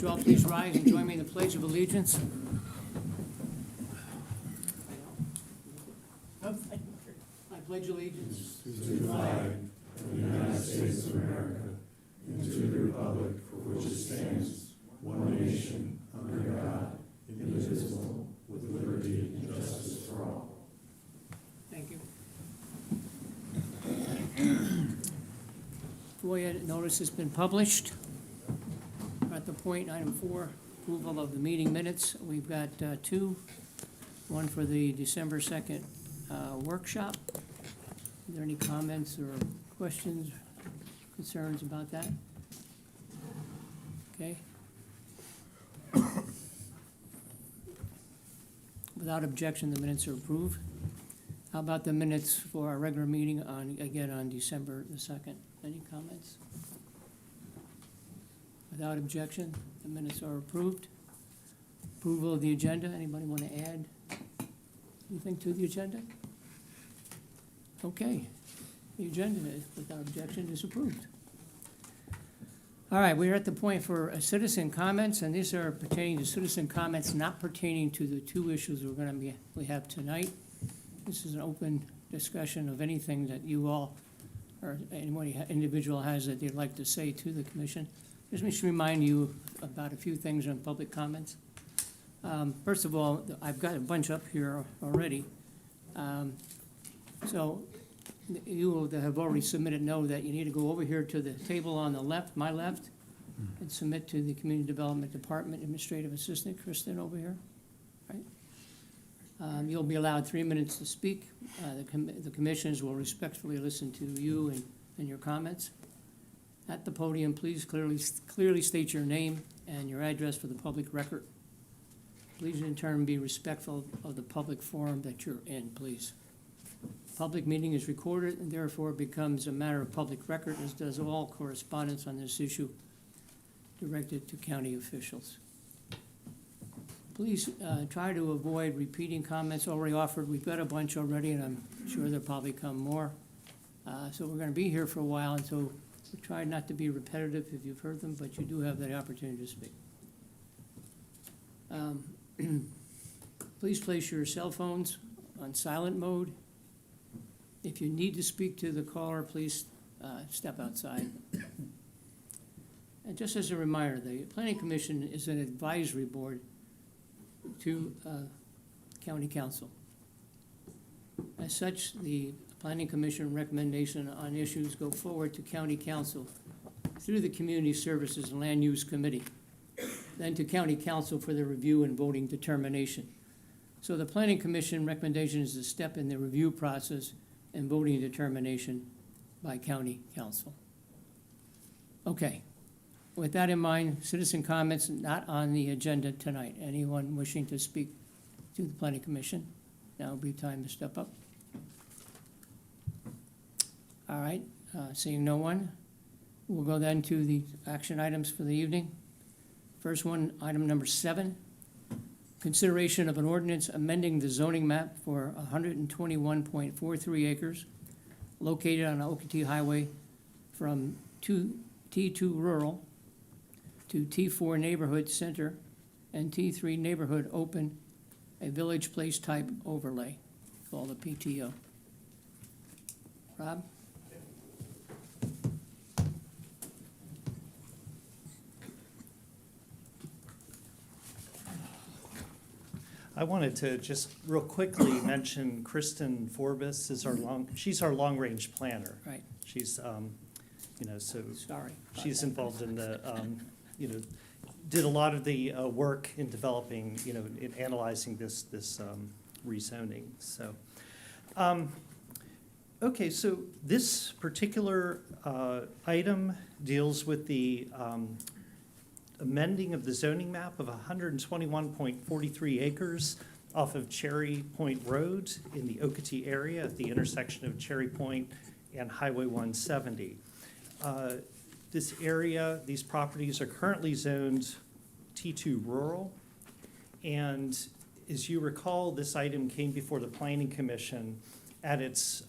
you all please rise and join me in the Pledge of Allegiance? I pledge allegiance. Thank you. FOIA notice has been published. We're at the point, item 4, approval of the meeting minutes. We've got two, one for the December 2nd workshop. Are there any comments or questions, concerns about that? Okay. Without objection, the minutes are approved. How about the minutes for our regular meeting on December the 2nd? Any comments? Without objection, the minutes are approved. Approval of the agenda, anybody want to add anything to the agenda? Okay, the agenda, without objection, is approved. All right, we're at the point for citizen comments, and these are pertaining to citizen comments not pertaining to the two issues we have tonight. This is an open discussion of anything that you all, or anybody, individual has that they'd like to say to the commission. Just me to remind you about a few things on public comments. First of all, I've got a bunch up here already. So you that have already submitted know that you need to go over here to the table on the left, my left, and submit to the Community Development Department Administrative Assistant, Kristen, over here, right? You'll be allowed 3 minutes to speak. The commissioners will respectfully listen to you and your comments. At the podium, please clearly state your name and your address for the public record. Please in turn be respectful of the public forum that you're in, please. Public meeting is recorded and therefore becomes a matter of public record, as does all correspondence on this issue directed to county officials. Please try to avoid repeating comments already offered. We've got a bunch already, and I'm sure there'll probably come more. So we're going to be here for a while, and so try not to be repetitive if you've heard them, but you do have that opportunity to speak. Please place your cell phones on silent mode. If you need to speak to the caller, please step outside. And just as a reminder, the Planning Commission is an advisory board to County Council. As such, the Planning Commission recommendation on issues go forward to County Council through the Community Services and Land Use Committee, then to County Council for the review and voting determination. So the Planning Commission recommendation is a step in the review process and voting determination by County Council. Okay, with that in mind, citizen comments not on the agenda tonight. Anyone wishing to speak to the Planning Commission? Now would be time to step up. All right, seeing no one, we'll go then to the action items for the evening. First one, item number 7, consideration of an ordinance amending the zoning map for 121.43 acres located on Okatee Highway from T2 Rural to T4 Neighborhood Center and T3 Neighborhood Open, a village place type overlay, called a PTO. Rob? I wanted to just real quickly mention Kristen Forbes is she's our long-range planner. Right. She's, so Sorry. she's involved in the, did a lot of the work in developing, in analyzing this rezoning. So, okay, so this particular item deals with the amending of the zoning map of 121.43 acres off of Cherry Point Road in the Okatee area at the intersection of Cherry Point and Highway 170. This area, these properties are currently zoned T2 Rural, and as you recall, this item came before the Planning Commission at its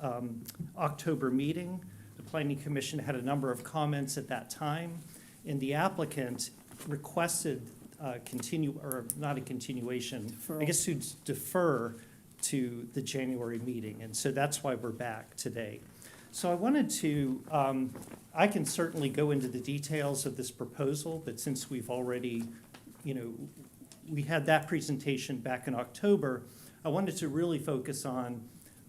October meeting. The Planning Commission had a number of comments at that time, and the applicant requested or not a continuation, Deferral. I guess to defer to the January meeting, and so that's why we're back today. So I wanted to, I can certainly go into the details of this proposal, but since we've already, we had that presentation back in October, I wanted to really focus on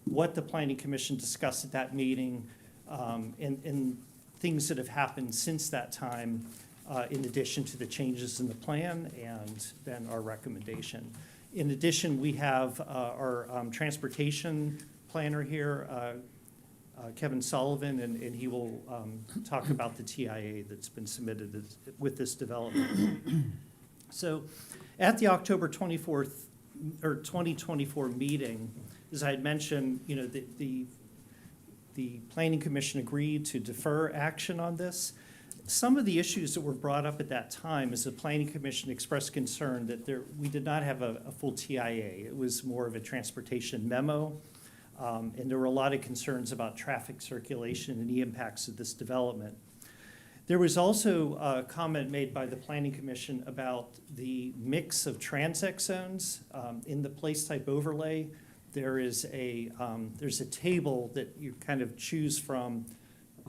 what the Planning Commission discussed at that meeting, and things that have happened since that time, in addition to the changes in the plan and then our recommendation. In addition, we have our transportation planner here, Kevin Sullivan, and he will talk about the TIA that's been submitted with this development. So at the October 24th, or 2024 meeting, as I had mentioned, the Planning Commission agreed to defer action on this. Some of the issues that were brought up at that time is the Planning Commission expressed concern that we did not have a full TIA. It was more of a transportation memo, and there were a lot of concerns about traffic circulation and the impacts of this development. There was also a comment made by the Planning Commission about the mix of transect zones in the place type overlay. There's a table that you kind of choose from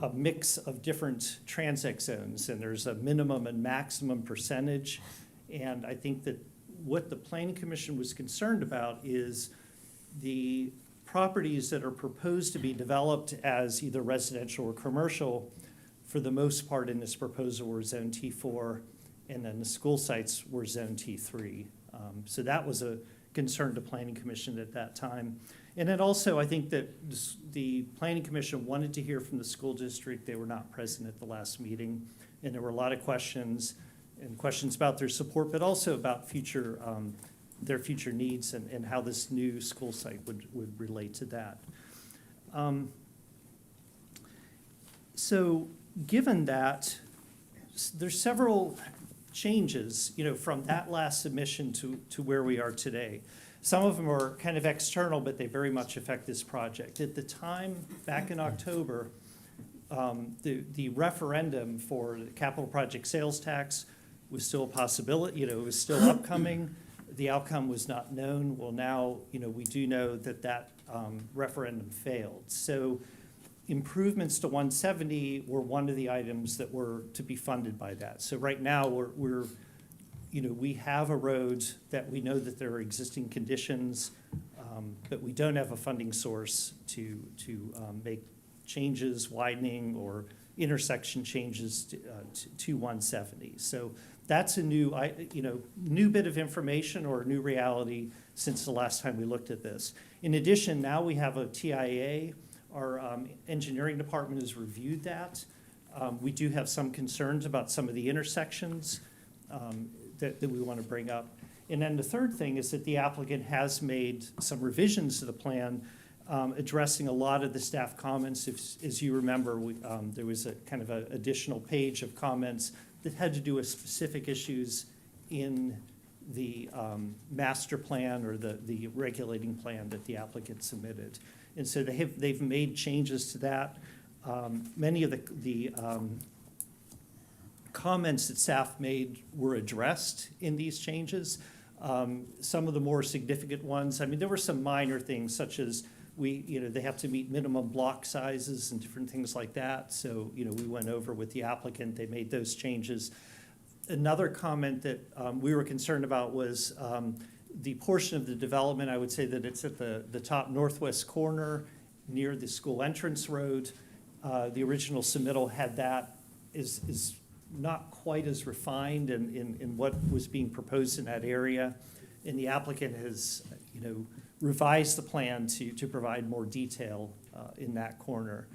a mix of different transect zones, and there's a minimum and maximum percentage. And I think that what the Planning Commission was concerned about is the properties that are proposed to be developed as either residential or commercial, for the most part in this proposal were Zone T4, and then the school sites were Zone T3. So that was a concern to Planning Commission at that time. And then also, I think that the Planning Commission wanted to hear from the school district. They were not present at the last meeting, and there were a lot of questions about their support, but also about their future needs and how this new school site would relate to that. So given that, there's several changes, from that last submission to where we are today. Some of them are kind of external, but they very much affect this project. At the time, back in October, the referendum for the capital project sales tax was still a possibility, it was still upcoming. The outcome was not known. Well, now, we do know that referendum failed. So improvements to 170 were one of the items that were to be funded by that. So right now, we have a road that we know that there are existing conditions, but we don't have a funding source to make changes, widening, or intersection changes to 170. So that's a new bit of information or a new reality since the last time we looked at this. In addition, now we have a TIA. Our engineering department has reviewed that. We do have some concerns about some of the intersections that we want to bring up. And then the third thing is that the applicant has made some revisions to the plan, addressing a lot of the staff comments. As you remember, there was a kind of an additional page of comments that had to do with specific issues in the master plan or the regulating plan that the applicant submitted. And so they've made changes to that. Many of the comments that staff made were addressed in these changes. Some of the more significant ones, there were some minor things such as they have to meet minimum block sizes and different things like that. So, we went over with the applicant, they made those changes. Another comment that we were concerned about was the portion of the development. I would say that it's at the top northwest corner near the school entrance road. The original submittal had that is not quite as refined in what was being proposed in that area. And the applicant has, revised the plan to provide more detail in that corner.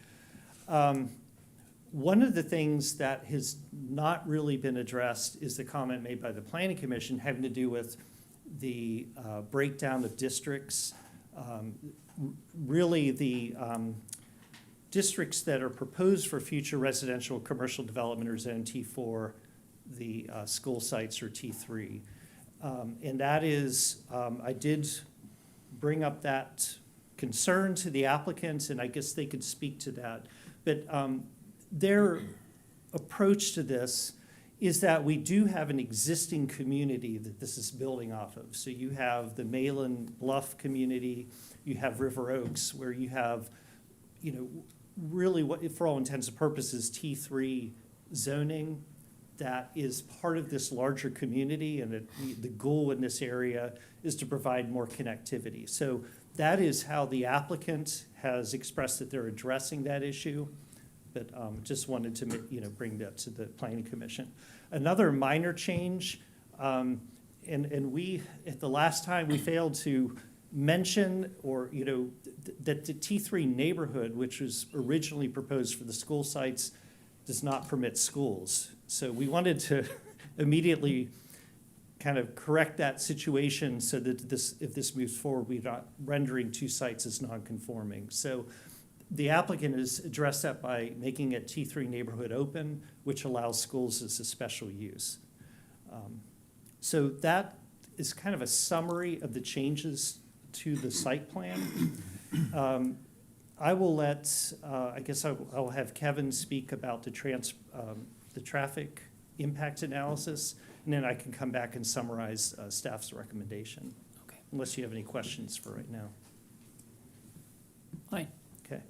One of the things that has not really been addressed is the comment made by the Planning Commission having to do with the breakdown of districts. Really, the districts that are proposed for future residential commercial development are Zone T4, the school sites are T3. And that is, I did bring up that concern to the applicants, and I guess they could speak to that. But their approach to this is that we do have an existing community that this is building off of. So you have the Malin Bluff community, you have River Oaks, where you have, you know, really what, for all intents and purposes, T3 zoning that is part of this larger community, and the goal in this area is to provide more connectivity. So that is how the applicant has expressed that they're addressing that issue. But just wanted to, you know, bring that to the Planning Commission. Another minor change, and we, at the last time, we failed to mention or, you know, that the T3 neighborhood, which was originally proposed for the school sites, does not permit schools. So we wanted to immediately kind of correct that situation so that this, if this moves forward, we're not rendering two sites as non-conforming. So the applicant has addressed that by making it T3 neighborhood open, which allows schools as a special use. So that is kind of a summary of the changes to the site plan. I will let, I guess I'll have Kevin speak about the traffic impact analysis, and then I can come back and summarize staff's recommendation. Okay. Unless you have any questions for right now. Fine. Okay.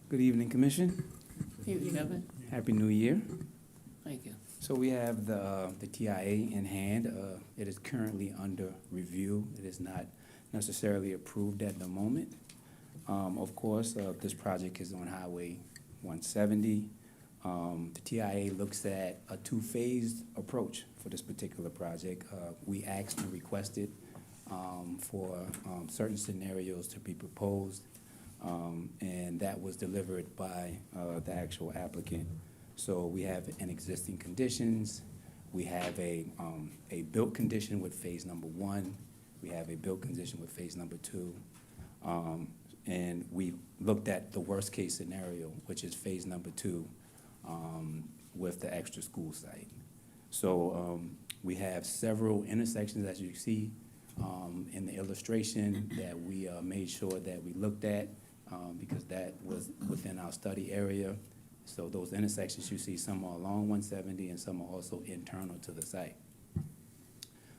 Good evening, Commission. Hey, Kevin, Happy New Year. thank you. So we have the TIA in hand. It is currently under review. It is not necessarily approved at the moment. Of course, this project is on Highway 170. The TIA looks at a two-phased approach for this particular project. We asked and requested for certain scenarios to be proposed, and that was delivered by the actual applicant. So we have an existing conditions. We have a built condition with phase number 1. We have a built condition with phase number 2. And we looked at the worst case scenario, which is phase number 2, with the extra school site. So we have several intersections, as you see in the illustration, that we made sure that we looked at because that was within our study area. So those intersections you see, some are along 170 and some are also internal to the site.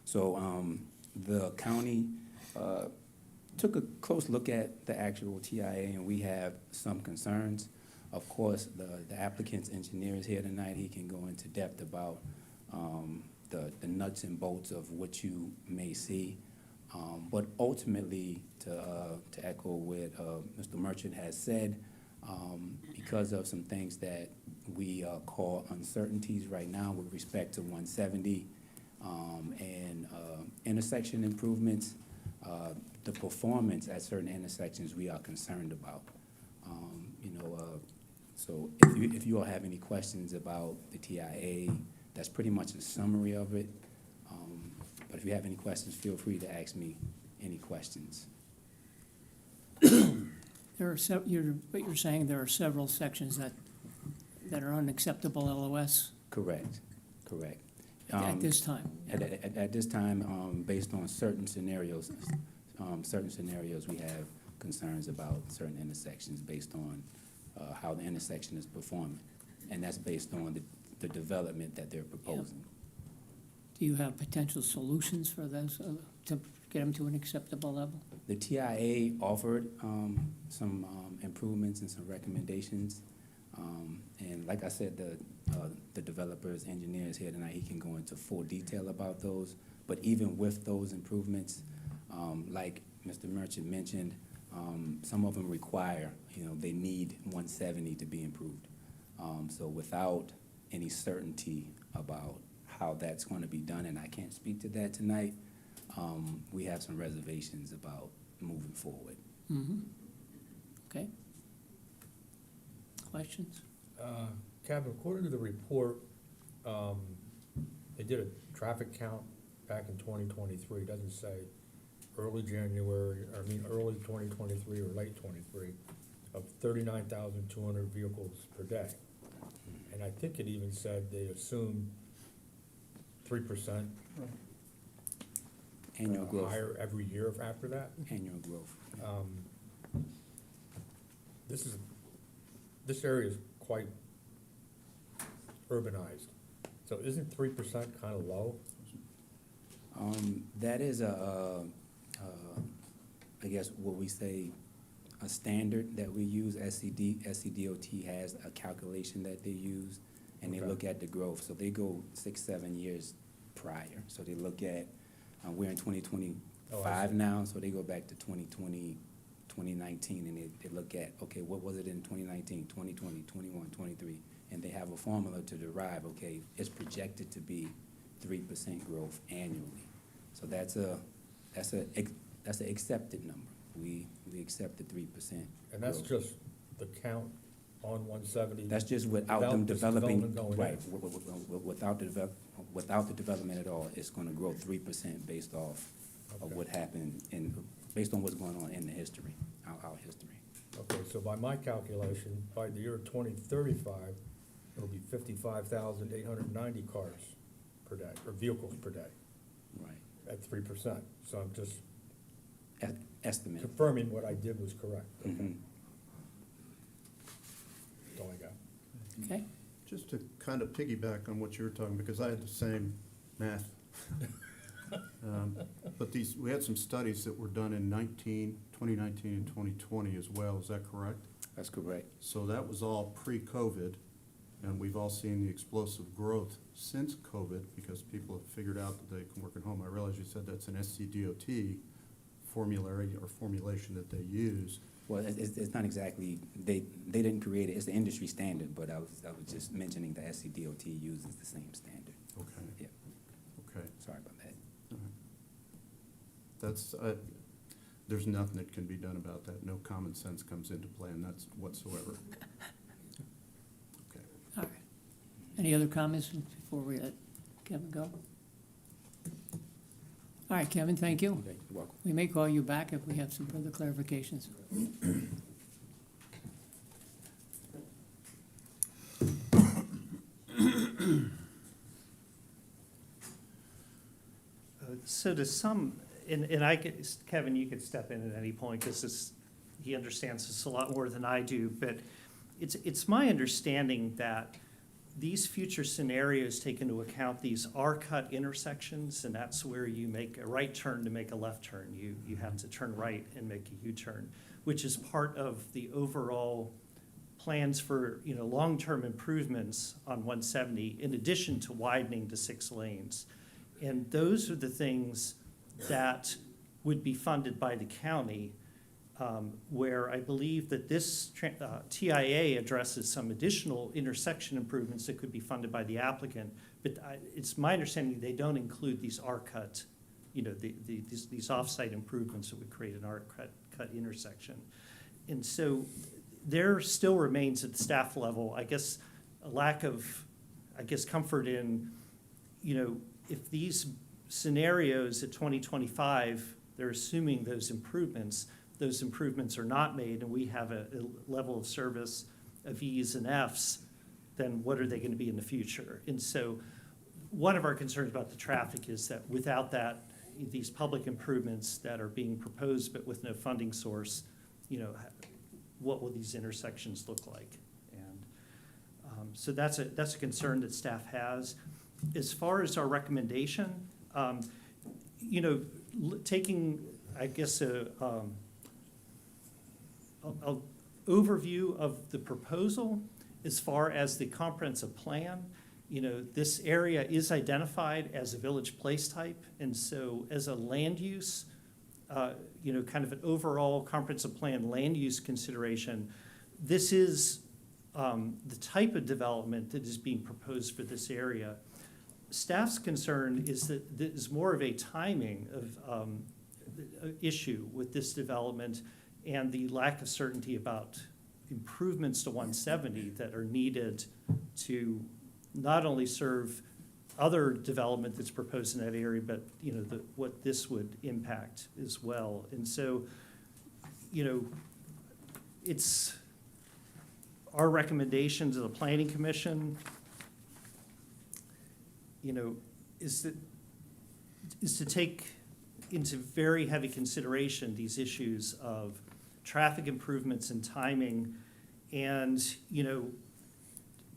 So the county took a close look at the actual TIA, and we have some concerns. Of course, the applicant's engineer is here tonight. He can go into depth about the nuts and bolts of what you may see. But ultimately, to echo what Mr. Merchant has said, because of some things that we call uncertainties right now with respect to 170 and intersection improvements, the performance at certain intersections we are concerned about. So if you all have any questions about the TIA, that's pretty much a summary of it. But if you have any questions, feel free to ask me any questions. There are what you're saying, there are several sections that are unacceptable LOS Correct. at this time. At this time, based on certain scenarios, we have concerns about certain intersections based on how the intersection is performing. And that's based on the development that they're proposing. Do you have potential solutions for those to get them to an acceptable level? The TIA offered some improvements and some recommendations. And like I said, the developer's engineer is here tonight. He can go into full detail about those. But even with those improvements, like Mr. Merchant mentioned, some of them require, they need 170 to be improved. So without any certainty about how that's going to be done, and I can't speak to that tonight, we have some reservations about moving forward. Mm-hmm. Okay. Questions? Kevin, according to the report, they did a traffic count back in 2023. It doesn't say early 2023 or late 23, of 39,200 vehicles per day. And I think it even said they assumed 3%. Annual growth. higher every year after that? Annual growth. This area is quite urbanized, so isn't 3% kind of low? That is I guess what we say, a standard that we use. SCDOT has a calculation that they use, and they Okay. look at the growth. So they go 6, 7 years prior. So they look at, we're in 2025 now, so they go back to 2020, 2019, and they look at, okay, what was it in 2019, 2020, 21, 23? And they have a formula to derive, okay, it's projected to be 3% growth annually. So that's an accepted number. We accept the 3%. And that's growth. just the count on 170? That's just without them This developing, development going right, in. without the development at all, it's gonna grow 3% based off of Okay. what happened based on what's going on in the history, our history. Okay, so by my calculation, by the year 2035, it'll be 55,890 cars per day, or vehicles per day, Right. at 3%. So I'm just Estimate. confirming what I did was correct. Okay, Mhm. that's all I got. Okay? Just to kind of piggyback on what you were talking, because I had the same math. But we had some studies that were done in 2019 and 2020 as well, is that correct? That's correct. So that was all pre-COVID, and we've all seen the explosive growth since COVID because people have figured out that they can work at home. I realize you said that's an SCDOT formulary or formulation that they use. Well, it's not exactly, they didn't create it, it's the industry standard, but I was just mentioning the SCDOT uses the same standard. Okay. Yeah, Okay. sorry about that. That's, there's nothing that can be done about that. No common sense comes into play in that whatsoever. Okay. All right. Any other comments before we let Kevin go? All right, Kevin, thank you. Okay, you're welcome. We may call you back if we have some further clarifications. So to some, and I could, Kevin, you could step in at any point, because he understands this a lot more than I do, but it's my understanding that these future scenarios take into account these R-cut intersections, and that's where you make a right turn to make a left turn. You have to turn right and make a U-turn, which is part of the overall plans for, long-term improvements on 170, in addition to widening to 6 lanes. And those are the things that would be funded by the county, where I believe that this TIA addresses some additional intersection improvements that could be funded by the applicant. But it's my understanding they don't include these R-cut, these off-site improvements that would create an R-cut intersection. And so there still remains at the staff level, I guess, a lack of, comfort in, if these scenarios at 2025, they're assuming those improvements are not made, and we have a level of service of E's and F's, then what are they going to be in the future? And so one of our concerns about the traffic is that without that, these public improvements that are being proposed but with no funding source, what will these intersections look like? And so that's a concern that staff has. As far as our recommendation, taking, I guess, a overview of the proposal as far as the comprehensive plan, this area is identified as a village place type, and so as a land use, kind of an overall comprehensive plan land use consideration, this is the type of development that is being proposed for this area. Staff's concern is that there is more of a timing of issue with this development and the lack of certainty about improvements to 170 that are needed to not only serve other development that's proposed in that area, but what this would impact as well. And so, it's our recommendation to the Planning Commission, is to take into very heavy consideration these issues of traffic improvements and timing, and, you know,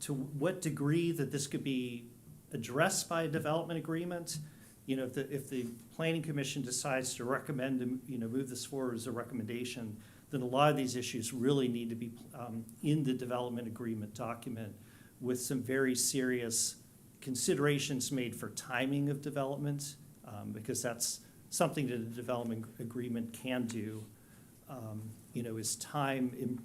to what degree that this could be addressed by a development agreement. You know, if the planning commission decides to recommend, you know, move this forward as a recommendation, then a lot of these issues really need to be in the development agreement document with some very serious considerations made for timing of development, because that's something that a development agreement can do. You know, is time,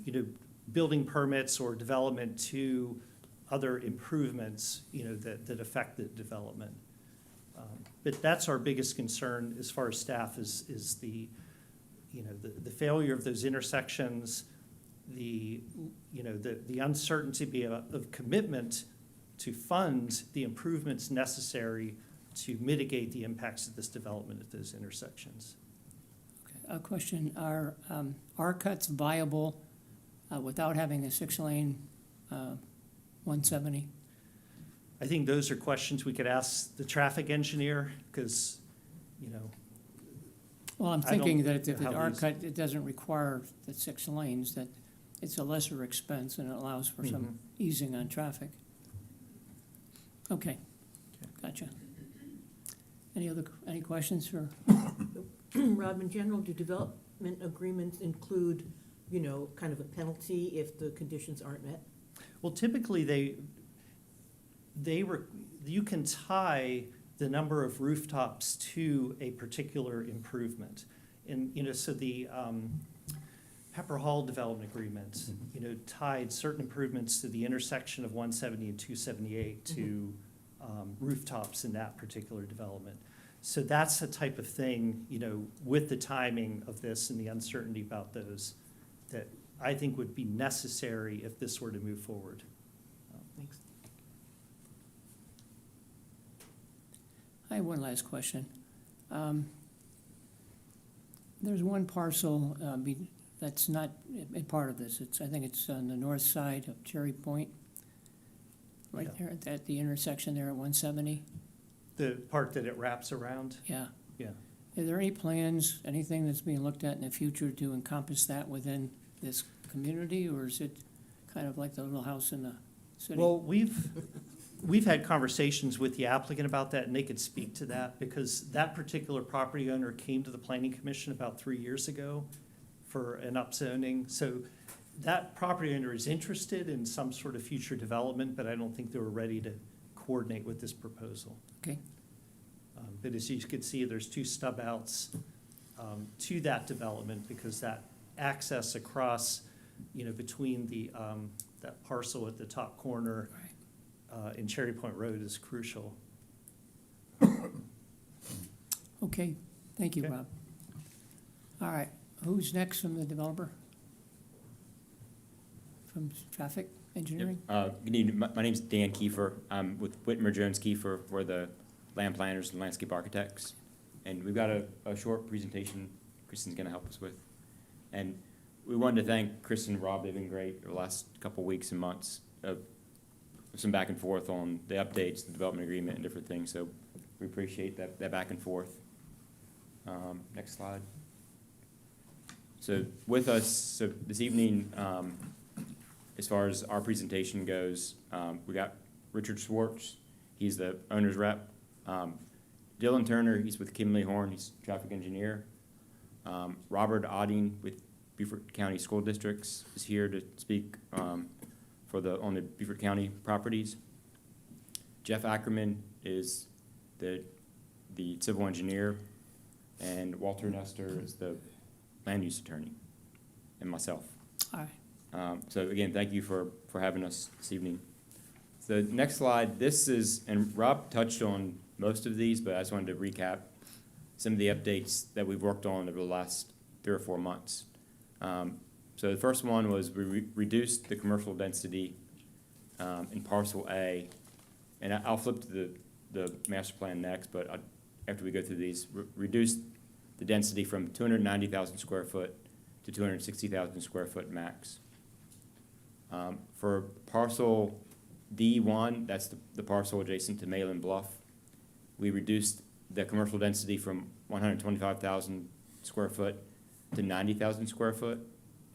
you know, building permits or development to other improvements, you know, that affect the development. But that's our biggest concern as far as staff is the, you know, the failure of those intersections, you know, the uncertainty of commitment to fund the improvements necessary to mitigate the impacts of this development at those intersections. A question, are cuts viable without having a 6-lane 170? I think those are questions we could ask the traffic engineer, because, you know, Well, I'm I thinking don't that if know it how are these- cut, it doesn't require the 6 lanes, that it's a lesser expense and it allows for some easing on traffic. Okay, gotcha. Any questions for, Rob, in general, do development agreements include, you know, kind of a penalty if the conditions aren't met? well, typically you can tie the number of rooftops to a particular improvement. And, you know, so the Pepper Hall development agreement, you know, tied certain improvements to the intersection of 170 and 278 to rooftops in that particular development. So that's the type of thing, you know, with the timing of this and the uncertainty about those, that I think would be necessary if this were to move forward. Thanks. I have one last question. There's one parcel that's not a part of this. I think it's on the north side of Cherry Point, right Yeah. there at the intersection there at 170. The part that it wraps around, Yeah. yeah. Are there any plans, anything that's being looked at in the future to encompass that within this community, or is it kind of like the little house in the city? Well, we've had conversations with the applicant about that, and they could speak to that, because that particular property owner came to the planning commission about 3 years ago for an upzoning. So that property owner is interested in some sort of future development, but I don't think they were ready to coordinate with this proposal. Okay. But as you can see, there's 2 stub outs to that development, because that access across, you know, between the, that parcel at the top corner in Cherry Point Road is crucial. Okay, thank you, Okay. Rob. All right, who's next from the developer? From traffic engineering? Good evening. My name's Dan Kiefer. I'm with Whitmer Jones Kiefer. We're the land planners and landscape architects. And we've got a short presentation Kristen's gonna help us with. And we wanted to thank Kristen and Rob. They've been great the last couple weeks and months of some back and forth on the updates, the development agreement and different things. So we appreciate that back and forth. Next slide. So with us, so this evening, as far as our presentation goes, we got Richard Schwartz, he's the owner's rep. Dylan Turner, he's with Kimley Horn, he's traffic engineer. Robert Odding with Beaufort County School Districts is here to speak on the Beaufort County properties. Jeff Ackerman is the civil engineer, and Walter Nestor is the land use attorney, and myself. All right. So again, thank you for having us this evening. The next slide, this is, and Rob touched on most of these, but I just wanted to recap some of the updates that we've worked on over the last 3 or 4 months. So the first one was we reduced the commercial density in parcel A, and I'll flip to the master plan next, but after we go through these, reduced the density from 290,000 square foot to 260,000 square foot max. For parcel D1, that's the parcel adjacent to Malin Bluff, we reduced the commercial density from 125,000 square foot to 90,000 square foot.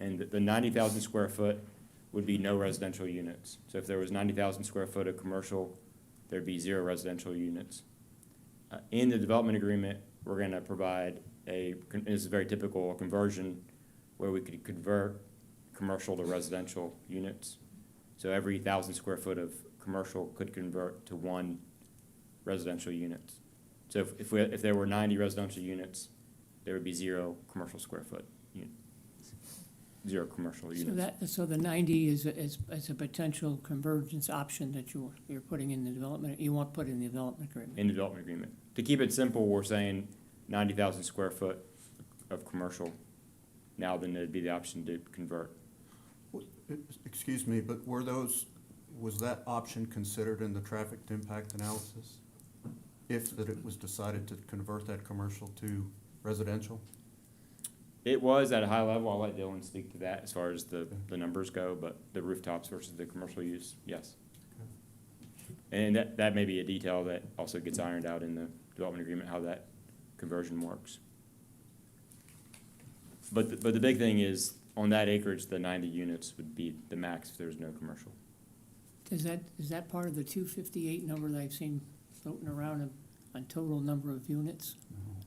And the 90,000 square foot would be no residential units. So if there was 90,000 square foot of commercial, there'd be 0 residential units. In the development agreement, we're gonna provide this is very typical, a conversion where we could convert commercial to residential units. So every 1,000 square foot of commercial could convert to 1 residential unit. So if there were 90 residential units, there would be 0 commercial square foot, 0 commercial units. So the 90 is a potential convergence option that you're putting in the development, you want put in the development agreement. In the development agreement. To keep it simple, we're saying 90,000 square foot of commercial. Now then there'd be the option to convert. Excuse me, but was that option considered in the traffic impact analysis? If that it was decided to convert that commercial to residential? It was at a high level. I'll let Dylan speak to that as far as the numbers go, but the rooftops versus the commercial use, yes. And that may be a detail that also gets ironed out in the development agreement, how that conversion works. But the big thing is, on that acreage, the 90 units would be the max if there's no commercial. Is that part of the 258 number that I've seen floating around on total number of units,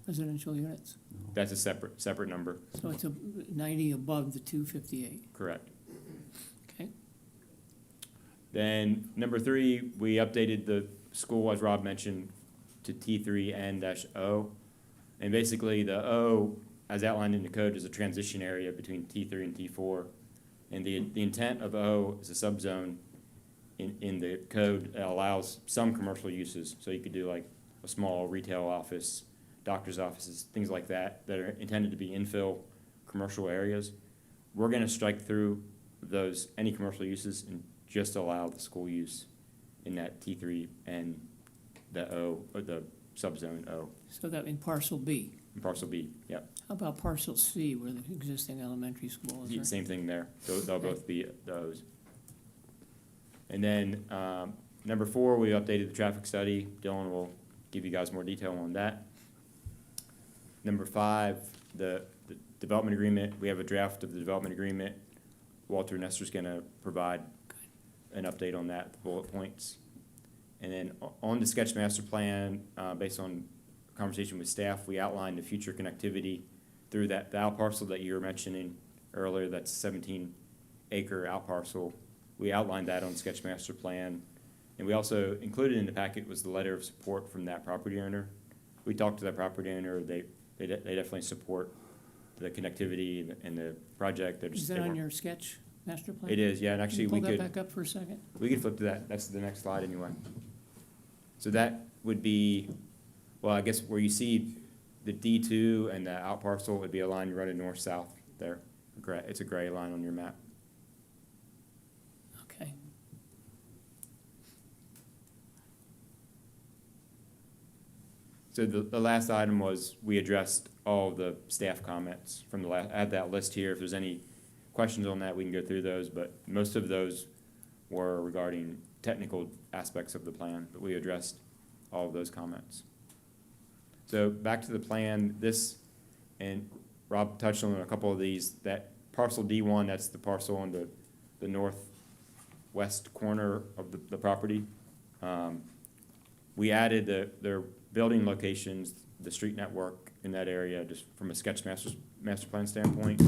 residential units? That's a separate number, So it's a 90 above the 258, correct. okay? Then number 3, we updated the school, as Rob mentioned, to T3N-O. And basically the O, as outlined in the code, is a transition area between T3 and T4. And the intent of O is a subzone in the code that allows some commercial uses. So you could do like a small retail office, doctor's offices, things like that are intended to be infill commercial areas. We're gonna strike through those, any commercial uses, and just allow the school use in that T3 and the O, or the subzone O, So that in parcel B. and parcel B, yep. How about parcel C, where the existing elementary school is? There? Same thing there, they'll both be those. And then, number 4, we updated the traffic study. Dylan will give you guys more detail on that. Number 5, the development agreement, we have a draft of the development agreement. Walter Nestor's gonna provide an update on that, the bullet points. And then on the sketch master plan, based on conversation with staff, we outlined the future connectivity through the out parcel that you were mentioning earlier, that's 17-acre out parcel. We outlined that on sketch master plan. And we also included in the packet was the letter of support from that property owner. We talked to that property owner, they definitely support the connectivity and the project. Is that on your sketch master plan? It is, yeah, and actually we Pull that could, back up for a second? we could flip to that, that's the next slide anyway. So that would be, well, I guess where you see the D2 and the out parcel would be a line running north-south there. It's a gray line on your map. Okay. So the last item was, we addressed all the staff comments from the last, I have that list here. If there's any questions on that, we can go through those, but most of those were regarding technical aspects of the plan, but we addressed all of those comments. So back to the plan, this, and Rob touched on a couple of these, that parcel D1, that's the parcel on the northwest corner of the property. We added their building locations, the street network in that area, just from a sketch master plan standpoint.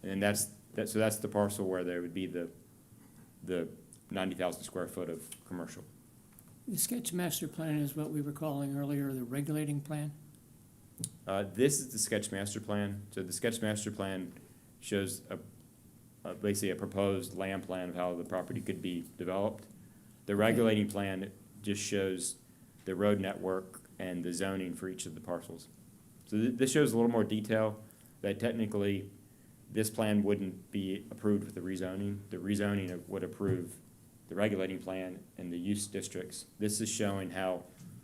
And so that's the parcel where there would be the 90,000 square foot of commercial. The sketch master plan is what we were calling earlier the regulating plan? This is the sketch master plan. So the sketch master plan shows basically a proposed land plan of how the property could be developed. The regulating plan just shows the road network and the zoning for each of the parcels. So this shows a little more detail that technically this plan wouldn't be approved with the rezoning. The rezoning would approve the regulating plan and the use districts. This is showing how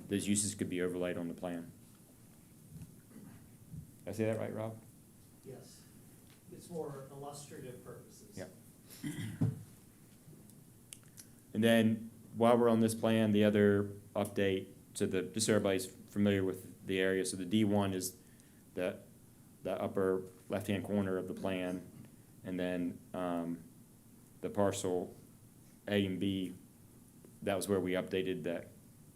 those uses could be overlaid on the plan. Did I say that right, Rob? Yes, it's for illustrative purposes. Yep. And then while we're on this plan, the other update, so just so everybody's familiar with the area, so the D1 is the upper left-hand corner of the plan, and then the parcel A and B, that was where we updated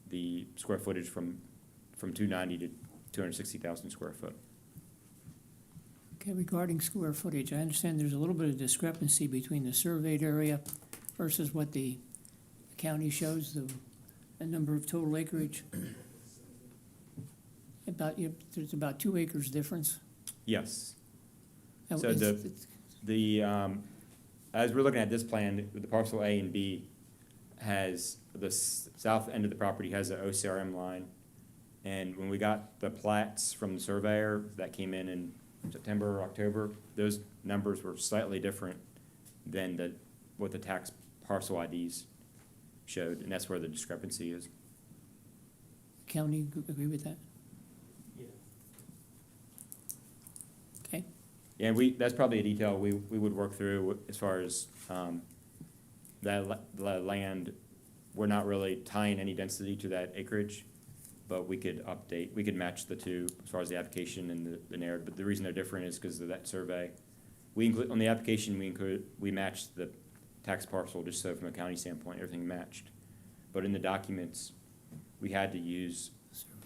the square footage from 290 to 260,000 square foot. Okay, regarding square footage, I understand there's a little bit of discrepancy between the surveyed area versus what the county shows, the number of total acreage. There's about 2 acres difference. Yes. And So as we're looking at this plan, the parcel A and B has, the south end of the property has an OCRM line. And when we got the plats from the surveyor that came in September or October, those numbers were slightly different than what the tax parcel IDs showed, and that's where the discrepancy is. County agree with that? Okay, Yeah, that's probably a detail we would work through as far as, that land. We're not really tying any density to that acreage, but we could match the two as far as the application and the narrative. But the reason they're different is because of that survey. On the application, we matched the tax parcel, just so from a county standpoint, everything matched. But in the documents, we had to use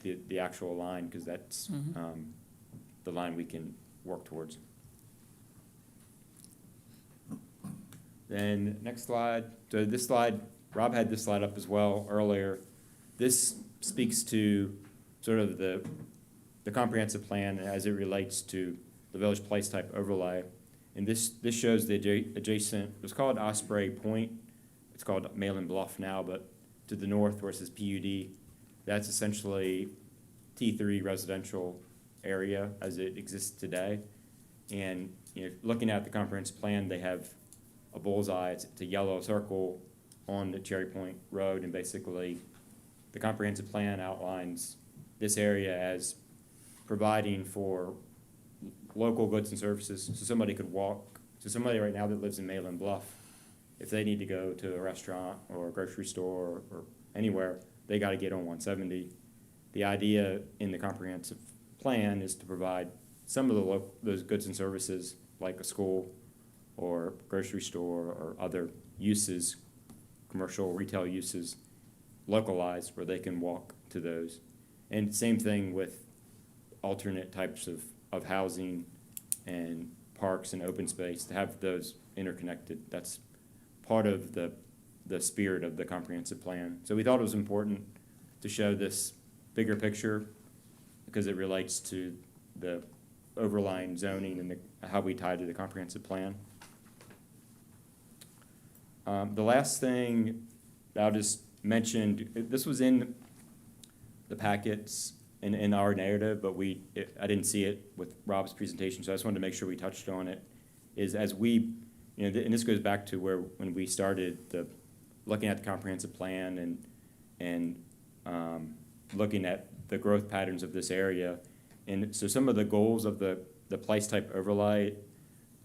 the actual line, because that's the line we can work towards. Then, next slide. So this slide, Rob had this slide up as well earlier. This speaks to sort of the comprehensive plan as it relates to the Village Place type overlay. And this shows the adjacent, it was called Osprey Point. It's called Malin Bluff now, but to the north where it says PUD, that's essentially T3 residential area as it exists today. And looking at the comprehensive plan, they have a bullseye. It's a yellow circle on the Cherry Point Road, and basically the comprehensive plan outlines this area as providing for local goods and services, so somebody could walk. So somebody right now that lives in Malin Bluff, if they need to go to a restaurant or a grocery store or anywhere, they got to get on 170. The idea in the comprehensive plan is to provide some of those goods and services, like a school or grocery store or other uses, commercial retail uses, localized where they can walk to those. And same thing with alternate types of housing and parks and open space, to have those interconnected. That's part of the spirit of the comprehensive plan. So we thought it was important to show this bigger picture because it relates to the overlying zoning and how we tie to the comprehensive plan. The last thing I'll just mention, this was in the packets in our narrative, but I didn't see it with Rob's presentation, so I just wanted to make sure we touched on it, is as we, and this goes back to when we started looking at the comprehensive plan and looking at the growth patterns of this area. And so some of the goals of the place type overlay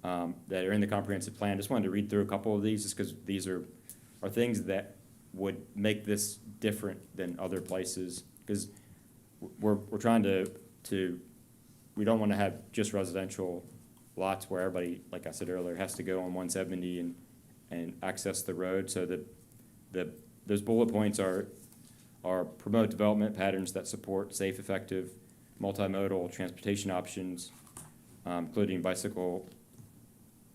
that are in the comprehensive plan, just wanted to read through a couple of these, just because these are things that would make this different than other places, because we're trying to we don't want to have just residential lots where everybody, like I said earlier, has to go on 170 and access the road. So those bullet points are promote development patterns that support safe, effective, multimodal transportation options, including bicycle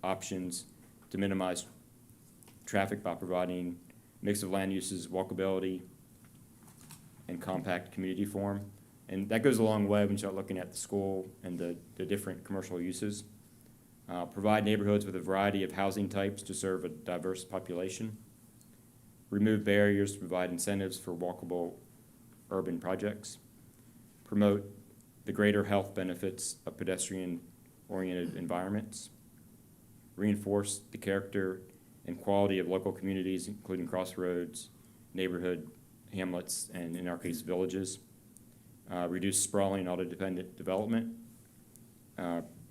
options, to minimize traffic by providing mix of land uses, walkability, and compact community form. And that goes a long way when you start looking at the school and the different commercial uses. Provide neighborhoods with a variety of housing types to serve a diverse population. Remove barriers to provide incentives for walkable urban projects. Promote the greater health benefits of pedestrian-oriented environments. Reinforce the character and quality of local communities, including crossroads, neighborhood hamlets, and in our case, villages. Reduce sprawling auto-dependent development.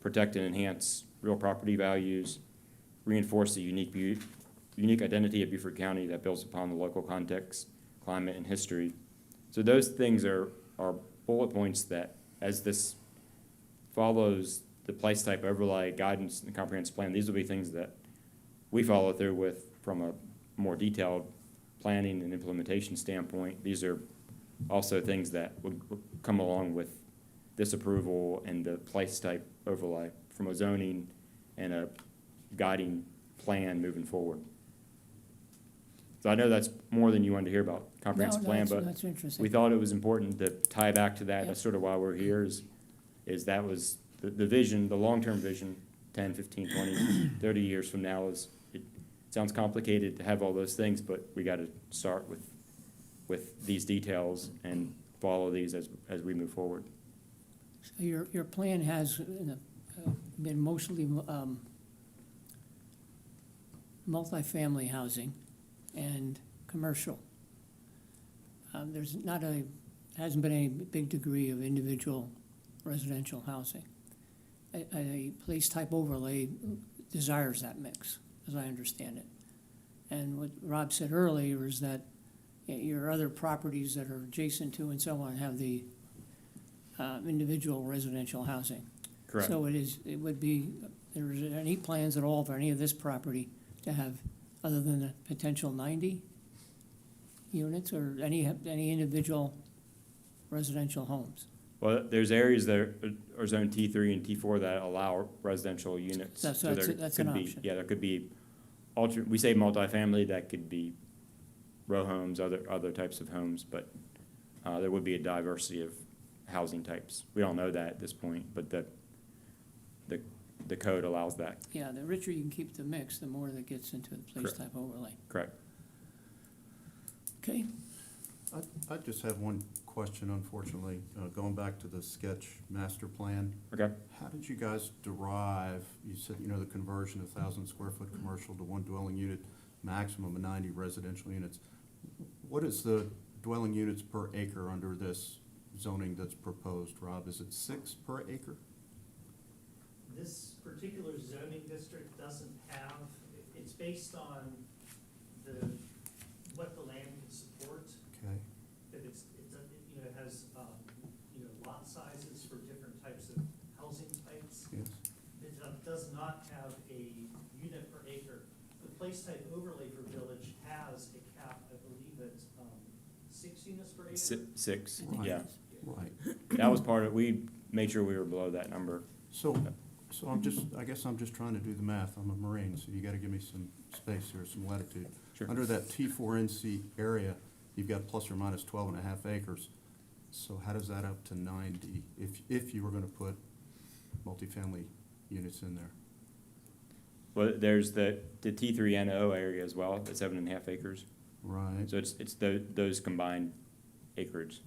Protect and enhance real property values. Reinforce the unique identity of Beaufort County that builds upon the local context, climate, and history. So those things are bullet points that as this follows the place type overlay guidance and the comprehensive plan, these will be things that we follow through with from a more detailed planning and implementation standpoint. These are also things that would come along with this approval and the place type overlay from a zoning and a guiding plan moving forward. So I know that's more than you wanted to hear about comprehensive No, plan, that's- but That's interesting. we thought it was important to tie back to that. Yep. That's sort of why we're here is that was the vision, the long-term vision, 10, 15, 20, 30 years from now is, it sounds complicated to have all those things, but we got to start with these details and follow these as we move forward. So your plan has been mostly multifamily housing and commercial. There's not hasn't been any big degree of individual residential housing. A place type overlay desires that mix, as I understand it. And what Rob said earlier is that your other properties that are adjacent to and so on have the individual residential housing. Correct. So it would be, there is any plans at all for any of this property to have, other than the potential 90 units or any individual residential homes? Well, there's areas that are zone T3 and T4 that allow residential units. That's So there that's could an be- option. Yeah, there could be, we say multifamily, that could be row homes, other types of homes, but there would be a diversity of housing types. We don't know that at this point, but the code allows that, Yeah, the richer you can keep the mix, the more that gets into the place Correct. type overlay. correct? Okay, I just have one question, unfortunately, going back to the sketch master plan. Okay. How did you guys derive, you said, the conversion of 1,000 square foot commercial to one dwelling unit, maximum of 90 residential units? What is the dwelling units per acre under this zoning that's proposed, Rob? Is it 6 per acre? This particular zoning district doesn't have, it's based on what the land can support. Okay, That it has, lot sizes for different types of housing types. yes. It does not have a unit per acre. The place type overlay for village has a cap, I believe it's, 6 units per acre. Six, I think yeah. it is. Right. That was part of, we made sure we were below that number. So I guess I'm just trying to do the math. I'm a Marine, so you gotta give me some space here, some latitude. Sure. Under that T4NC area, you've got plus or minus 12.5 acres. So how does that up to 90 if you were gonna put multifamily units in there? Well, there's the T3NO area as well, the 7.5 acres. Right, So it's those combined acreage.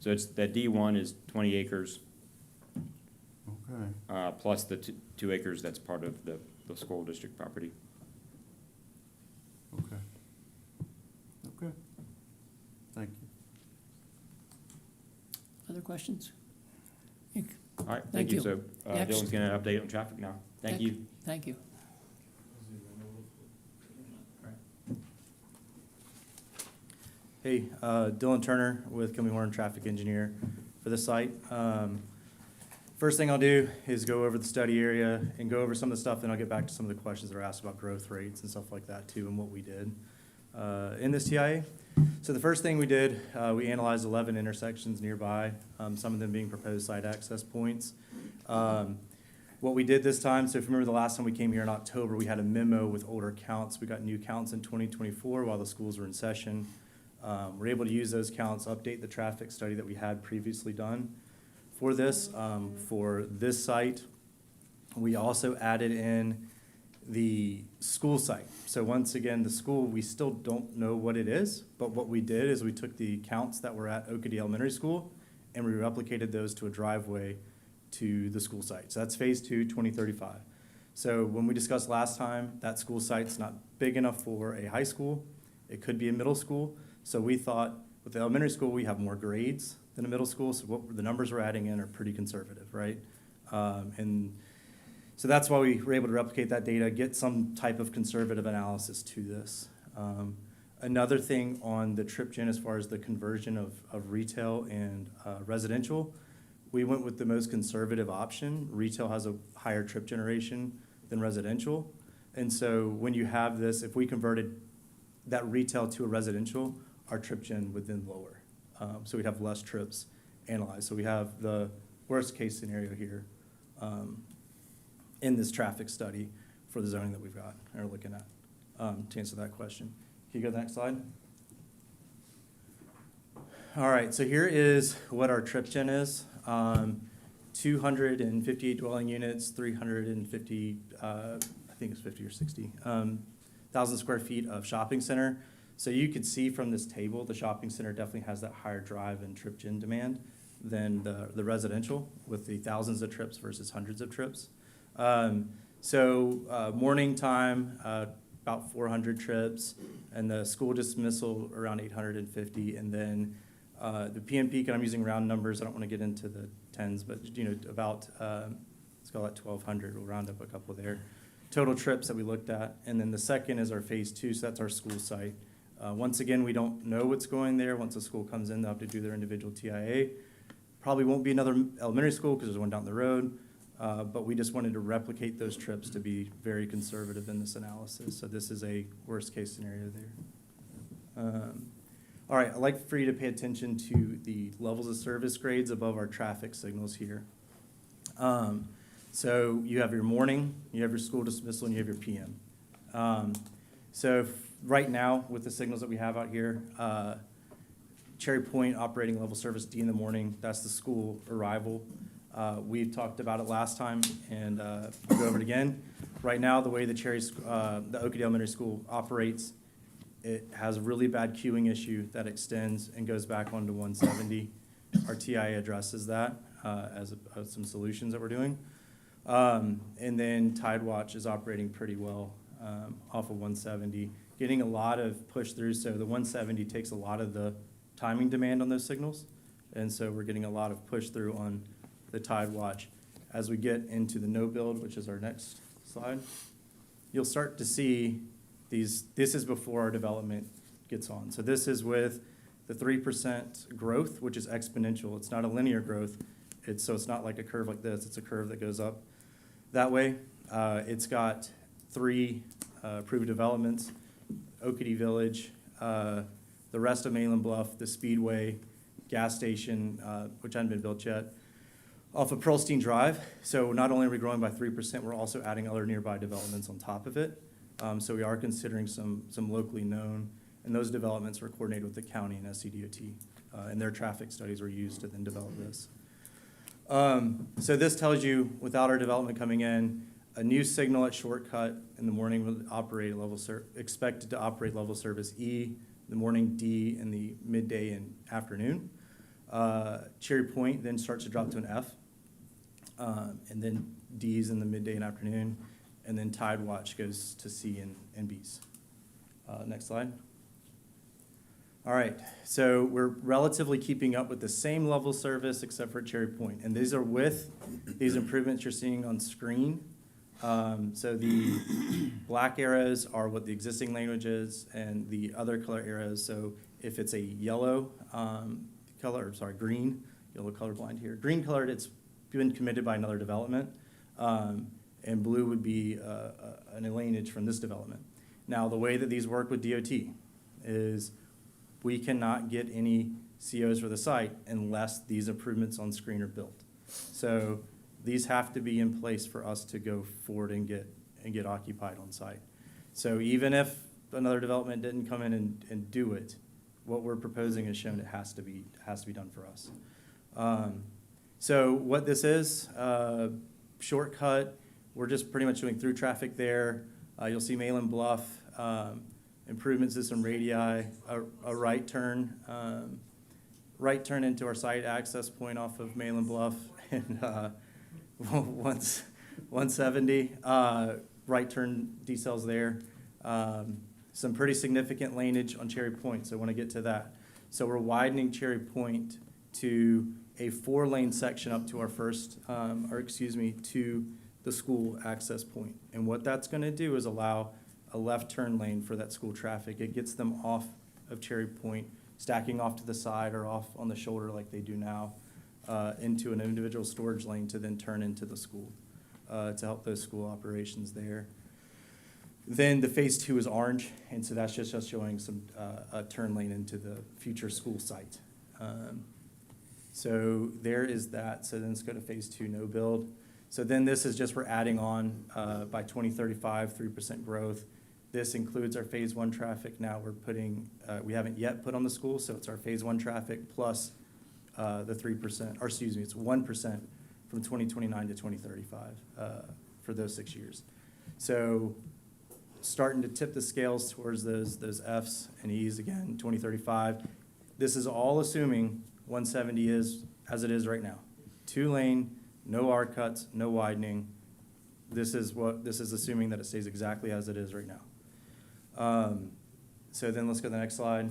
So it's, that D1 is 20 acres, okay. plus the 2 acres that's part of the school district property. Okay. Okay. Thank you. Other questions? All right, Thank thank you. you. So Next. Dylan's gonna update on traffic now. Thank you. Thank you. Hey, Dylan Turner with Kilby Horn Traffic Engineer for the site. First thing I'll do is go over the study area and go over some of the stuff, then I'll get back to some of the questions that were asked about growth rates and stuff like that too, and what we did in this TIA. So the first thing we did, we analyzed 11 intersections nearby, some of them being proposed site access points. What we did this time, so if you remember the last time we came here in October, we had a memo with older counts. We got new counts in 2024 while the schools were in session. We're able to use those counts, update the traffic study that we had previously done for this. For this site, we also added in the school site. So once again, the school, we still don't know what it is, but what we did is we took the counts that were at Oakadee Elementary School and we replicated those to a driveway to the school site. So that's phase 2, 2035. So when we discussed last time, that school site's not big enough for a high school. It could be a middle school. So we thought with the elementary school, we have more grades than a middle school. So what the numbers we're adding in are pretty conservative, right? And so that's why we were able to replicate that data, get some type of conservative analysis to this. Another thing on the trip gen as far as the conversion of retail and residential, we went with the most conservative option. Retail has a higher trip generation than residential. And so when you have this, if we converted that retail to a residential, our trip gen would then lower. So we'd have less trips analyzed. So we have the worst case scenario here in this traffic study for the zoning that we've got, or looking at, to answer that question. Can you go to the next slide? All right, so here is what our trip gen is. 258 dwelling units, 350, I think it's 50 or 60, 1,000 square feet of shopping center. So you could see from this table, the shopping center definitely has that higher drive and trip gen demand than the residential, with the thousands of trips versus hundreds of trips. Morning time, about 400 trips, and the school dismissal around 850, and then the PM peak, and I'm using round numbers, I don't want to get into the tens, but about, let's call it 1,200, we'll round up a couple there. Total trips that we looked at, and then the second is our phase 2, so that's our school site. Once again, we don't know what's going there. Once the school comes in, they'll have to do their individual TIA. Probably won't be another elementary school because there's one down the road, but we just wanted to replicate those trips to be very conservative in this analysis. So this is a worst case scenario there. All right, I'd like for you to pay attention to the levels of service grades above our traffic signals here. So you have your morning, you have your school dismissal, and you have your PM. Right now, with the signals that we have out here, Cherry Point operating level service D in the morning, that's the school arrival. We've talked about it last time, and I'll go over it again. Right now, the way the Oakdale Elementary School operates, it has a really bad queuing issue that extends and goes back onto 170. Our TIA addresses that as some solutions that we're doing. And then Tidewatch is operating pretty well off of 170, getting a lot of push through. So the 170 takes a lot of the timing demand on those signals. And so we're getting a lot of push through on the Tidewatch. As we get into the no build, which is our next slide, you'll start to see these. This is before our development gets on. So this is with the 3% growth, which is exponential. It's not a linear growth. So it's not like a curve like this. It's a curve that goes up that way. It's got 3 approved developments: Oakdale Village, the rest of Mainland Bluff, the Speedway, gas station, which hadn't been built yet, off of Pearlstein Drive. So not only are we growing by 3%, we're also adding other nearby developments on top of it. So we are considering some locally known, and those developments were coordinated with the county and SCDOT, and their traffic studies were used to then develop this. So this tells you, without our development coming in, a new signal at Shortcut in the morning will operate expected to operate level service E, in the morning, D in the midday and afternoon. Cherry Point then starts to drop to an F, and then D's in the midday and afternoon, and then Tidewatch goes to C and B's. Next slide. All right, so we're relatively keeping up with the same level of service except for Cherry Point, and these are with these improvements you're seeing on screen. So the black arrows are what the existing language is, and the other color arrows, so if it's a yellow green, yellow colorblind here, green colored, it's been committed by another development, and blue would be an alienage from this development. Now, the way that these work with DOT is we cannot get any COs for the site unless these improvements on screen are built. So these have to be in place for us to go forward and get occupied on site. So even if another development didn't come in and do it, what we're proposing is shown it has to be done for us. So what this is, Shortcut, we're just pretty much doing through traffic there. You'll see Mainland Bluff, improvements to some radii, a right turn into our site access point off of Mainland Bluff, and 170, right turn decels there. Some pretty significant laneage on Cherry Point, so I want to get to that. So we're widening Cherry Point to a 4-lane section up to our to the school access point. And what that's going to do is allow a left turn lane for that school traffic. It gets them off of Cherry Point, stacking off to the side or off on the shoulder like they do now, into an individual storage lane to then turn into the school, to help those school operations there. Then the phase 2 is orange, and so that's just us showing some, a turn lane into the future school site. So there is that. So then let's go to phase 2, no build. So then this is just, we're adding on, by 2035, 3% growth. This includes our phase 1 traffic. Now we're putting, we haven't yet put on the school, so it's our phase 1 traffic plus the 3%, or excuse me, it's 1% from 2029 to 2035 for those 6 years. So starting to tip the scales towards those Fs and Es again, 2035. This is all assuming 170 is as it is right now. 2-lane, no R cuts, no widening. This is assuming that it stays exactly as it is right now. So then let's go to the next slide.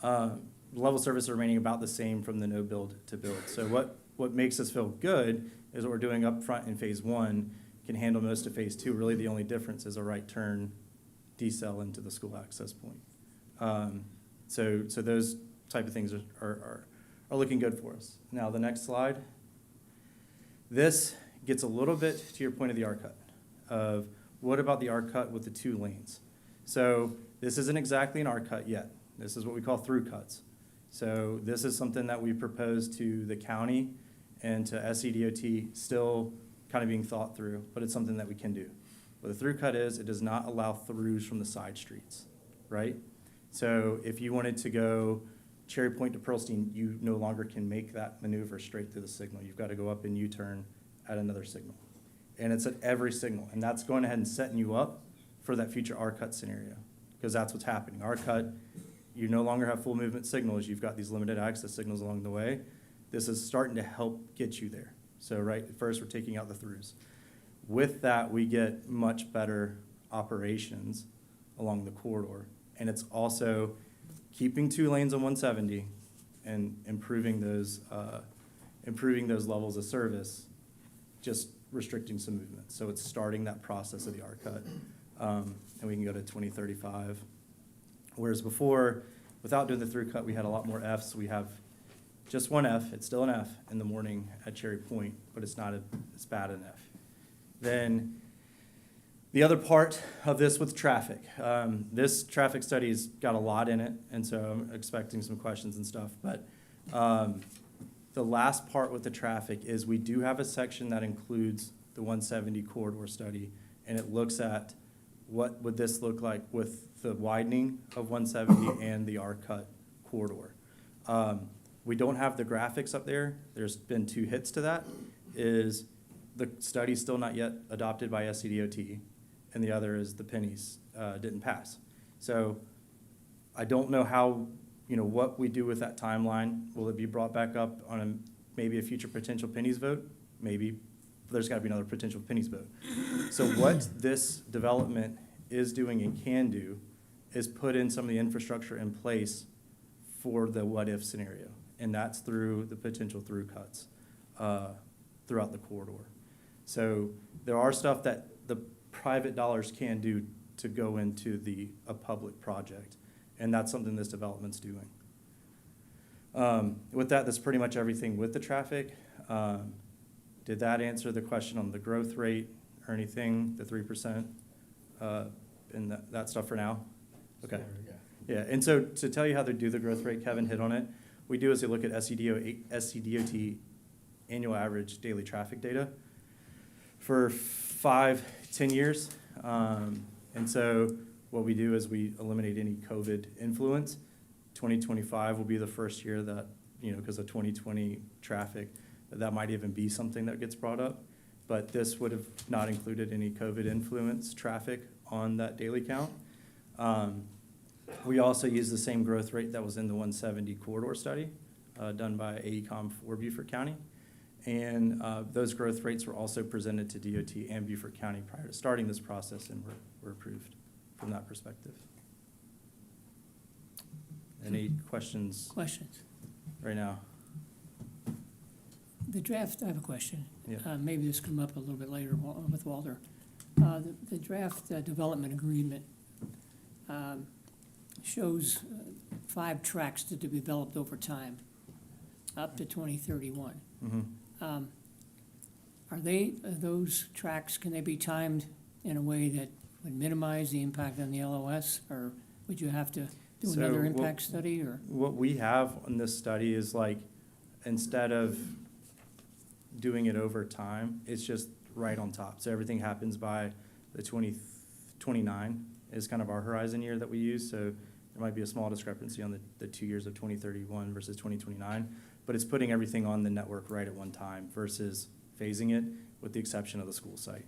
Level service remaining about the same from the no build to build. So what makes us feel good is what we're doing up front in phase 1 can handle most of phase 2. Really the only difference is a right turn decel into the school access point. So those type of things are looking good for us. Now the next slide. This gets a little bit to your point of the R cut, of what about the R cut with the 2 lanes? So this isn't exactly an R cut yet. This is what we call through cuts. So this is something that we propose to the county and to SCDOT, still kind of being thought through, but it's something that we can do. What a through cut is, it does not allow throughs from the side streets, right? So if you wanted to go Cherry Point to Pearlstein, you no longer can make that maneuver straight through the signal. You've got to go up and U-turn at another signal. And it's at every signal, and that's going ahead and setting you up for that future R-cut scenario, because that's what's happening. R-cut, you no longer have full movement signals. You've got these limited access signals along the way. This is starting to help get you there. So right, first we're taking out the throughs. With that, we get much better operations along the corridor. And it's also keeping 2 lanes on 170 and improving those levels of service, just restricting some movement. So it's starting that process of the R-cut. And we can go to 2035. Whereas before, without doing the through cut, we had a lot more Fs. We have just 1 F. It's still an F in the morning at Cherry Point, but it's not as bad an F. Then the other part of this with traffic. This traffic study's got a lot in it, and so I'm expecting some questions and stuff. But the last part with the traffic is we do have a section that includes the 170 corridor study, and it looks at what would this look like with the widening of 170 and the R-cut corridor. We don't have the graphics up there. There's been 2 hits to that. Is the study's still not yet adopted by SCDOT, and the other is the pennies didn't pass. So I don't know how, what we do with that timeline. Will it be brought back up on maybe a future potential pennies vote? Maybe. There's got to be another potential pennies vote. So what this development is doing and can do is put in some of the infrastructure in place for the what-if scenario, and that's through the potential through cuts throughout the corridor. So there are stuff that the private dollars can do to go into a public project, and that's something this development's doing. With that, that's pretty much everything with the traffic. Did that answer the question on the growth rate or anything, the 3%, and that stuff for now? Okay. Yeah, and so to tell you how they do the growth rate, Kevin hit on it. We do is we look at SCDOT annual average daily traffic data for 5-10 years. And so what we do is we eliminate any COVID influence. 2025 will be the first year that, because of 2020 traffic, that might even be something that gets brought up. But this would have not included any COVID influence traffic on that daily count. We also use the same growth rate that was in the 170 corridor study done by AECOM for Beaufort County. And those growth rates were also presented to DOT and Beaufort County prior to starting this process, and were approved from that perspective. Any questions Questions? right now? The draft, I have a question. Yeah. Maybe this come up a little bit later with Walter. The draft development agreement shows 5 tracks to be developed over time, up to 2031. Mhm. Those tracks, can they be timed in a way that would minimize the impact on the LOS? Or would you have to do So another what- impact study, or? What we have on this study is like, instead of doing it over time, it's just right on top. So everything happens by the 2029 is kind of our horizon year that we use. So there might be a small discrepancy on the 2 years of 2031 versus 2029. But it's putting everything on the network right at one time versus phasing it, with the exception of the school site.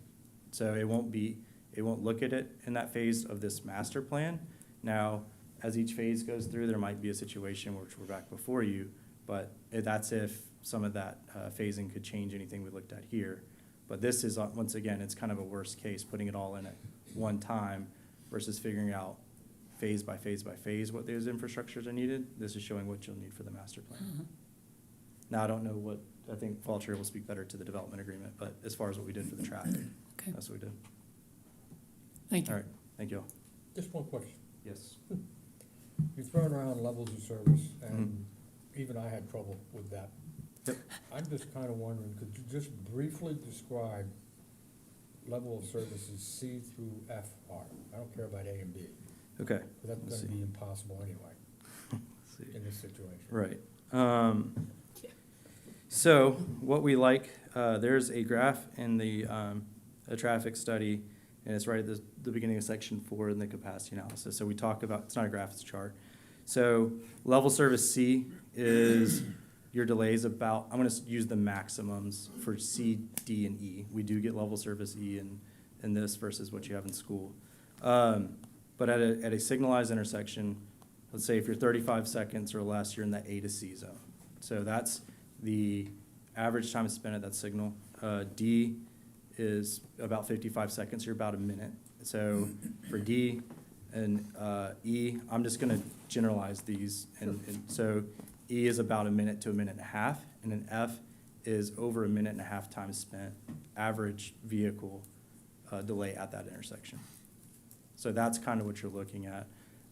So it won't look at it in that phase of this master plan. Now, as each phase goes through, there might be a situation which we're back before you, but that's if some of that phasing could change anything we looked at here. But this is, once again, it's kind of a worst case, putting it all in at one time versus figuring out phase by phase by phase what those infrastructures are needed. This is showing what you'll need for the master plan. Now, I don't know what, I think Valtre will speak better to the development agreement, but as far as what we did for the traffic, Okay, that's what we did. thank you. All right, thank you all. Just one question. Yes. You're throwing around levels of service, and even I had trouble with that. Yep. I'm just kind of wondering, could you just briefly describe level of services C through F are? I don't care about A and B, Okay. 'cause that's Let's gonna see. be impossible anyway Let's see. in this situation. Right. So what we like, there's a graph in the a traffic study, and it's right at the beginning of section 4 in the capacity analysis. So we talk about, it's not a graph, it's a chart. So level service C is your delays about, I'm going to use the maximums for C, D, and E. We do get level service E in this versus what you have in school. But at a signalized intersection, let's say if you're 35 seconds or less, you're in that A to C zone. So that's the average time spent at that signal. D is about 55 seconds, you're about a minute. So for D and E, I'm just gonna generalize these. And so E is about a minute to a minute and a half, and an F is over a minute and a half time spent, average vehicle delay at that intersection. So that's kind of what you're looking at.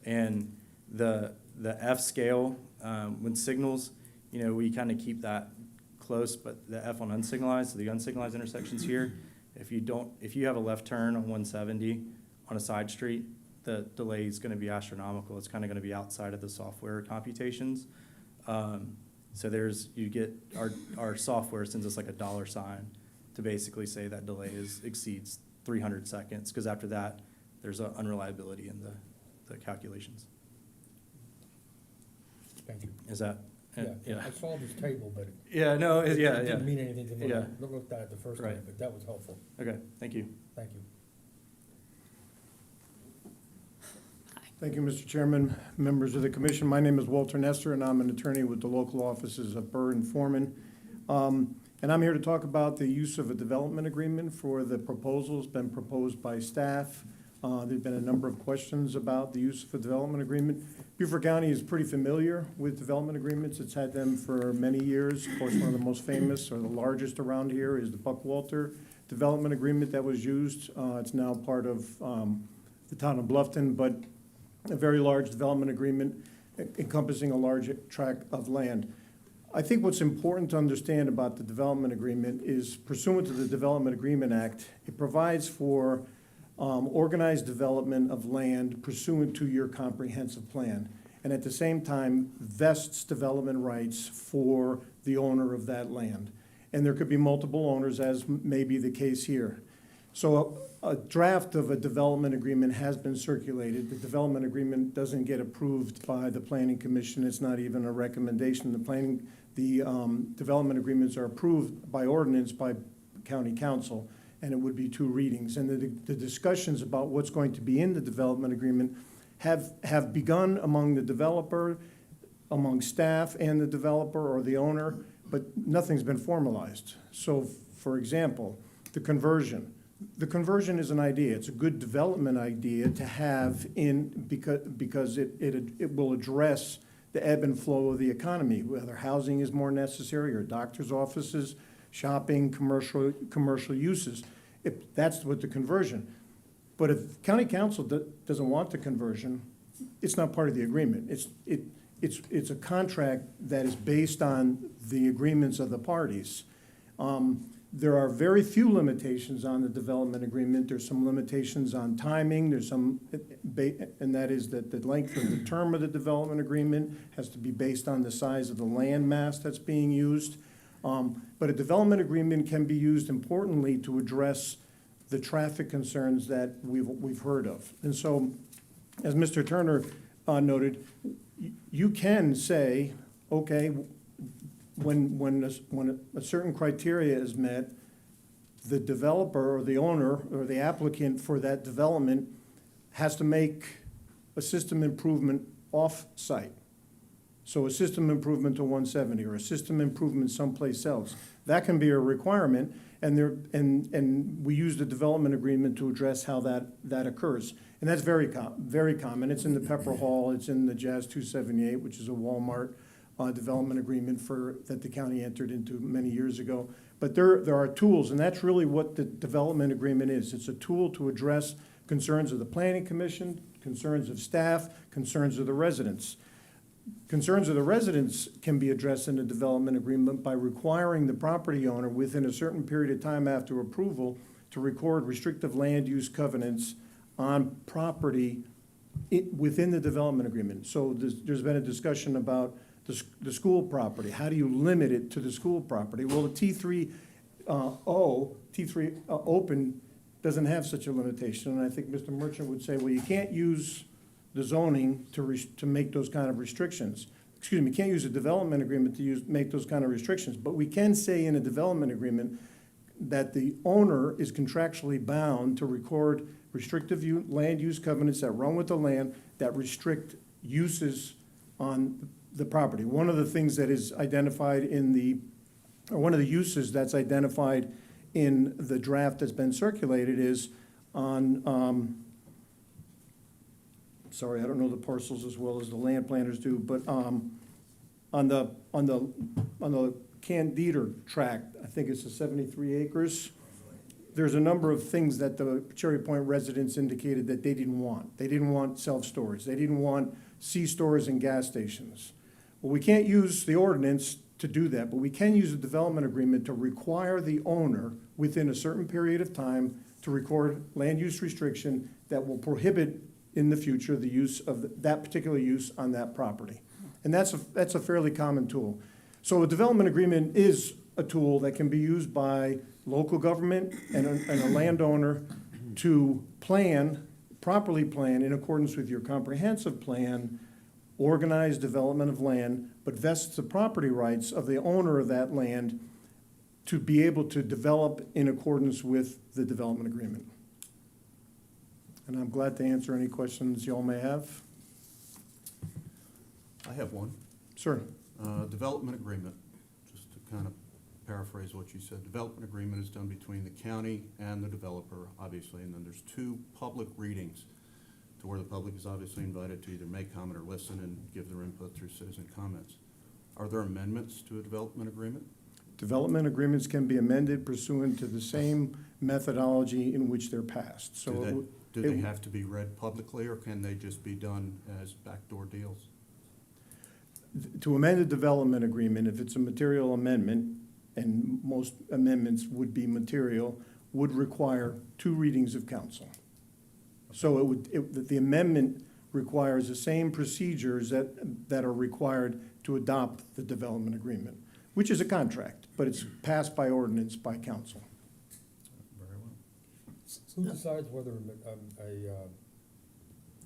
And the F scale, when signals, you know, we kind of keep that close, but the F on unsignalized, so the unsignalized intersections here, if you have a left turn on 170 on a side street, the delay is going to be astronomical. It's kind of going to be outside of the software computations. So you get, our software sends us like a $ to basically say that delay exceeds 300 seconds, because after that, there's an unreliability in the calculations. Thank you. Is that? Yeah, I saw this table, but Yeah, no, it yeah. didn't mean anything to me. Yeah. I looked at it the first Right. time, but that was helpful. Okay, thank you. Thank you. Thank you, Mr. Chairman, members of the commission. My name is Walter Nestor, and I'm an attorney with the local offices of Burr and Foreman. And I'm here to talk about the use of a development agreement for the proposals been proposed by staff. There've been a number of questions about the use of a development agreement. Beaufort County is pretty familiar with development agreements. It's had them for many years. Of course, one of the most famous or the largest around here is the Buckwalter Development Agreement that was used. It's now part of the town of Bluffton, but a very large development agreement encompassing a large tract of land. I think what's important to understand about the development agreement is pursuant to the Development Agreement Act, it provides for organized development of land pursuant to your comprehensive plan. And at the same time, vests development rights for the owner of that land. And there could be multiple owners, as may be the case here. So a draft of a development agreement has been circulated. The development agreement doesn't get approved by the Planning Commission. It's not even a recommendation. The development agreements are approved by ordinance by County Council, and it would be 2 readings. And the discussions about what's going to be in the development agreement have begun among the developer, among staff and the developer or the owner, but nothing's been formalized. So, for example, the conversion. The conversion is an idea. It's a good development idea to have because it will address the ebb and flow of the economy, whether housing is more necessary or doctor's offices, shopping, commercial uses. if that's what the conversion. But if county council doesn't want the conversion, it's not part of the agreement. It's a contract that is based on the agreements of the parties. There are very few limitations on the development agreement. There's some limitations on timing, there's some, and that is that the length of the term of the development agreement has to be based on the size of the land mass that's being used. But a development agreement can be used importantly to address the traffic concerns that we've heard of. And so, as Mr. Turner noted, you can say, okay, when a certain criteria is met, the developer or the owner or the applicant for that development has to make a system improvement off-site. So a system improvement to 170 or a system improvement someplace else. That can be a requirement, and we use the development agreement to address how that occurs. And that's very common. It's in the Pepper Hall, it's in the Jazz 278, which is a Walmart development agreement that the county entered into many years ago. But there are tools, and that's really what the development agreement is. It's a tool to address concerns of the planning commission, concerns of staff, concerns of the residents. Concerns of the residents can be addressed in the development agreement by requiring the property owner within a certain period of time after approval to record restrictive land use covenants on property within the development agreement. So there's been a discussion about the school property. How do you limit it to the school property? Well, the T3 open doesn't have such a limitation, and I think Mr. Merchant would say, well, you can't use the zoning to make those kind of restrictions. Excuse me, can't use a development agreement to make those kind of restrictions, but we can say in a development agreement that the owner is contractually bound to record restrictive land use covenants that run with the land that restrict uses on the property. One of the things that is identified one of the uses that's identified in the draft that's been circulated is on, sorry, I don't know the parcels as well as the land planners do, but on the Candida tract, I think it's the 73 acres. There's a number of things that the Cherry Point residents indicated that they didn't want. They didn't want self-storage. They didn't want C-stores and gas stations. Well, we can't use the ordinance to do that, but we can use a development agreement to require the owner within a certain period of time to record land use restriction that will prohibit in the future the use of that particular use on that property. And that's a fairly common tool. So a development agreement is a tool that can be used by local government and a landowner to properly plan in accordance with your comprehensive plan, organized development of land, but vests the property rights of the owner of that land to be able to develop in accordance with the development agreement. And I'm glad to answer any questions y'all may have. I have one. Sir? Development agreement, just to kind of paraphrase what you said. Development agreement is done between the county and the developer, obviously, and then there's two public readings to where the public is obviously invited to either make comment or listen and give their input through citizen comments. Are there amendments to a development agreement? Development agreements can be amended pursuant to the same methodology in which they're passed. So Do they have to be read publicly, or can they just be done as backdoor deals? to amend a development agreement, if it's a material amendment, and most amendments would be material, would require 2 readings of council. So the amendment requires the same procedures that are required to adopt the development agreement, which is a contract, but it's passed by ordinance by council. Very well. Who decides whether an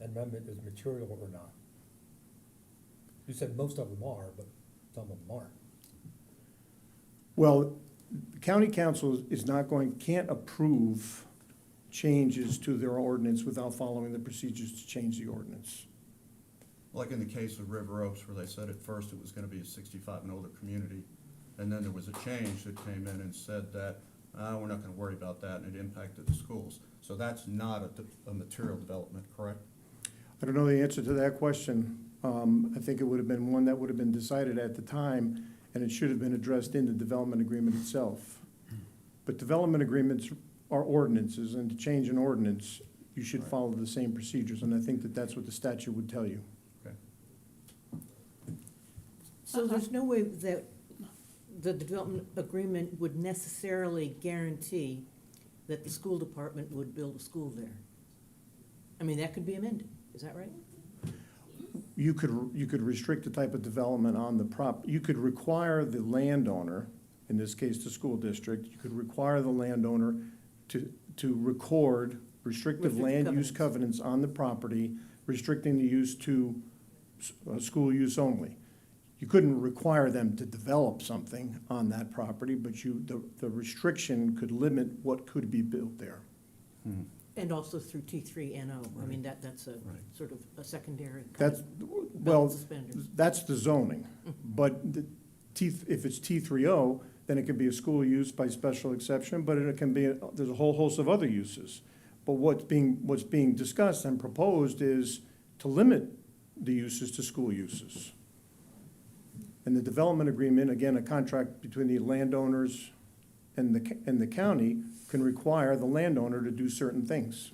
amendment is material or not? You said most of them are, but some of them aren't. Well, the county council can't approve changes to their ordinance without following the procedures to change the ordinance. Like in the case of River Oaks, where they said at first it was gonna be a 65 and older community, and then there was a change that came in and said that, we're not gonna worry about that, and it impacted the schools. So that's not a material development, correct? I don't know the answer to that question. I think it would have been one that would have been decided at the time, and it should have been addressed in the development agreement itself. But development agreements are ordinances, and to change an ordinance, you should follow the same procedures, and I think that that's what the statute would tell you. So there's no way that the development agreement would necessarily guarantee that the school department would build a school there? I mean, that could be amended, is that right? You could restrict the type of development on the you could require the landowner, in this case the school district, you could require the landowner to record restrictive land use covenants on the property, restricting the use to school use only. You couldn't require them to develop something on that property, but the restriction could limit what could be built there. And also through T3NO, I mean, that's a sort of a secondary kind That's, of belt well, and suspenders. that's the zoning, but if it's T3O, then it could be a school use by special exception, but it can be, there's a whole host of other uses. But what's being discussed and proposed is to limit the uses to school uses. And the development agreement, again, a contract between the landowners and the county, can require the landowner to do certain things,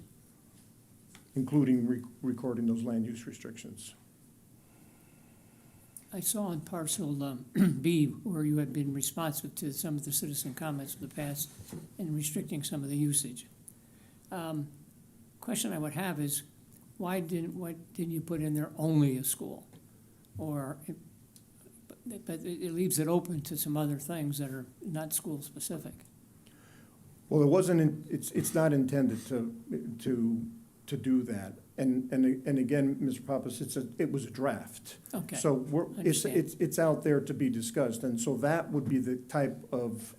including recording those land use restrictions. I saw in parcel B where you had been responsive to some of the citizen comments of the past in restricting some of the usage. Question I would have is, why didn't you put in there only a school? Or, but it leaves it open to some other things that are not school specific. Well, it's not intended to do that. And again, Mr. Pappas, it was a draft. Okay. So Understand. it's out there to be discussed, and so that would be the type of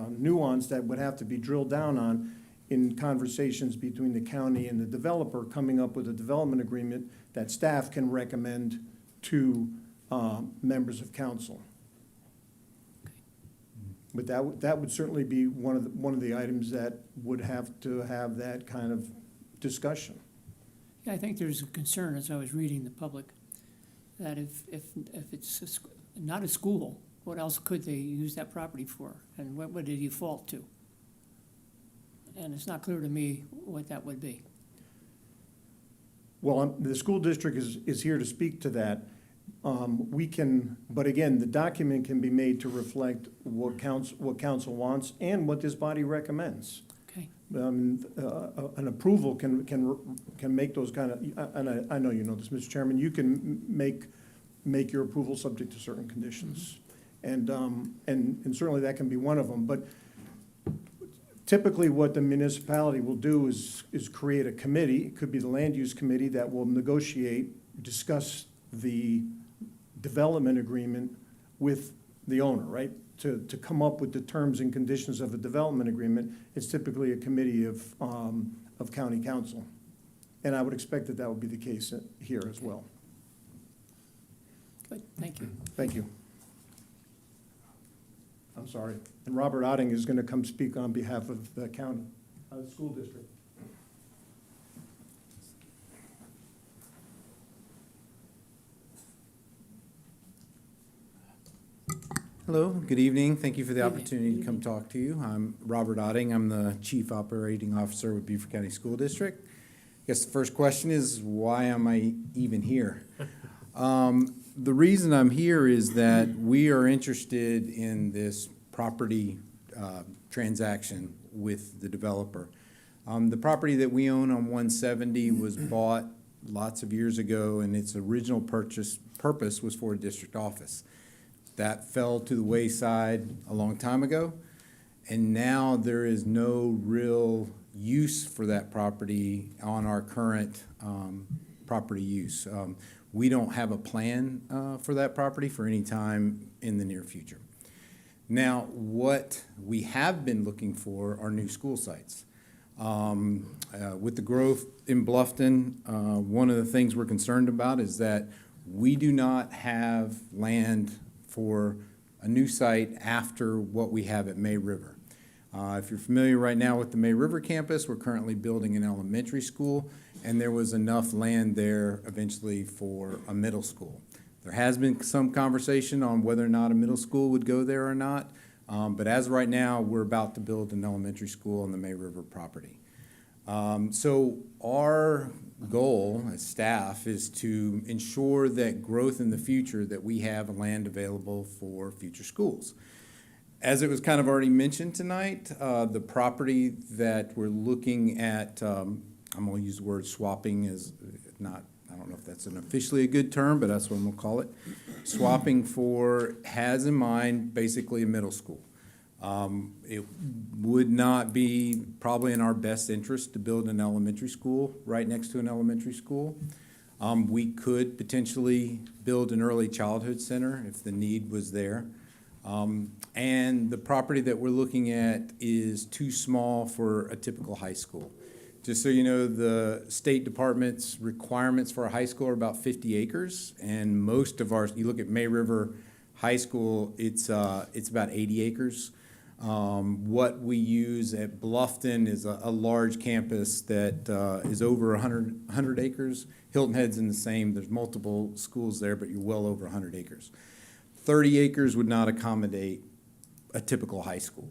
nuance that would have to be drilled down on in conversations between the county and the developer, coming up with a development agreement that staff can recommend to members of council. But that would certainly be one of the items that would have to have that kind of discussion. Yeah, I think there's a concern as I was reading the public, that if it's not a school, what else could they use that property for? And what would it default to? And it's not clear to me what that would be. Well, the school district is here to speak to that. But again, the document can be made to reflect what council wants and what this body recommends. Okay. An approval can make those kind of, and I know you know this, Mr. Chairman, you can make your approval subject to certain conditions. And certainly that can be one of them. But typically what the municipality will do is create a committee, it could be the land use committee, that will negotiate, discuss the development agreement with the owner, right? To come up with the terms and conditions of a development agreement, it's typically a committee of county council. And I would expect that would be the case here as well. Good, thank you. Thank you. I'm sorry. And Robert Otting is going to come speak on behalf of the county, the school district. Hello, good evening. Thank you for the Evening. opportunity to come talk to you. I'm Robert Otting. I'm the Chief Operating Officer with Beaufort County School District. I guess the first question is, why am I even here? The reason I'm here is that we are interested in this property transaction with the developer. The property that we own on 170 was bought lots of years ago, and its original purpose was for a district office. That fell to the wayside a long time ago, and now there is no real use for that property on our current property use. We don't have a plan for that property for any time in the near future. Now, what we have been looking for are new school sites. With the growth in Bluffton, one of the things we're concerned about is that we do not have land for a new site after what we have at May River. If you're familiar right now with the May River campus, we're currently building an elementary school, and there was enough land there eventually for a middle school. There has been some conversation on whether or not a middle school would go there or not. But as of right now, we're about to build an elementary school on the May River property. So our goal as staff is to ensure that growth in the future, that we have land available for future schools. As it was kind of already mentioned tonight, the property that we're looking at, I'm gonna use the word swapping is not, I don't know if that's an officially a good term, but that's what I'm gonna call it. Swapping for has in mind basically a middle school. It would not be probably in our best interest to build an elementary school right next to an elementary school. We could potentially build an early childhood center if the need was there. And the property that we're looking at is too small for a typical high school. Just so you know, the State Department's requirements for a high school are about 50 acres, and most of our, you look at May River High School, it's about 80 acres. What we use at Bluffton is a large campus that is over 100 acres. Hilton Head's in the same, there's multiple schools there, but you're well over 100 acres. 30 acres would not accommodate a typical high school.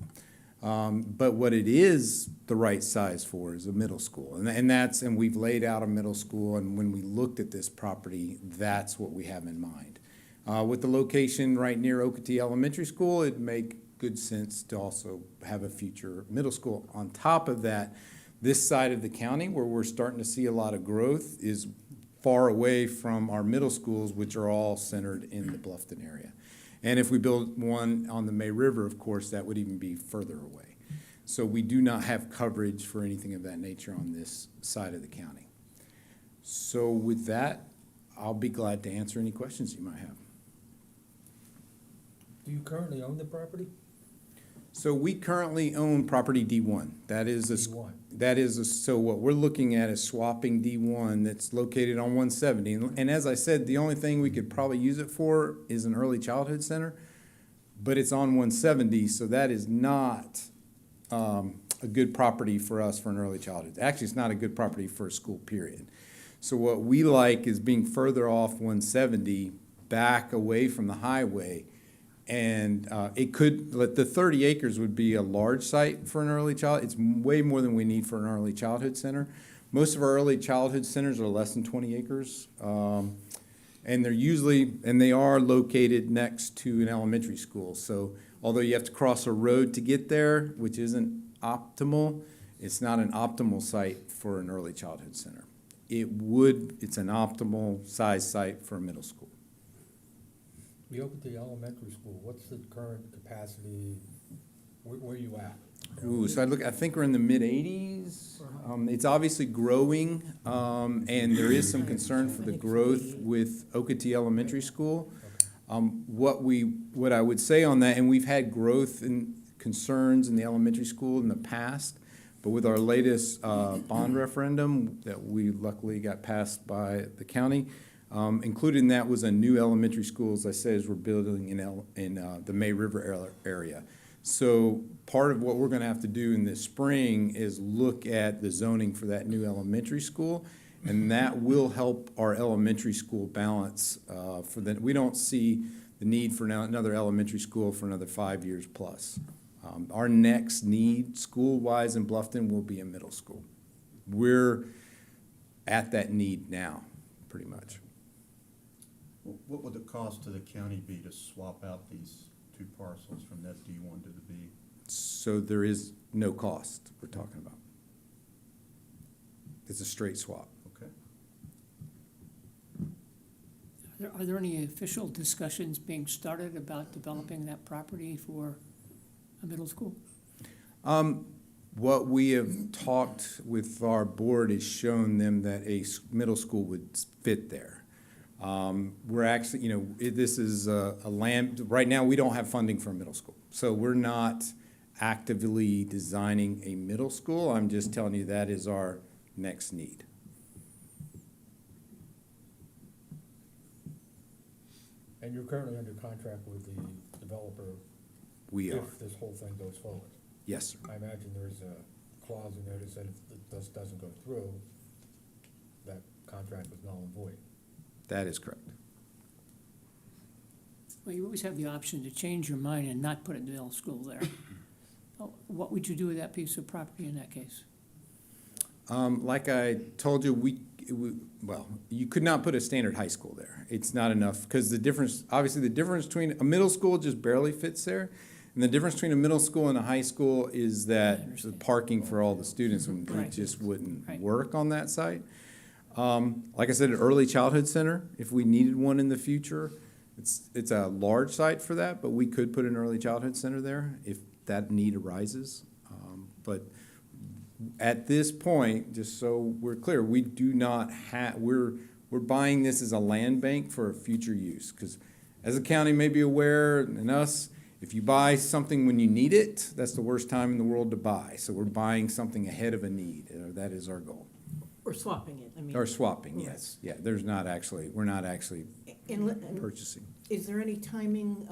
But what it is the right size for is a middle school. And we've laid out a middle school, and when we looked at this property, that's what we have in mind. With the location right near Okatee Elementary School, it'd make good sense to also have a future middle school. On top of that, this side of the county where we're starting to see a lot of growth is far away from our middle schools, which are all centered in the Bluffton area. And if we build one on the May River, of course, that would even be further away. So we do not have coverage for anything of that nature on this side of the county. So with that, I'll be glad to answer any questions you might have. Do you currently own the property? So we currently own property D1. That is D1. so what we're looking at is swapping D1 that's located on 170. And as I said, the only thing we could probably use it for is an early childhood center, but it's on 170, so that is not a good property for us for an early childhood. Actually, it's not a good property for a school, period. So what we like is being further off 170, back away from the highway. And the 30 acres would be a large site for an early child. It's way more than we need for an early childhood center. Most of our early childhood centers are less than 20 acres. And they are located next to an elementary school. So although you have to cross a road to get there, which isn't optimal, it's not an optimal site for an early childhood center. It's an optimal size site for a middle school. The Okatee Elementary School, what's the current capacity? Where are you at? Ooh, so I think we're in the mid-80s. It's obviously growing, and there is some concern for the growth with Okatee Elementary School. What I would say on that, and we've had growth and concerns in the elementary school in the past, but with our latest bond referendum that we luckily got passed by the county, included in that was a new elementary school, as I said, as we're building in the May River area. So part of what we're going to have to do in this spring is look at the zoning for that new elementary school, and that will help our elementary school balance. We don't see the need for another elementary school for another 5 years plus. Our next need, school-wise in Bluffton, will be a middle school. We're at that need now, pretty much. What would the cost to the county be to swap out these two parcels from that D1 to the B? So there is no cost we're talking about. It's a straight swap. Okay. Are there any official discussions being started about developing that property for a middle school? What we have talked with our board is shown them that a middle school would fit there. We're actually, this is a land, right now we don't have funding for a middle school. So we're not actively designing a middle school. I'm just telling you that is our next need. And you're currently under contract with the developer? We are. If this whole thing goes forward? Yes, sir. I imagine there's a clause in there that said if this doesn't go through, that contract was null and void. That is correct. Well, you always have the option to change your mind and not put a middle school there. Oh, what would you do with that piece of property in that case? Like I told you, well, you could not put a standard high school there. It's not enough, because the difference, obviously the difference between a middle school just barely fits there. And the difference between a middle school and a high school is I that the understand. parking for all the students, and Right. it just wouldn't Right. work on that site. Like I said, an early childhood center, if we needed one in the future, it's a large site for that, but we could put an early childhood center there if that need arises. But at this point, just so we're clear, we do not have, we're buying this as a land bank for a future use. Because as a county may be aware, and us, if you buy something when you need it, that's the worst time in the world to buy. So we're buying something ahead of a need. That is our goal. Or swapping it, I mean. Or swapping, Right. yes. Yeah, we're not actually And purchasing. is there any timing,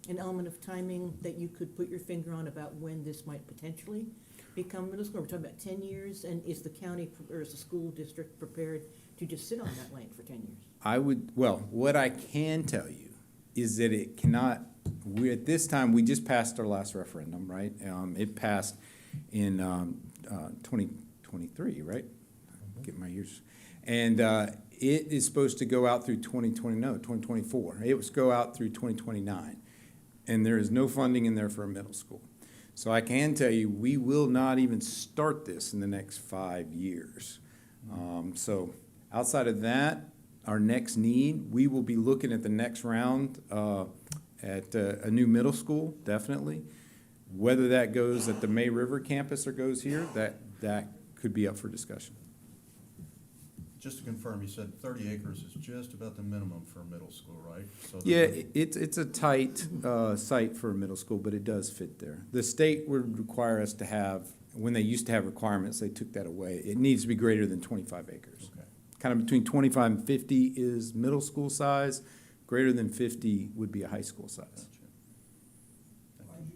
an element of timing that you could put your finger on about when this might potentially become middle school? We're talking about 10 years, and is the county, or is the school district prepared to just sit on that land for 10 years? Well, what I can tell you is that it cannot, at this time, we just passed our last referendum, right? It passed in 2023, right? Get my years. And it is supposed to go out through 2024. It was go out through 2029. And there is no funding in there for a middle school. So I can tell you, we will not even start this in the next 5 years. So outside of that, our next need, we will be looking at the next round at a new middle school, definitely. Whether that goes at the May River campus or goes here, that could be up for discussion. Just to confirm, you said 30 acres is just about the minimum for a middle school, right? So Yeah, the- it's a tight site for a middle school, but it does fit there. The state would require us to have, when they used to have requirements, they took that away. It needs to be greater than 25 acres. Okay. Kind of between 25 and 50 is middle school size. Greater than 50 would be a high school size. Gotcha.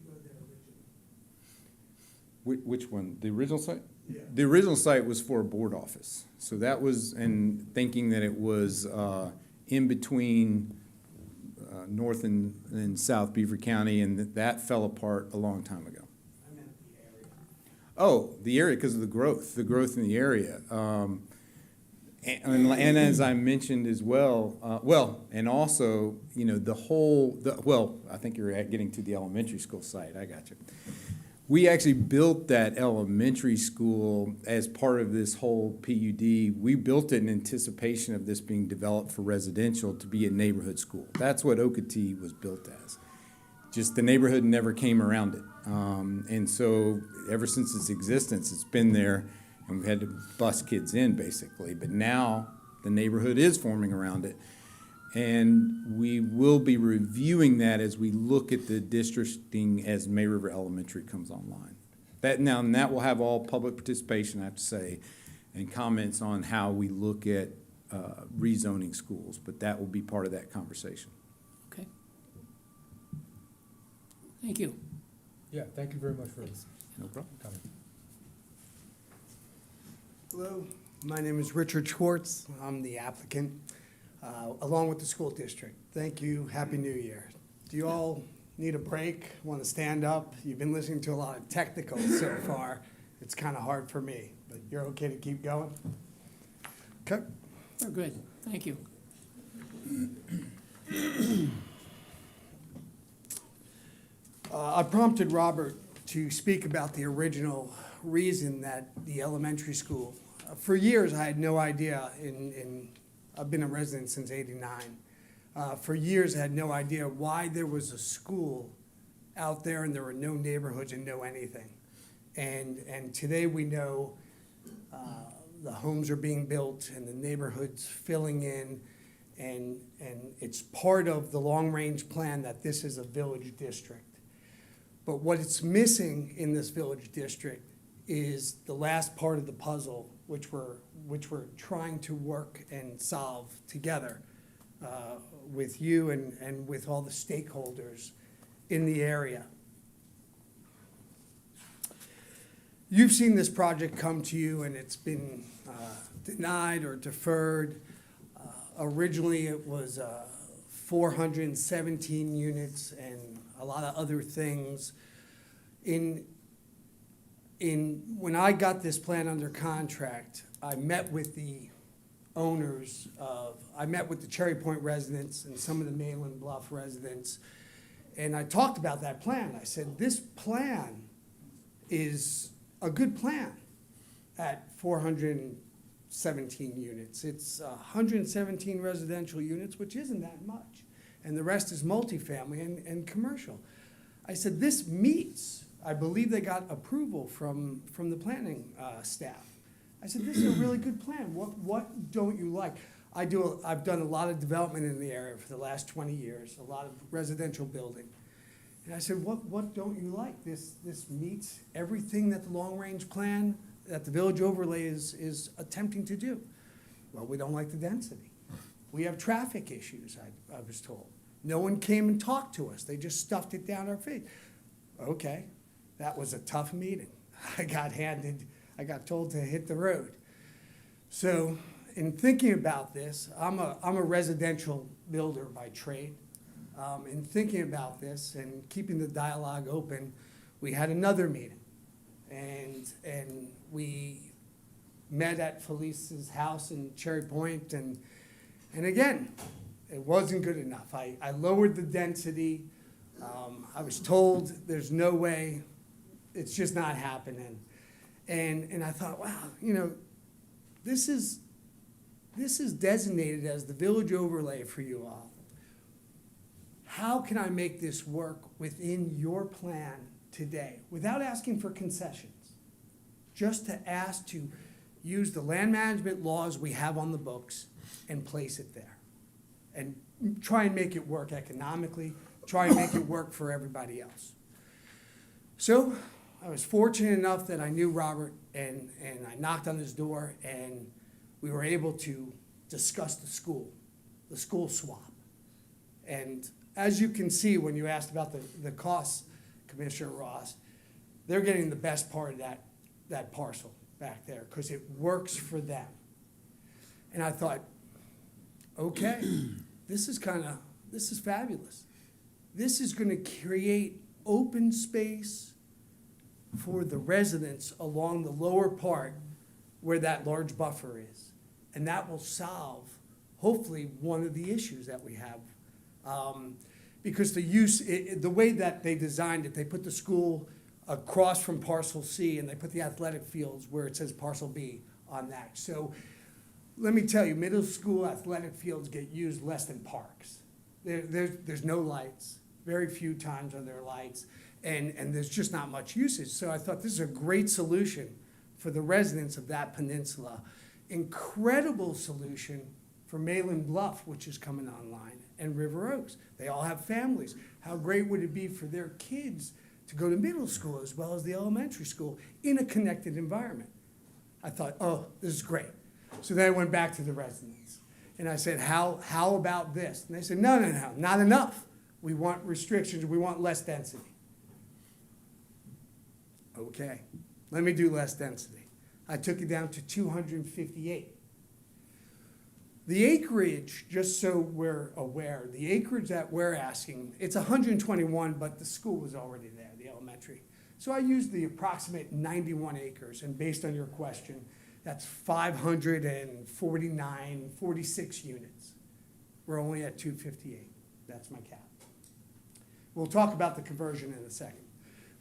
Which one? The original site? Yeah. The original site was for a board office. So that was, and thinking that it was in between North and South Beaver County, and that fell apart a long time ago. I meant the area. Oh, the area, because of the growth in the area. And as I mentioned as well, and also, you know, I think you're getting to the elementary school site. I got you. We actually built that elementary school as part of this whole PUD. We built it in anticipation of this being developed for residential to be a neighborhood school. That's what Okatee was built as. Just the neighborhood never came around it. And so ever since its existence, it's been there, and we had to bus kids in basically. But now the neighborhood is forming around it. And we will be reviewing that as we look at the districting as May River Elementary comes online. And that will have all public participation, I have to say, and comments on how we look at rezoning schools. But that will be part of that conversation. Okay. Thank you. Yeah, thank you very much for No problem. coming. Hello, my name is Richard Schwartz. I'm the applicant, along with the school district. Thank you. Happy New Year. Do you all need a break? Want to stand up? You've been listening to a lot of technicals so far. It's kind of hard for me, but you're okay to keep going? Okay. We're good. Thank you. I prompted Robert to speak about the original reason that the elementary school, for years I had no idea, I've been a resident since '89. For years I had no idea why there was a school out there and there were no neighborhoods and no anything. And today we know the homes are being built and the neighborhoods filling in, and it's part of the long-range plan that this is a village district. But what it's missing in this village district is the last part of the puzzle, which we're trying to work and solve together with you and with all the stakeholders in the area. You've seen this project come to you and it's been denied or deferred. Originally, it was 417 units and a lot of other things. When I got this plan under contract, I met with the I met with the Cherry Point residents and some of the Mainland Bluff residents, and I talked about that plan. I said, this plan is a good plan at 417 units. It's 117 residential units, which isn't that much, and the rest is multifamily and commercial. I said, this meets, I believe they got approval from the planning staff. I said, this is a really good plan. What don't you like? I've done a lot of development in the area for the last 20 years, a lot of residential building. And I said, what don't you like? This meets everything that the long-range plan, that the village overlay is attempting to do. Well, we don't like the density. We have traffic issues, I was told. No one came and talked to us. They just stuffed it down our face. Okay, that was a tough meeting. I got told to hit the road. So in thinking about this, I'm a residential builder by trade. In thinking about this and keeping the dialogue open, we had another meeting. And we met at Felice's house in Cherry Point, and again, it wasn't good enough. I lowered the density. I was told there's no way, it's just not happening. And I thought, wow, this is designated as the village overlay for you all. How can I make this work within your plan today without asking for concessions? Just to ask to use the land management laws we have on the books and place it there. And try and make it work economically, try and make it work for everybody else. So I was fortunate enough that I knew Robert, and I knocked on his door, and we were able to discuss the school swap. And as you can see, when you asked about the costs, Commissioner Ross, they're getting the best part of that parcel back there because it works for them. And I thought, okay, this is fabulous. This is going to create open space for the residents along the lower part where that large buffer is. And that will solve, hopefully, one of the issues that we have. Because the way that they designed it, they put the school across from parcel C and they put the athletic fields where it says parcel B on that. So let me tell you, middle school athletic fields get used less than parks. There's no lights. Very few times are there lights, and there's just not much usage. So I thought this is a great solution for the residents of that peninsula. Incredible solution for Mainland Bluff, which is coming online, and River Oaks. They all have families. How great would it be for their kids to go to middle school as well as the elementary school in a connected environment? I thought, oh, this is great. So then I went back to the residents, and I said, how about this? And they said, no, not enough. We want restrictions. We want less density. Okay, let me do less density. I took it down to 258. The acreage, just so we're aware, the acreage that we're asking, it's 121, but the school was already there, the elementary. So I used the approximate 91 acres, and based on your question, that's 46 units. We're only at 258. That's my cap. We'll talk about the conversion in a second.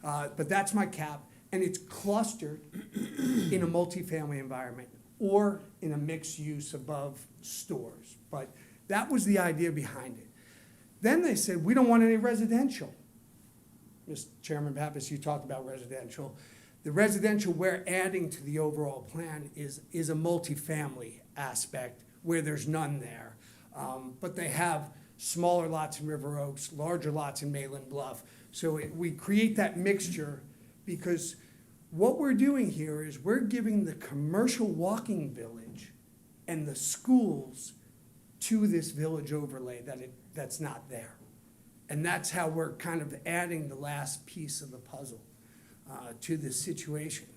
But that's my cap, and it's clustered in a multifamily environment or in a mixed use above stores. But that was the idea behind it. Then they said, we don't want any residential. Mr. Chairman Pappas, you talked about residential. The residential we're adding to the overall plan is a multifamily aspect where there's none there. But they have smaller lots in River Oaks, larger lots in Mainland Bluff. So we create that mixture because what we're doing here is we're giving the commercial walking village and the schools to this village overlay that's not there. And that's how we're kind of adding the last piece of the puzzle to this situation.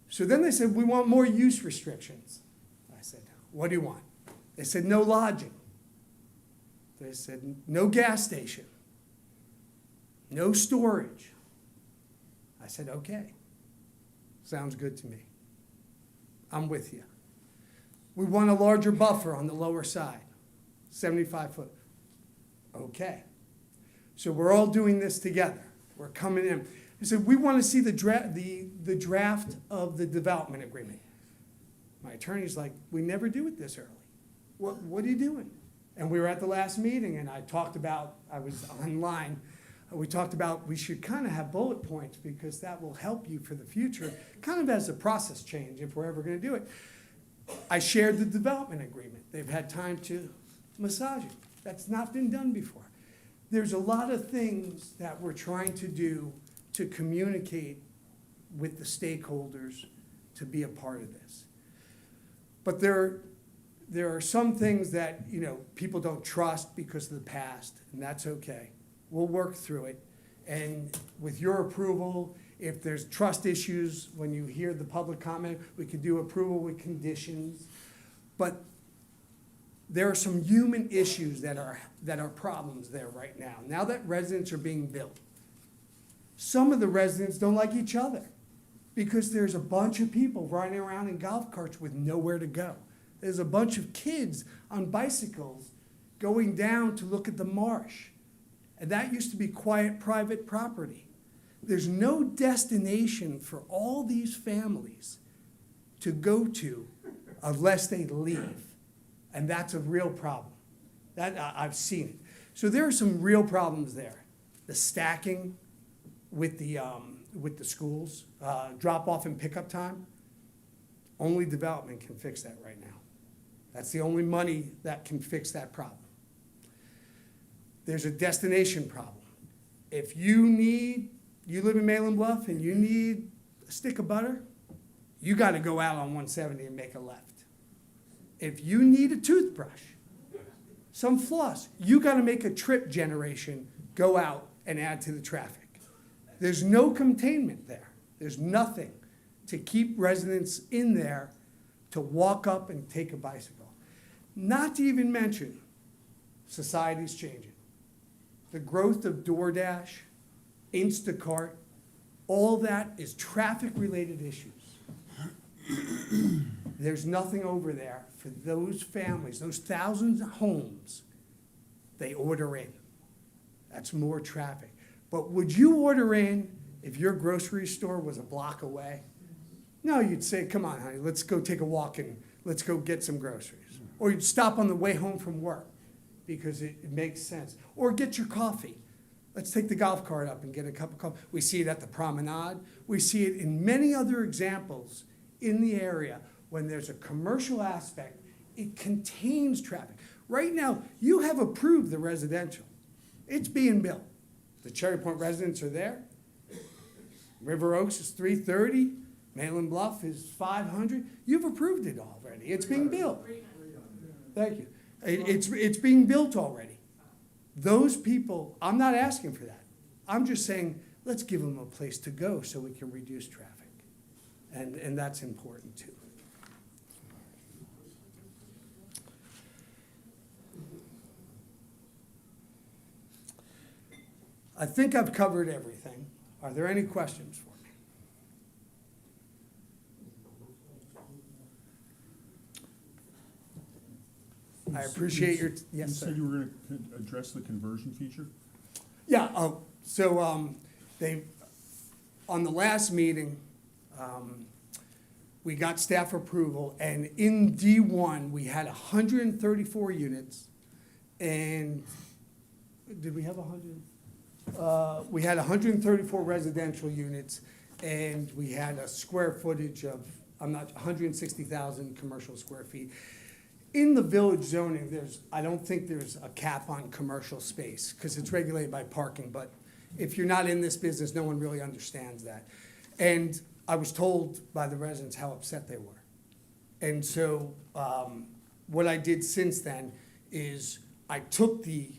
So then they said, we want more use restrictions. I said, what do you want? They said, no lodging. They said, no gas station, no storage. I said, okay, sounds good to me. I'm with you. We want a larger buffer on the lower side, 75 foot. Okay. So we're all doing this together. We're coming in. I said, we want to see the draft of the development agreement. My attorney's like, we never do it this early. What are you doing? And we were at the last meeting, and I was online, we talked about we should kind of have bullet points because that will help you for the future, kind of as a process change if we're ever going to do it. I shared the development agreement. They've had time to massage it. That's not been done before. There's a lot of things that we're trying to do to communicate with the stakeholders to be a part of this. But there are some things that, you know, people don't trust because of the past, and that's okay. We'll work through it. And with your approval, if there's trust issues, when you hear the public comment, we could do approval with conditions. But there are some human issues that are problems there right now. Now that residents are being built, some of the residents don't like each other because there's a bunch of people riding around in golf carts with nowhere to go. There's a bunch of kids on bicycles going down to look at the marsh. And that used to be quiet, private property. There's no destination for all these families to go to unless they leave. And that's a real problem. I've seen it. So there are some real problems there. The stacking with the schools, drop off and pickup time. Only development can fix that right now. That's the only money that can fix that problem. There's a destination problem. If you live in Mayland Bluff and you need a stick of butter, you got to go out on 170 and make a left. If you need a toothbrush, some floss, you got to make a trip generation, go out and add to the traffic. There's no containment there. There's nothing to keep residents in there to walk up and take a bicycle. Not to even mention, society's changing. The growth of DoorDash, Instacart, all that is traffic-related issues. There's nothing over there for those families, those thousands of homes, they order in. That's more traffic. But would you order in if your grocery store was a block away? No, you'd say, come on, honey, let's go take a walk and let's go get some groceries. Or you'd stop on the way home from work because it makes sense. Or get your coffee. Let's take the golf cart up and get a cup of coffee. We see it at the promenade. We see it in many other examples in the area. When there's a commercial aspect, it contains traffic. Right now, you have approved the residential. It's being built. The Cherry Point residents are there. River Oaks is 330. Mayland Bluff is 500. You've approved it already. It's being built. Thank you. It's being built already. Those people, I'm not asking for that. I'm just saying, let's give them a place to go so we can reduce traffic. And that's important too. I think I've covered everything. Are there any questions for me? I appreciate your, yes, You sir. said you were going to address the conversion feature? Yeah, they, on the last meeting, we got staff approval, and in D1, we had 134 units, and did we have 100? We had 134 residential units, and we had a square footage of, 160,000 commercial square feet. In the village zoning, I don't think there's a cap on commercial space, because it's regulated by parking, but if you're not in this business, no one really understands that. And I was told by the residents how upset they were. And so what I did since then is I took the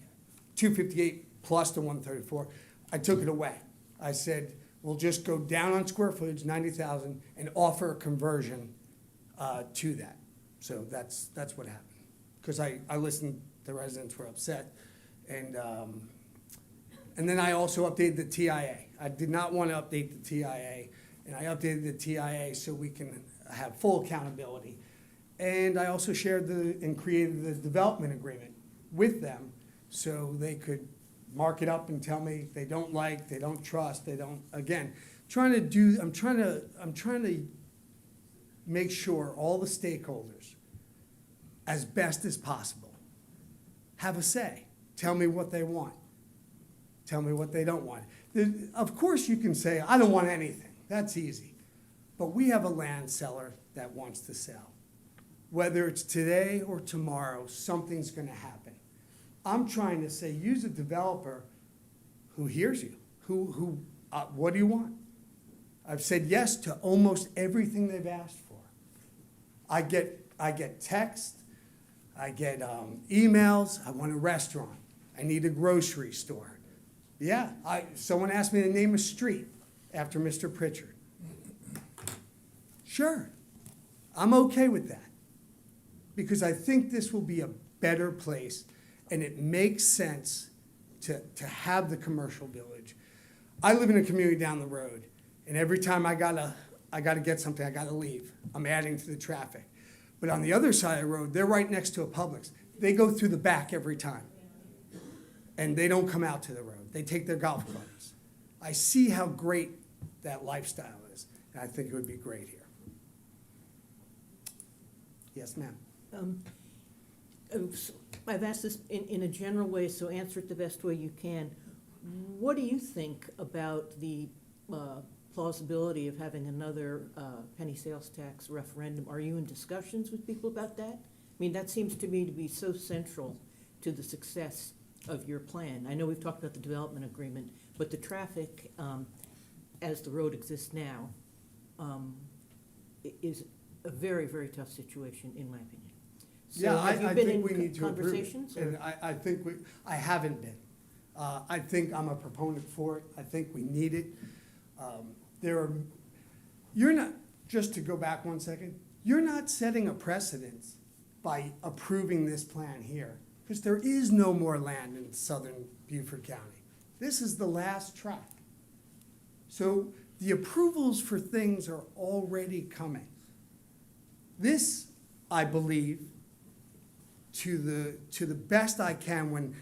258 plus the 134, I took it away. I said, we'll just go down on square footage, 90,000, and offer a conversion to that. So that's what happened. Because I listened, the residents were upset. And then I also updated the TIA. I did not want to update the TIA, and I updated the TIA so we can have full accountability. And I also shared and created the development agreement with them so they could mark it up and tell me they don't like, they don't trust, they don't, again, I'm trying to make sure all the stakeholders, as best as possible, have a say. Tell me what they want. Tell me what they don't want. Of course you can say, I don't want anything. That's easy. But we have a land seller that wants to sell. Whether it's today or tomorrow, something's gonna happen. I'm trying to say, use a developer who hears you, what do you want? I've said yes to almost everything they've asked for. I get text, I get emails, I want a restaurant, I need a grocery store. Yeah, someone asked me to name a street after Mr. Pritchard. Sure, I'm okay with that. Because I think this will be a better place, and it makes sense to have the commercial village. I live in a community down the road, and every time I gotta get something, I gotta leave. I'm adding to the traffic. But on the other side of the road, they're right next to a Publix. They go through the back every time. And they don't come out to the road. They take their golf carts. I see how great that lifestyle is, and I think it would be great here. Yes, ma'am. I've asked this in a general way, so answer it the best way you can. What do you think about the plausibility of having another penny sales tax referendum? Are you in discussions with people about that? I mean, that seems to me to be so central to the success of your plan. I know we've talked about the development agreement, but the traffic, as the road exists now, is a very, very tough situation, in my opinion. So Yeah, have you I been think we in need to approve it. conversations? or- And I think I haven't been. I think I'm a proponent for it. I think we need it. You're not, just to go back 1 second, you're not setting a precedent by approving this plan here, because there is no more land in southern Beaufort County. This is the last track. So the approvals for things are already coming. This, I believe, to the best I can, when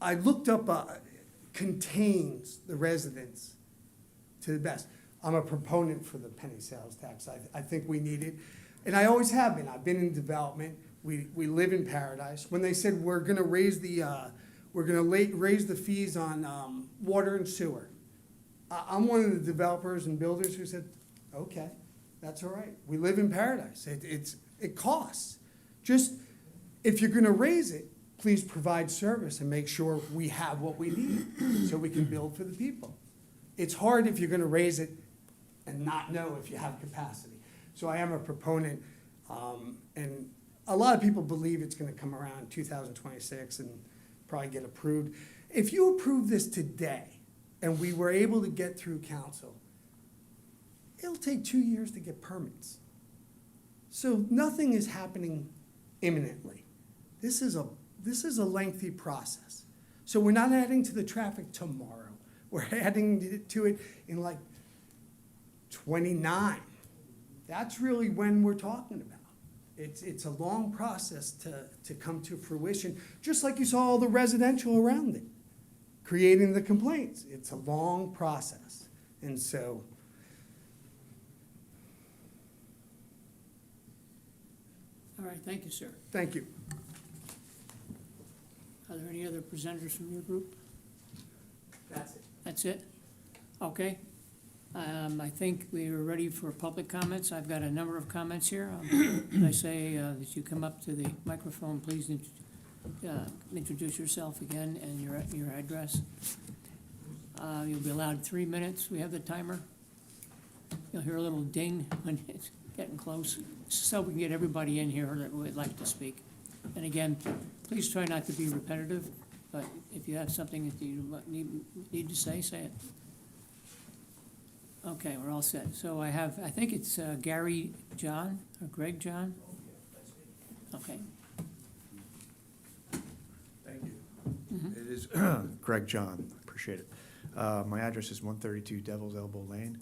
I looked up, contains the residents to the best. I'm a proponent for the penny sales tax. I think we need it, and I always have been. I've been in development. We live in paradise. When they said we're gonna raise the fees on water and sewer, I'm one of the developers and builders who said, okay, that's all right. We live in paradise. It costs. Just, if you're gonna raise it, please provide service and make sure we have what we need so we can build for the people. It's hard if you're gonna raise it and not know if you have capacity. So I am a proponent, and a lot of people believe it's gonna come around 2026 and probably get approved. If you approve this today and we were able to get through council, it'll take 2 years to get permits. So nothing is happening imminently. This is a lengthy process. So we're not adding to the traffic tomorrow. We're adding to it in like 29. That's really when we're talking about. It's a long process to come to fruition, just like you saw all the residential around it, creating the complaints. It's a long process. And so, All right, thank you, sir. thank you. Are there any other presenters from your group? That's it. That's it? Okay. I think we are ready for public comments. I've got a number of comments here. I say that you come up to the microphone, please introduce yourself again and your address. You'll be allowed 3 minutes. We have the timer. You'll hear a little ding when it's getting close, so we can get everybody in here that would like to speak. And again, please try not to be repetitive, but if you have something that you need to say, say it. Okay, we're all set. So I think it's Gary John, or Greg John? Okay. Thank you. Mhm. is Greg John. Appreciate it. My address is 132 Devil's Elbow Lane.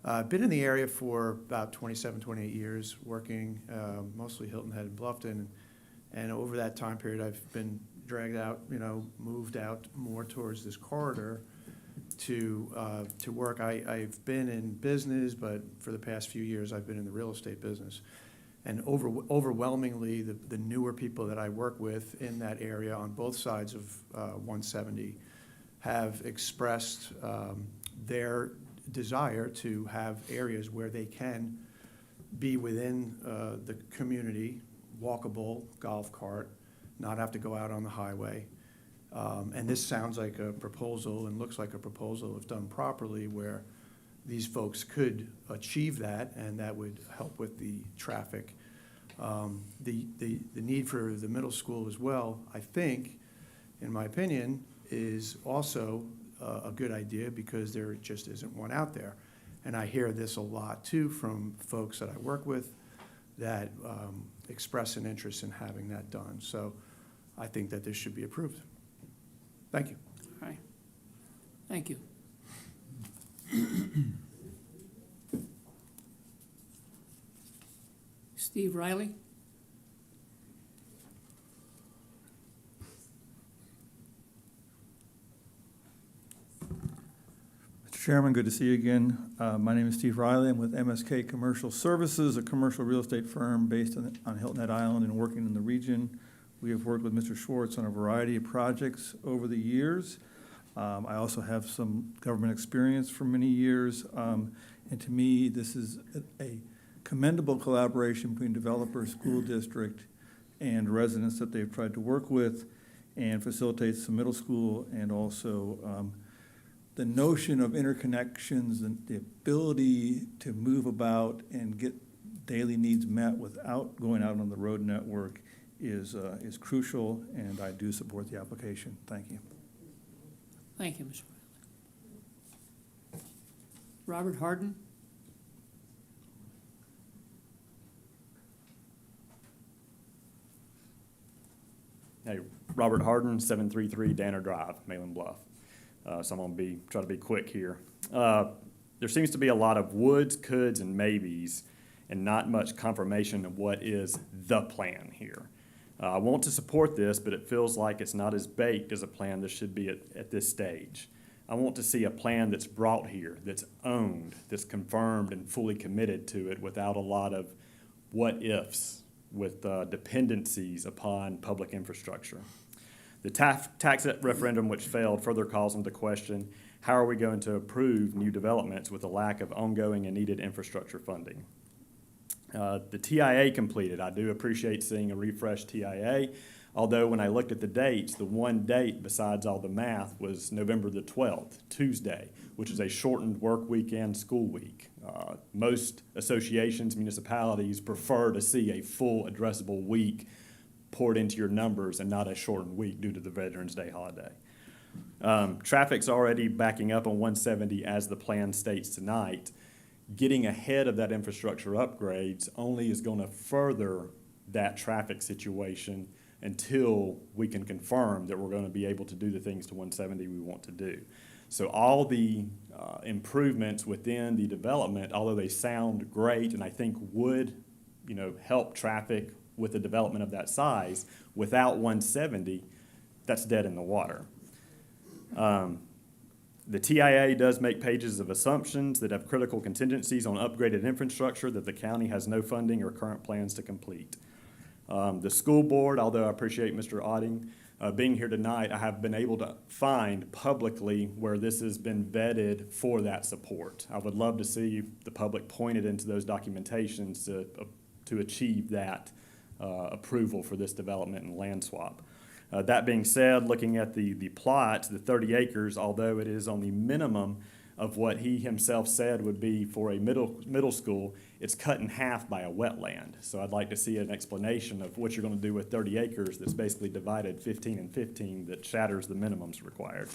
I've been in the area for about 27, 28 years, working mostly Hilton Head and Bluffton. And over that time period, I've been dragged out, moved out more towards this corridor to work. I've been in business, but for the past few years, I've been in the real estate business. And overwhelmingly, the newer people that I work with in that area on both sides of 170 have expressed their desire to have areas where they can be within the community, walkable, golf cart, not have to go out on the highway. And this sounds like a proposal and looks like a proposal if done properly where these folks could achieve that, and that would help with the traffic. The need for the middle school as well, I think, in my opinion, is also a good idea because there just isn't one out there. And I hear this a lot too from folks that I work with that express an interest in having that done. So I think that this should be approved. Thank you. All right. Thank you. Steve Riley? Mr. Chairman, good to see you again. My name is Steve Riley. I'm with MSK Commercial Services, a commercial real estate firm based on Hilton Head Island and working in the region. We have worked with Mr. Schwartz on a variety of projects over the years. I also have some government experience for many years. And to me, this is a commendable collaboration between developer, school district, and residents that they've tried to work with and facilitates the middle school and also the notion of interconnections and the ability to move about and get daily needs met without going out on the road network is crucial, and I do support the application. Thank you. Thank you, Mr. Riley. Robert Harden? Hey, Robert Harden, 733 Danner Drive, Malin Bluff. So I'm gonna try to be quick here. There seems to be a lot of woulds, coulds, and maybes, and not much confirmation of what is the plan here. I want to support this, but it feels like it's not as baked as a plan that should be at this stage. I want to see a plan that's brought here, that's owned, that's confirmed and fully committed to it without a lot of what ifs with dependencies upon public infrastructure. The tax referendum, which failed, further calls into question, how are we going to approve new developments with a lack of ongoing and needed infrastructure funding? The TIA completed. I do appreciate seeing a refreshed TIA, although when I looked at the dates, the one date besides all the math was November the 12th, Tuesday, which is a shortened work week and school week. Most associations, municipalities prefer to see a full addressable week poured into your numbers and not a shortened week due to the Veterans Day holiday. Traffic's already backing up on 170 as the plan states tonight. Getting ahead of that infrastructure upgrades only is going to further that traffic situation until we can confirm that we're going to be able to do the things to 170 we want to do. So all the improvements within the development, although they sound great and I think would, help traffic with the development of that size, without 170, that's dead in the water. The TIA does make pages of assumptions that have critical contingencies on upgraded infrastructure that the county has no funding or current plans to complete. The school board, although I appreciate Mr. Otting being here tonight, I have been able to find publicly where this has been vetted for that support. I would love to see the public pointed into those documentations to achieve that approval for this development and land swap. That being said, looking at the plot, the 30 acres, although it is on the minimum of what he himself said would be for a middle school, it's cut in half by a wetland. So I'd like to see an explanation of what you're going to do with 30 acres that's basically divided 15 and 15 that shatters the minimums required.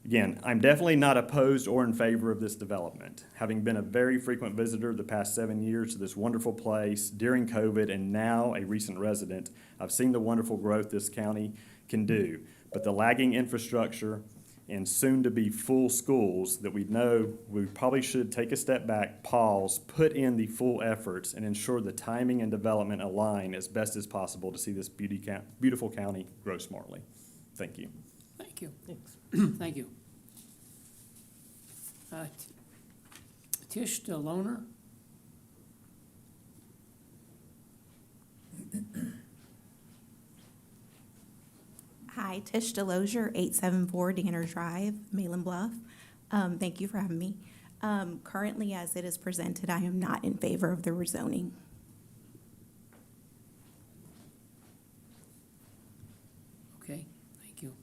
Again, I'm definitely not opposed or in favor of this development. Having been a very frequent visitor the past 7 years to this wonderful place during COVID and now a recent resident, I've seen the wonderful growth this county can do. But the lagging infrastructure and soon-to-be full schools that we know we probably should take a step back, pause, put in the full efforts, and ensure the timing and development align as best as possible to see this beautiful county grow smartly. Thank you. Thank you. Thanks. Thank you. Tish DeLoner? Hi, Tish Delosier, 874 Danner Drive, Malin Bluff. Thank you for having me. Currently, as it is presented, I am not in favor of the rezoning. Okay, thank you.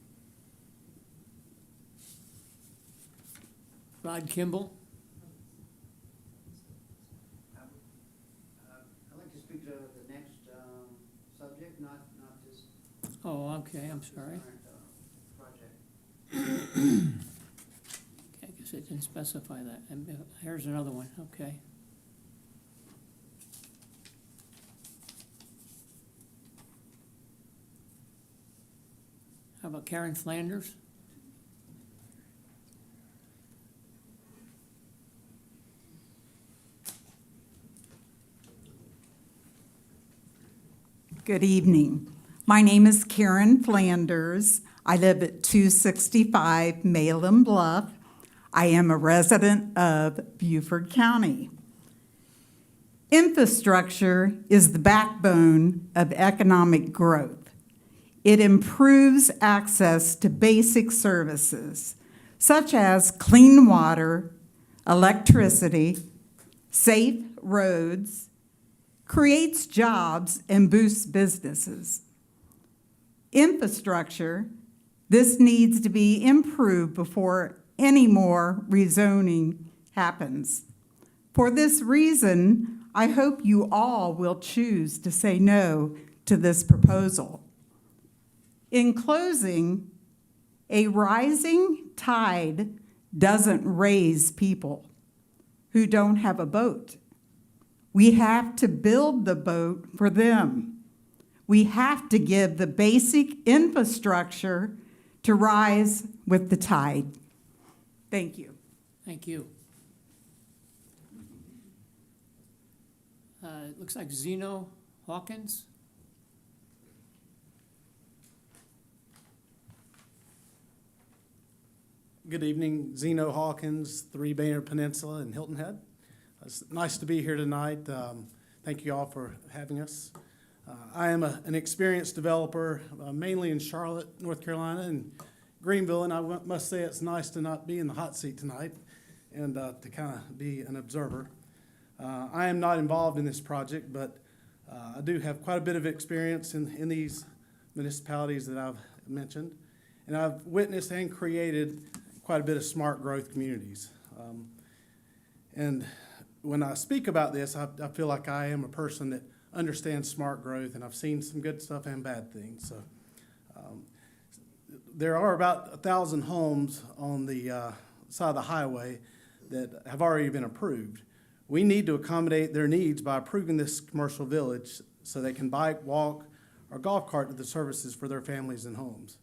Rod Kimball? I'd like to speak to the next subject, not this Oh, okay, I'm sorry. current project. Okay, I guess it didn't specify that. And here's another one, okay. How about Karen Flanders? Good evening. My name is Karen Flanders. I live at 265 Malin Bluff. I am a resident of Beaufort County. Infrastructure is the backbone of economic growth. It improves access to basic services such as clean water, electricity, safe roads, creates jobs, and boosts businesses. Infrastructure, this needs to be improved before any more rezoning happens. For this reason, I hope you all will choose to say no to this proposal. In closing, a rising tide doesn't raise people who don't have a boat. We have to build the boat for them. We have to give the basic infrastructure to rise with the tide. Thank you. Thank you. It looks like Zeno Hawkins. Good evening, Zeno Hawkins, 3 Baynard Peninsula in Hilton Head. It's nice to be here tonight. Thank you all for having us. I am an experienced developer, mainly in Charlotte, North Carolina, and Greenville, and I must say it's nice to not be in the hot seat tonight and to kind of be an observer. I am not involved in this project, but I do have quite a bit of experience in these municipalities that I've mentioned, and I've witnessed and created quite a bit of smart growth communities. And when I speak about this, I feel like I am a person that understands smart growth, and I've seen some good stuff and bad things. So there are about 1,000 homes on the side of the highway that have already been approved. We need to accommodate their needs by approving this commercial village so they can bike, walk, or golf cart to the services for their families and homes.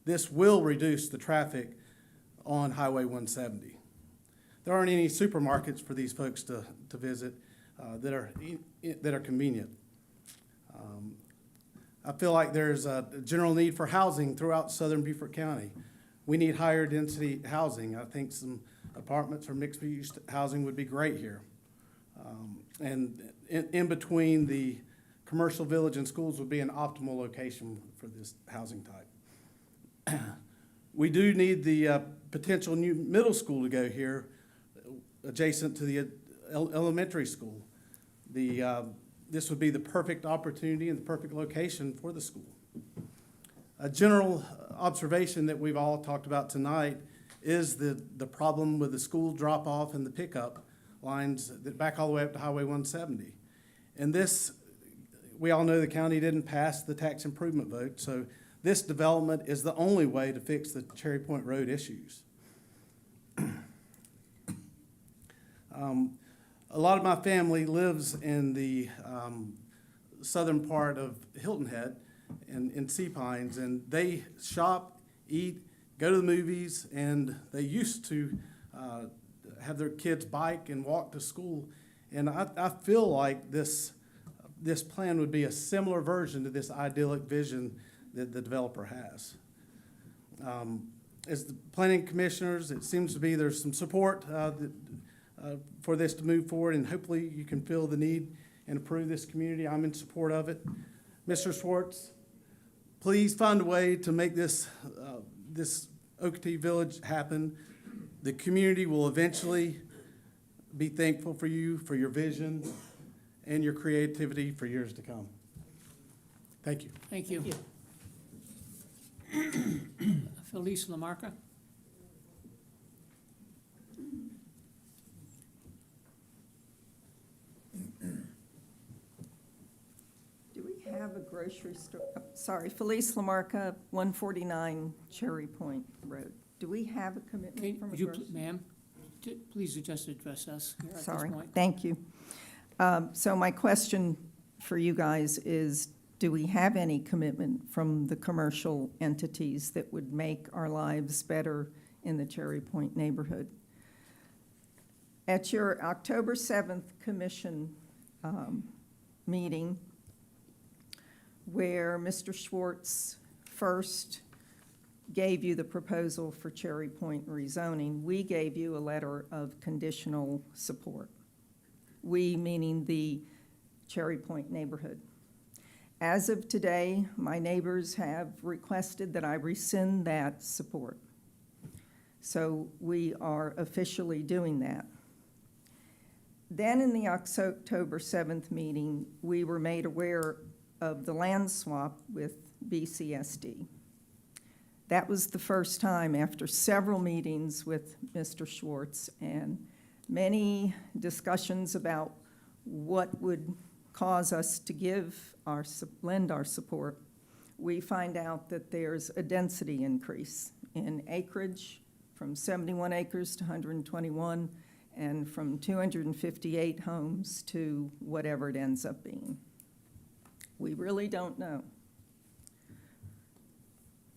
This will reduce the traffic on Highway 170. There aren't any supermarkets for these folks to visit that are convenient. I feel like there's a general need for housing throughout southern Beaufort County. We need higher density housing. I think some apartments or mixed use housing would be great here. And in between the commercial village and schools would be an optimal location for this housing type. We do need the potential new middle school to go here, adjacent to the elementary school. This would be the perfect opportunity and the perfect location for the school. A general observation that we've all talked about tonight is the problem with the school drop-off and the pickup lines that back all the way up to Highway 170. And this, we all know the county didn't pass the tax improvement vote, so this development is the only way to fix the Cherry Point Road issues. A lot of my family lives in the southern part of Hilton Head and in Sea Pines, and they shop eat, go to the movies, and they used to have their kids bike and walk to school. And I feel like this plan would be a similar version to this idyllic vision that the developer has. As the planning commissioners, it seems to be there's some support for this to move forward, and hopefully you can feel the need and approve this community. I'm in support of it. Mr. Schwartz, please find a way to make this Okeetee Village happen. The community will eventually be thankful for you, for your vision, and your creativity for years to come. Thank you. Thank you. Felice Lamarca? Do we have a grocery store, sorry, Felice Lamarca, 149 Cherry Point Road. Do we have a commitment from a Would you, grocery? ma'am, please just address us here at this Sorry, point? thank you. So my question for you guys is, do we have any commitment from the commercial entities that would make our lives better in the Cherry Point neighborhood? At your October 7th commission meeting, where Mr. Schwartz first gave you the proposal for Cherry Point rezoning, we gave you a letter of conditional support. We meaning the Cherry Point neighborhood. As of today, my neighbors have requested that I rescind that support. So we are officially doing that. Then in the October 7th meeting, we were made aware of the land swap with BCSD. That was the first time after several meetings with Mr. Schwartz and many discussions about what would cause us to lend our support, we find out that there's a density increase in acreage from 71 acres to 121, and from 258 homes to whatever it ends up being. We really don't know.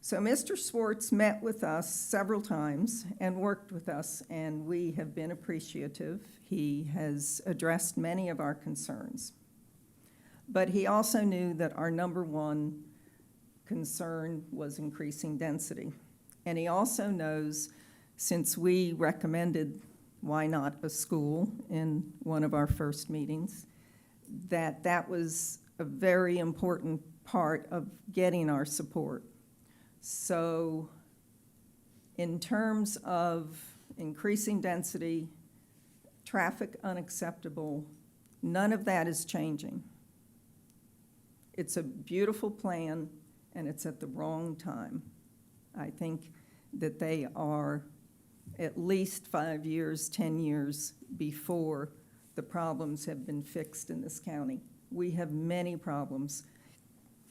So Mr. Schwartz met with us several times and worked with us, and we have been appreciative. He has addressed many of our concerns. But he also knew that our number one concern was increasing density. And he also knows, since we recommended why not a school in one of our first meetings, that that was a very important part of getting our support. So in terms of increasing density, traffic unacceptable, none of that is changing. It's a beautiful plan, and it's at the wrong time. I think that they are at least 5 years, 10 years before the problems have been fixed in this county. We have many problems.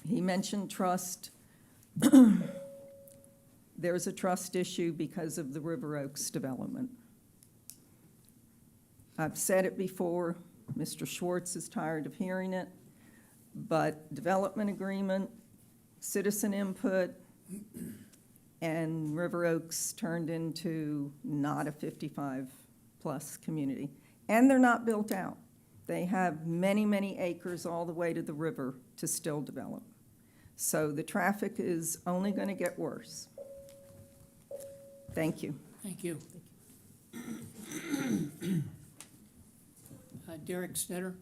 He mentioned trust. There's a trust issue because of the River Oaks development. I've said it before, Mr. Schwartz is tired of hearing it, but development agreement, citizen input, and River Oaks turned into not a 55-plus community. And they're not built out. They have many, many acres all the way to the river to still develop. So the traffic is only going to get worse. Thank you. Thank you. Derek Stetter?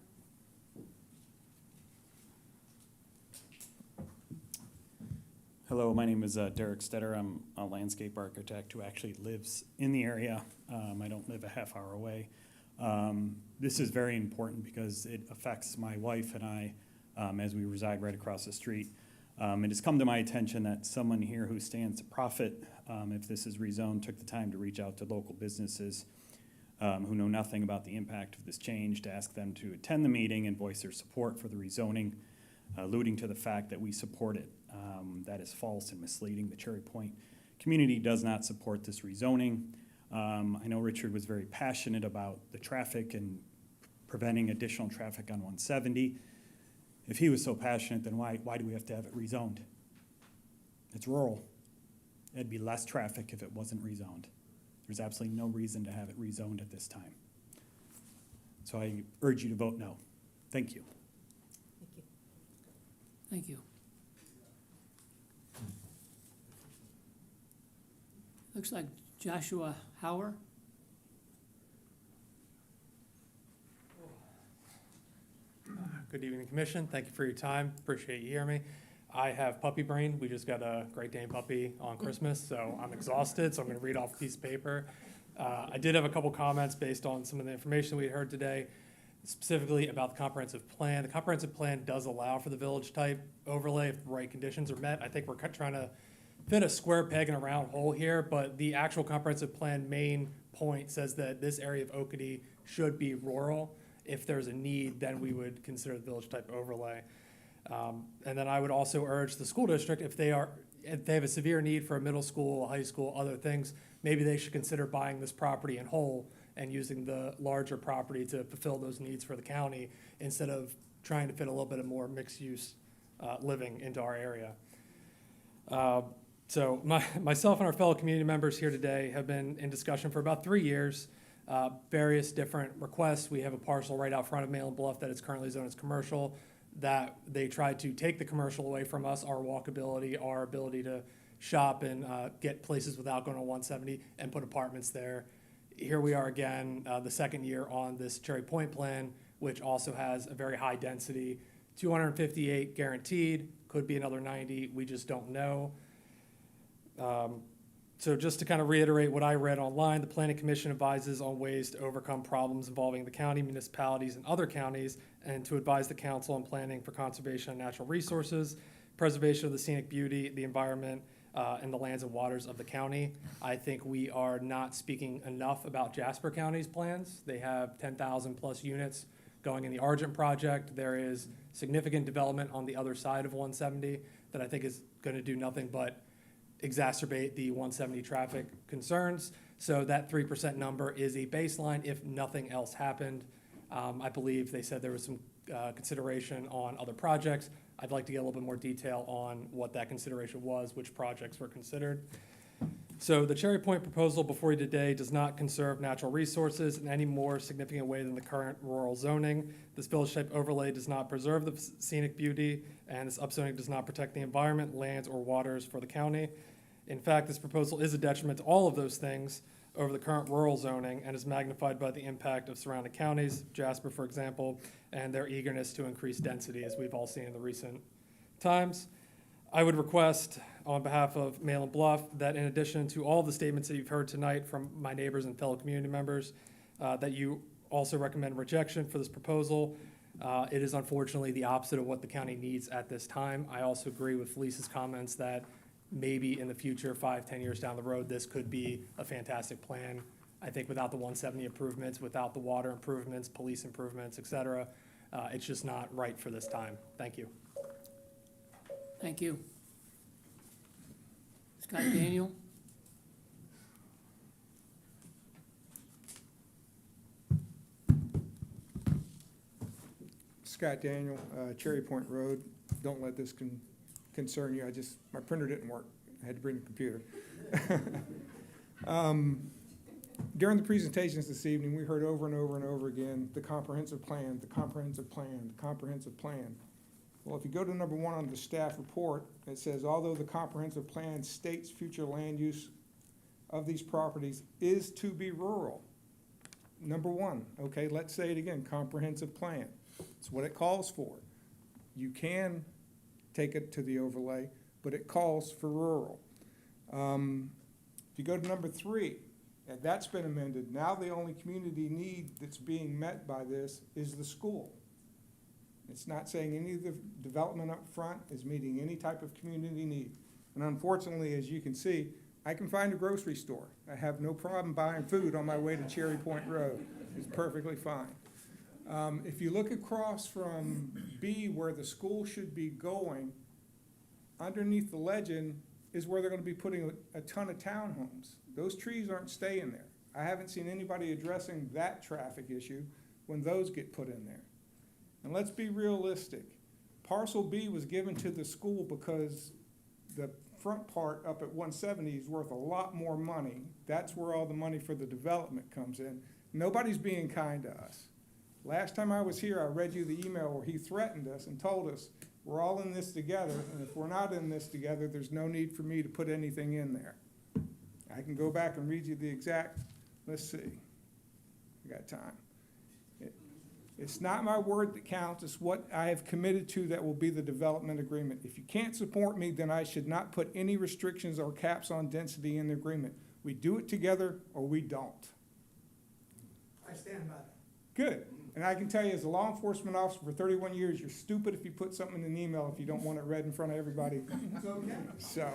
Hello, my name is Derek Stetter. I'm a landscape architect who actually lives in the area. I don't live a half hour away. This is very important because it affects my wife and I as we reside right across the street. It has come to my attention that someone here who stands to profit if this is rezoned took the time to reach out to local businesses who know nothing about the impact of this change to ask them to attend the meeting and voice their support for the rezoning, alluding to the fact that we support it. That is false and misleading. The Cherry Point community does not support this rezoning. I know Richard was very passionate about the traffic and preventing additional traffic on 170. If he was so passionate, then why do we have to have it rezoned? It's rural. There'd be less traffic if it wasn't rezoned. There's absolutely no reason to have it rezoned at this time. So I urge you to vote no. Thank you. Thank you. Looks like Joshua Hauer. Good evening, Commission. Thank you for your time. Appreciate you hearing me. I have puppy brain. We just got a Great Dane puppy on Christmas, so I'm exhausted, so I'm going to read off a piece of paper. I did have a couple comments based on some of the information we heard today, specifically about the comprehensive plan. The comprehensive plan does allow for the village type overlay if the right conditions are met. I think we're trying to fit a square peg in a round hole here, but the actual comprehensive plan main point says that this area of Oakity should be rural. If there's a need, then we would consider the village type overlay. And then I would also urge the school district, if they have a severe need for a middle school, a high school, other things, maybe they should consider buying this property in whole and using the larger property to fulfill those needs for the county instead of trying to fit a little bit of more mixed use living into our area. So myself and our fellow community members here today have been in discussion for about 3 years, various different requests. We have a parcel right out front of Malin Bluff that is currently zoned as commercial, that they tried to take the commercial away from us, our walkability, our ability to shop and get places without going to 170 and put apartments there. Here we are again, the second year on this Cherry Point plan, which also has a very high density, 258 guaranteed, could be another 90, we just don't know. So just to kind of reiterate what I read online, the Planning Commission advises on ways to overcome problems involving the county, municipalities, and other counties, and to advise the council on planning for conservation of natural resources, preservation of the scenic beauty, the environment, and the lands and waters of the county. I think we are not speaking enough about Jasper County's plans. They have 10,000 plus units going in the Argent project. There is significant development on the other side of 170 that I think is going to do nothing but exacerbate the 170 traffic concerns. So that 3% number is a baseline if nothing else happened. I believe they said there was some consideration on other projects. I'd like to get a little bit more detail on what that consideration was, which projects were considered. So the Cherry Point proposal before you today does not conserve natural resources in any more significant way than the current rural zoning. This village type overlay does not preserve the scenic beauty, and this upzoning does not protect the environment, lands, or waters for the county. In fact, this proposal is a detriment to all of those things over the current rural zoning and is magnified by the impact of surrounding counties, Jasper, for example, and their eagerness to increase density, as we've all seen in the recent times. I would request, on behalf of Malin Bluff, that in addition to all the statements that you've heard tonight from my neighbors and fellow community members, that you also recommend rejection for this proposal. It is unfortunately the opposite of what the county needs at this time. I also agree with Felice's comments that maybe in the future, 5-10 years down the road, this could be a fantastic plan. I think without the 170 improvements, without the water improvements, police improvements, et cetera, it's just not right for this time. Thank you. Thank you. Scott Daniel. Scott Daniel, Cherry Point Road. Don't let this concern you. My printer didn't work. I had to bring the computer. During the presentations this evening, we heard over and over and over again, the comprehensive plan, the comprehensive plan, the comprehensive plan. Well, if you go to number 1 on the staff report, it says, although the comprehensive plan states future land use of these properties is to be rural. Number 1, okay, let's say it again, comprehensive plan. It's what it calls for. You can take it to the overlay, but it calls for rural. If you go to number 3, and that's been amended, now the only community need that's being met by this is the school. It's not saying any of the development up front is meeting any type of community need. And unfortunately, as you can see, I can find a grocery store. I have no problem buying food on my way to Cherry Point Road. It's perfectly fine. If you look across from B, where the school should be going, underneath the legend is where they're going to be putting a ton of townhomes. Those trees aren't staying there. I haven't seen anybody addressing that traffic issue when those get put in there. And let's be realistic. Parcel B was given to the school because the front part up at 170 is worth a lot more money. That's where all the money for the development comes in. Nobody's being kind to us. Last time I was here, I read you the email where he threatened us and told us, we're all in this together, and if we're not in this together, there's no need for me to put anything in there. I can go back and read you the exact, let's see, I got time. It's not my word that counts, it's what I have committed to that will be the development agreement. If you can't support me, then I should not put any restrictions or caps on density in the agreement. We do it together or we don't. I stand by that. Good. And I can tell you, as a law enforcement officer for 31 years, you're stupid if you put something in an email if you don't want it read in front of everybody. It's okay. So.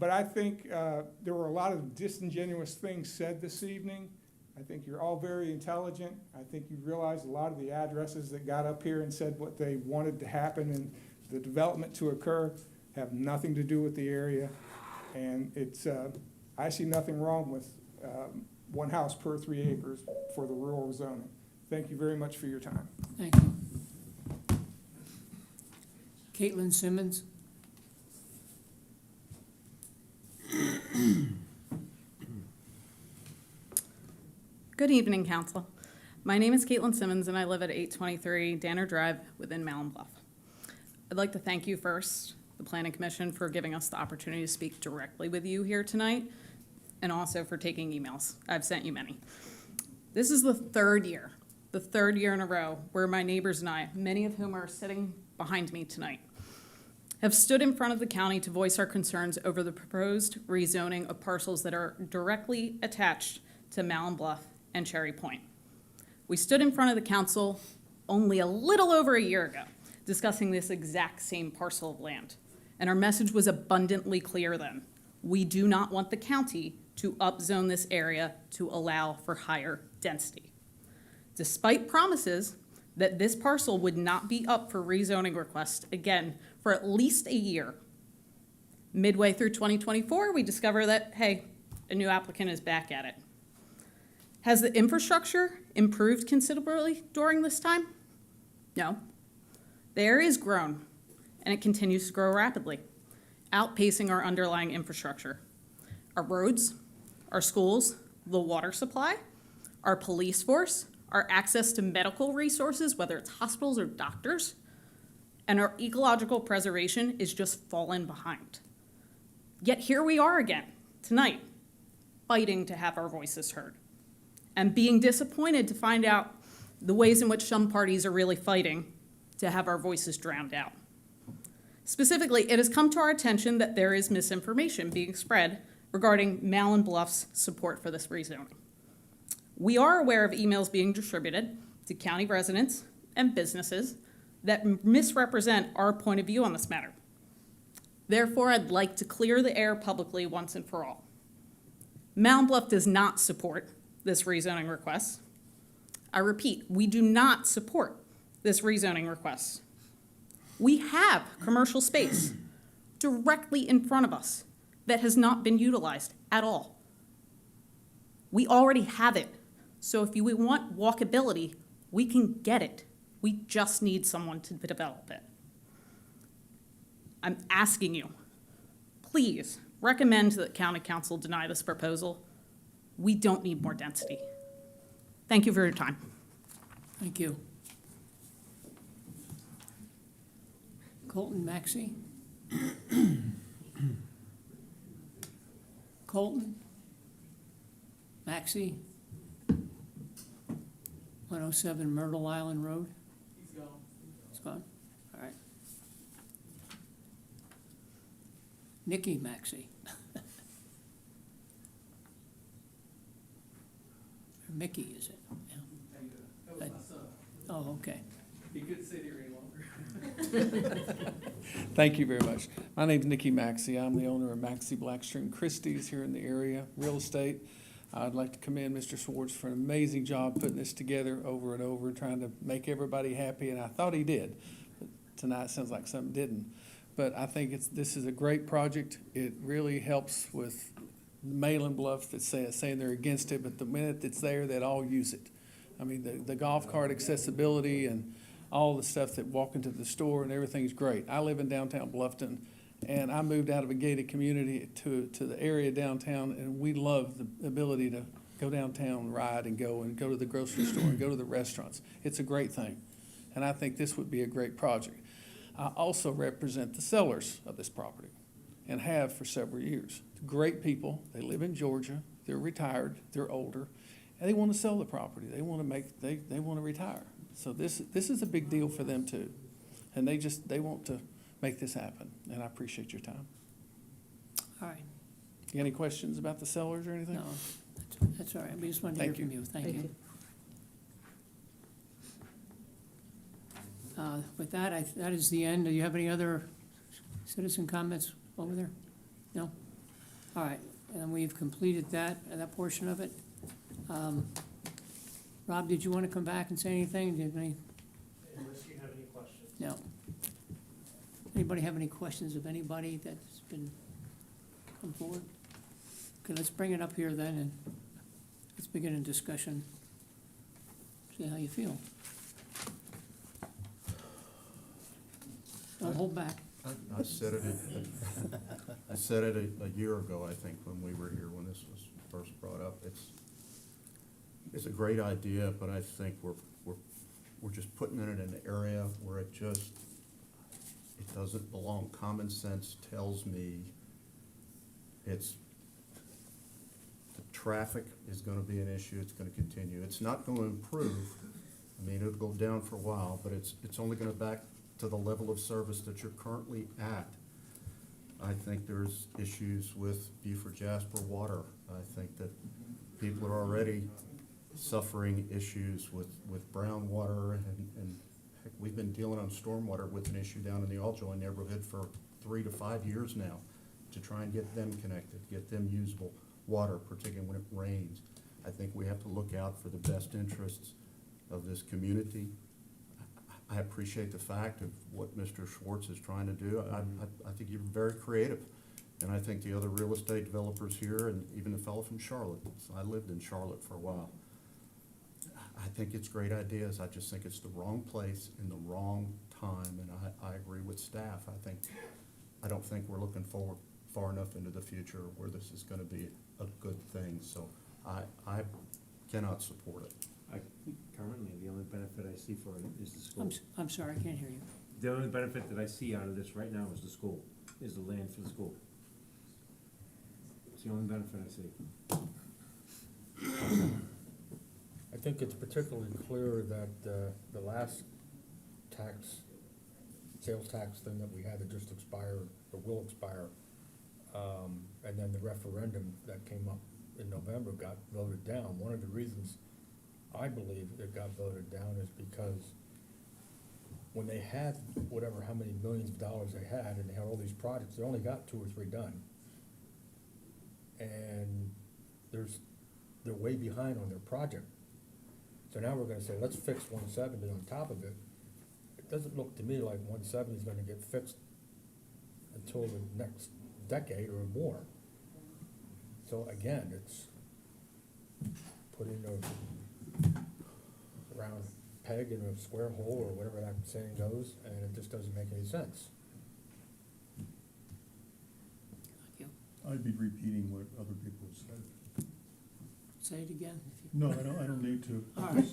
But I think there were a lot of disingenuous things said this evening. I think you're all very intelligent. I think you realize a lot of the addresses that got up here and said what they wanted to happen and the development to occur have nothing to do with the area. And it's, I see nothing wrong with one house per 3 acres for the rural zoning. Thank you very much for your time. Thank you. Caitlin Simmons. Good evening, Council. My name is Caitlin Simmons, and I live at 823 Danner Drive within Mountain Bluff. I'd like to thank you first, the Planning Commission, for giving us the opportunity to speak directly with you here tonight, and also for taking emails. I've sent you many. This is the third year in a row where my neighbors and I, many of whom are sitting behind me tonight, have stood in front of the county to voice our concerns over the proposed rezoning of parcels that are directly attached to Mountain Bluff and Cherry Point. We stood in front of the council only a little over a year ago discussing this exact same parcel of land, and our message was abundantly clear then. We do not want the county to upzone this area to allow for higher density. Despite promises that this parcel would not be up for rezoning request again for at least a year, midway through 2024, we discover that, hey, a new applicant is back at it. Has the infrastructure improved considerably during this time? No. The area has grown, and it continues to grow rapidly, outpacing our underlying infrastructure. Our roads, our schools, the water supply, our police force, our access to medical resources, whether it's hospitals or doctors, and our ecological preservation is just fallen behind. Yet here we are again, tonight, fighting to have our voices heard, and being disappointed to find out the ways in which some parties are really fighting to have our voices drowned out. Specifically, it has come to our attention that there is misinformation being spread regarding Mountain Bluff's support for this rezoning. We are aware of emails being distributed to county residents and businesses that misrepresent our point of view on this matter. Therefore, I'd like to clear the air publicly once and for all. Mountain Bluff does not support this rezoning request. I repeat, we do not support this rezoning request. We have commercial space directly in front of us that has not been utilized at all. We already have it. So if you want walkability, we can get it. We just need someone to develop it. I'm asking you, please recommend that County Council deny this proposal. We don't need more density. Thank you for your time. Thank you. Colton Maxey? Colton? Maxey? 107 Myrtle Island Road? He's gone. He's gone? All right. Nikki Maxey? Or Mickey, is it? Yeah. That was my son. Oh, okay. He couldn't sit here any longer. Thank you very much. My name's Nikki Maxey. I'm the owner of Maxey Blackstream Christie's here in the area, real estate. I'd like to commend Mr. Schwartz for an amazing job putting this together over and over, trying to make everybody happy, and I thought he did. But tonight sounds like something didn't. But I think this is a great project. It really helps with Malin Bluff that's saying they're against it, but the minute it's there, they'd all use it. I mean, the golf cart accessibility and all the stuff that walk into the store and everything's great. I live in downtown Bluffton, and I moved out of a gated community to the area downtown, and we love the ability to go downtown, ride and go to the grocery store and go to the restaurants. It's a great thing, and I think this would be a great project. I also represent the sellers of this property and have for several years. Great people, they live in Georgia, they're retired, they're older, and they want to sell the property. They want to retire. So this is a big deal for them too. And they want to make this happen, and I appreciate your time. All right. You got any questions about the sellers or anything? No, that's all right. We just wanted to hear Thank from you. Thank you. With that, that is the end. Do you have any other citizen comments over there? No? All right, and we've completed that portion of it. Rob, did you want to come back and say anything? Did any? Unless you have any questions. No. Anybody have any questions of anybody that's been come forward? Okay, let's bring it up here then, and let's begin a discussion. See how you feel. Don't hold back. I said it a year ago, I think, when we were here, when this was first brought up. It's a great idea, but I think we're just putting it in an area where it doesn't belong. Common sense tells me the traffic is gonna be an issue, it's gonna continue. It's not gonna improve. I mean, it'll go down for a while, but it's only gonna back to the level of service that you're currently at. I think there's issues with Beaufort Jasper water. I think that people are already suffering issues with brown water, and heck, we've been dealing on stormwater with an issue down in the Alljoy neighborhood for 3 to 5 years now to try and get them connected, get them usable water, particularly when it rains. I think we have to look out for the best interests of this community. I appreciate the fact of what Mr. Schwartz is trying to do. I think you're very creative. And I think the other real estate developers here, and even the fellow from Charlotte, so I lived in Charlotte for a while. I think it's great ideas. I just think it's the wrong place in the wrong time, and I agree with staff. I don't think we're looking forward far enough into the future where this is gonna be a good thing. So I cannot support it. Currently, the only benefit I see for it is the school. I'm sorry, I can't hear you. The only benefit that I see out of this right now is the school, is the land for the school. It's the only benefit I see. I think it's particularly clear that the last sales tax thing that we had that just expired, or will expire, and then the referendum that came up in November got voted down. One of the reasons I believe it got voted down is because when they had how many millions of dollars they had, and they had all these projects, they only got 2 or 3 done. And they're way behind on their project. So now we're gonna say, let's fix 170 on top of it. It doesn't look to me like 170 is gonna get fixed until the next decade or more. So again, it's putting a round peg in a square hole, or whatever that saying goes, and it just doesn't make any sense. I'd be repeating what other people have said. Say it again. If you. No, I don't need to. All right.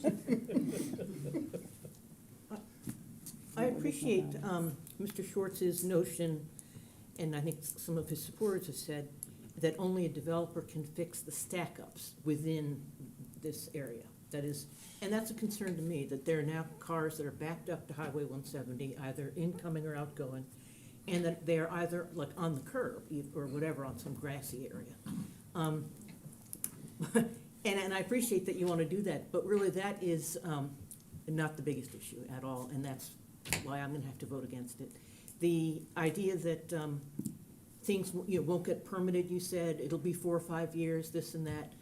I appreciate Mr. Schwartz's notion, and I think some of his supporters have said, that only a developer can fix the stack-ups within this area. That is, and that's a concern to me, that there are now cars that are backed up to Highway 170, either incoming or outgoing, and that they are either like on the curb or whatever, on some grassy area. And I appreciate that you want to do that, but really that is not the biggest issue at all, and that's why I'm going to have to vote against it. The idea that things won't get permitted, you said, it'll be 4 or 5 years, this and that.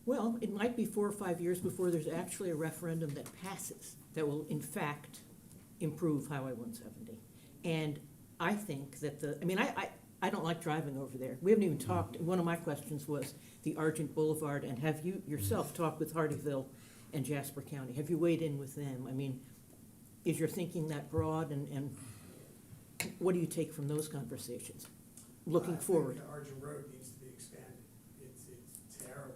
Well, it might be 4 or 5 years before there's actually a referendum that passes that will in fact improve Highway 170. And I think that I don't like driving over there. We haven't even talked, one of my questions was the Argent Boulevard, and have you yourself talked with Hardyville and Jasper County? Have you weighed in with them? I mean, is your thinking that broad, and what do you take from those conversations, looking forward? Argent Road needs to be expanded. It's terrible.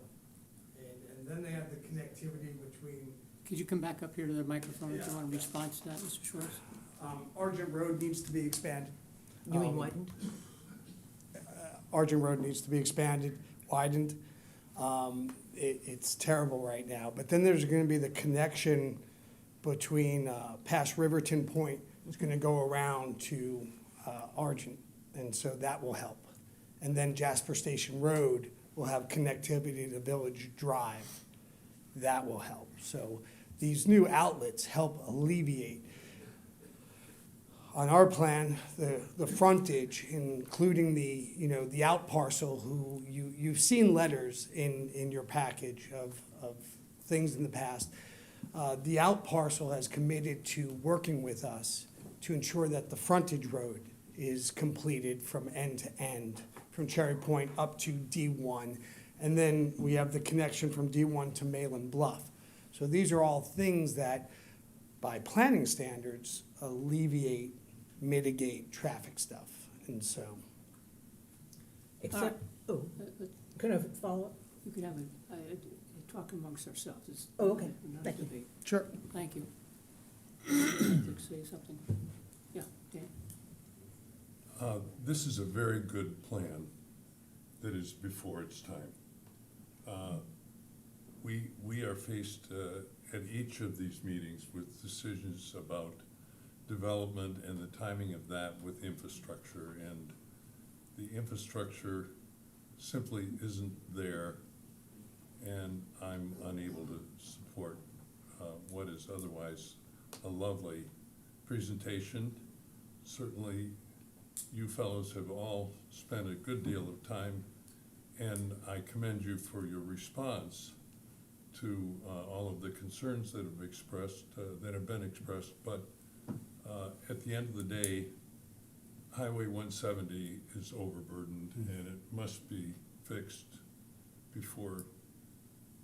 And then they have the connectivity between, Could you come back up here to the microphone if you want to respond to that, Mr. Schwartz? Argent Road needs to be expanded. You mean widened? Argent Road needs to be expanded, widened. It's terrible right now. But then there's gonna be the connection between past Riverton Point. It's gonna go around to Argent, and so that will help. And then Jasper Station Road will have connectivity to Village Drive. That will help. So these new outlets help alleviate. On our plan, the frontage, including the out parcel, who you've seen letters in your package of things in the past. The out parcel has committed to working with us to ensure that the frontage road is completed from end to end, from Cherry Point up to D1. And then we have the connection from D1 to Malin Bluff. So these are all things that, by planning standards, alleviate, mitigate traffic stuff. And so, Except, can I follow up? You could have a talk amongst ourselves. It's Oh, okay. not a Thank you. debate. sure. Thank you. Say something? Yeah, Dan? This is a very good plan that is before its time. We are faced at each of these meetings with decisions about development and the timing of that with infrastructure, and the infrastructure simply isn't there, and I'm unable to support what is otherwise a lovely presentation. Certainly, you fellows have all spent a good deal of time, and I commend you for your response to all of the concerns that have been expressed. But at the end of the day, Highway 170 is overburdened, and it must be fixed before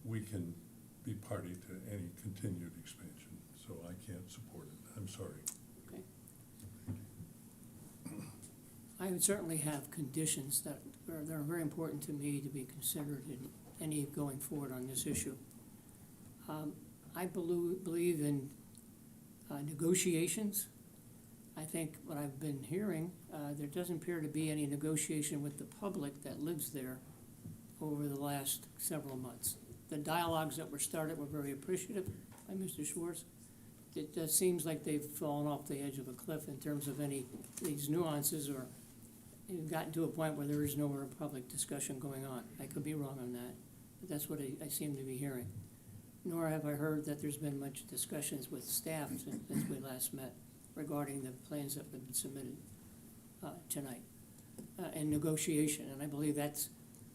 we can be party to any continued expansion. So I can't support it. I'm sorry. Okay. I would certainly have conditions that are very important to me to be considered in any going forward on this issue. I believe in negotiations. I think what I've been hearing, there doesn't appear to be any negotiation with the public that lives there over the last several months. The dialogues that were started were very appreciative by Mr. Schwartz. It just seems like they've fallen off the edge of a cliff in terms of any these nuances, or you've gotten to a point where there is no more public discussion going on. I could be wrong on that, but that's what I seem to be hearing. Nor have I heard that there's been much discussions with staff since we last met regarding the plans that have been submitted tonight and negotiation. And I believe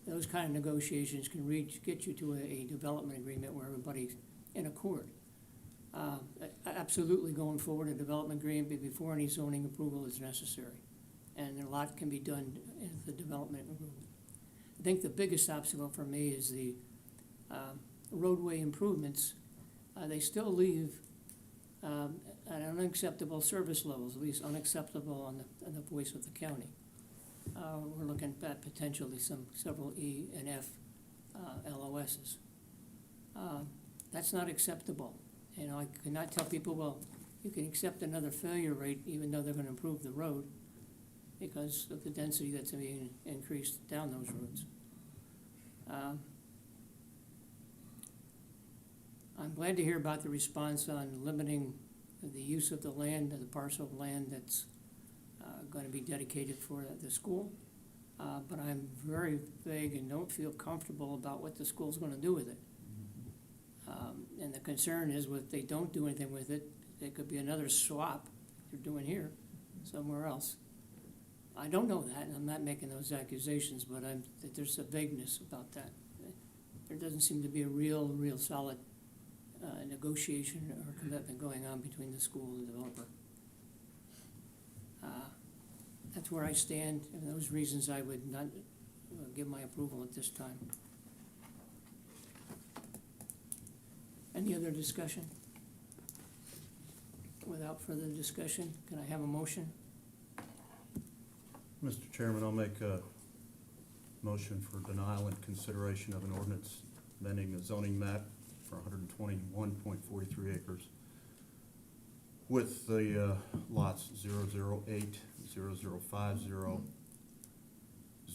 those kind of negotiations can get you to a development agreement where everybody's in accord. Absolutely going forward, a development agreement before any zoning approval is necessary. And a lot can be done in the development agreement. I think the biggest obstacle for me is the roadway improvements. They still leave at unacceptable service levels, at least unacceptable on the voice of the county. We're looking at potentially several E and F LOSs. That's not acceptable. You know, I cannot tell people, well, you can accept another failure rate even though they're gonna improve the road because of the density that's being increased down those roads. I'm glad to hear about the response on limiting the use of the land, the parcel of land that's going to be dedicated for the school. But I'm very vague and don't feel comfortable about what the school's going to do with it. And the concern is if they don't do anything with it, there could be another swap they're doing here, somewhere else. I don't know that, and I'm not making those accusations, but there's a vagueness about that. There doesn't seem to be a real solid negotiation or commitment going on between the school and the developer. That's where I stand, and those reasons I would not give my approval at this time. Any other discussion? Without further discussion, can I have a motion? Mr. Chairman, I'll make a motion for denial and consideration of an ordinance amending the zoning map for 121.43 acres with the lots 008, 0050,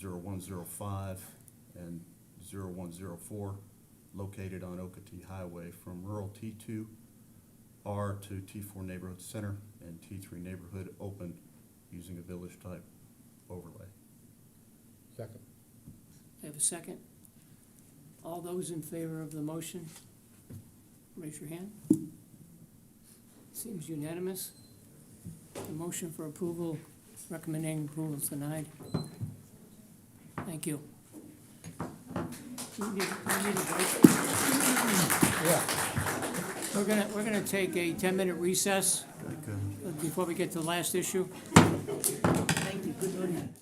0105, and 0104 located on Okatee Highway from rural T2 R to T4 Neighborhood Center and T3 Neighborhood Open using a village-type overlay. Second. I have a second. All those in favor of the motion, raise your hand. Seems unanimous. The motion for approval, recommending approval is denied. Thank you. You need a break? Yeah. We're gonna take a 10-minute recess before we get to the last issue. Thank you, good morning.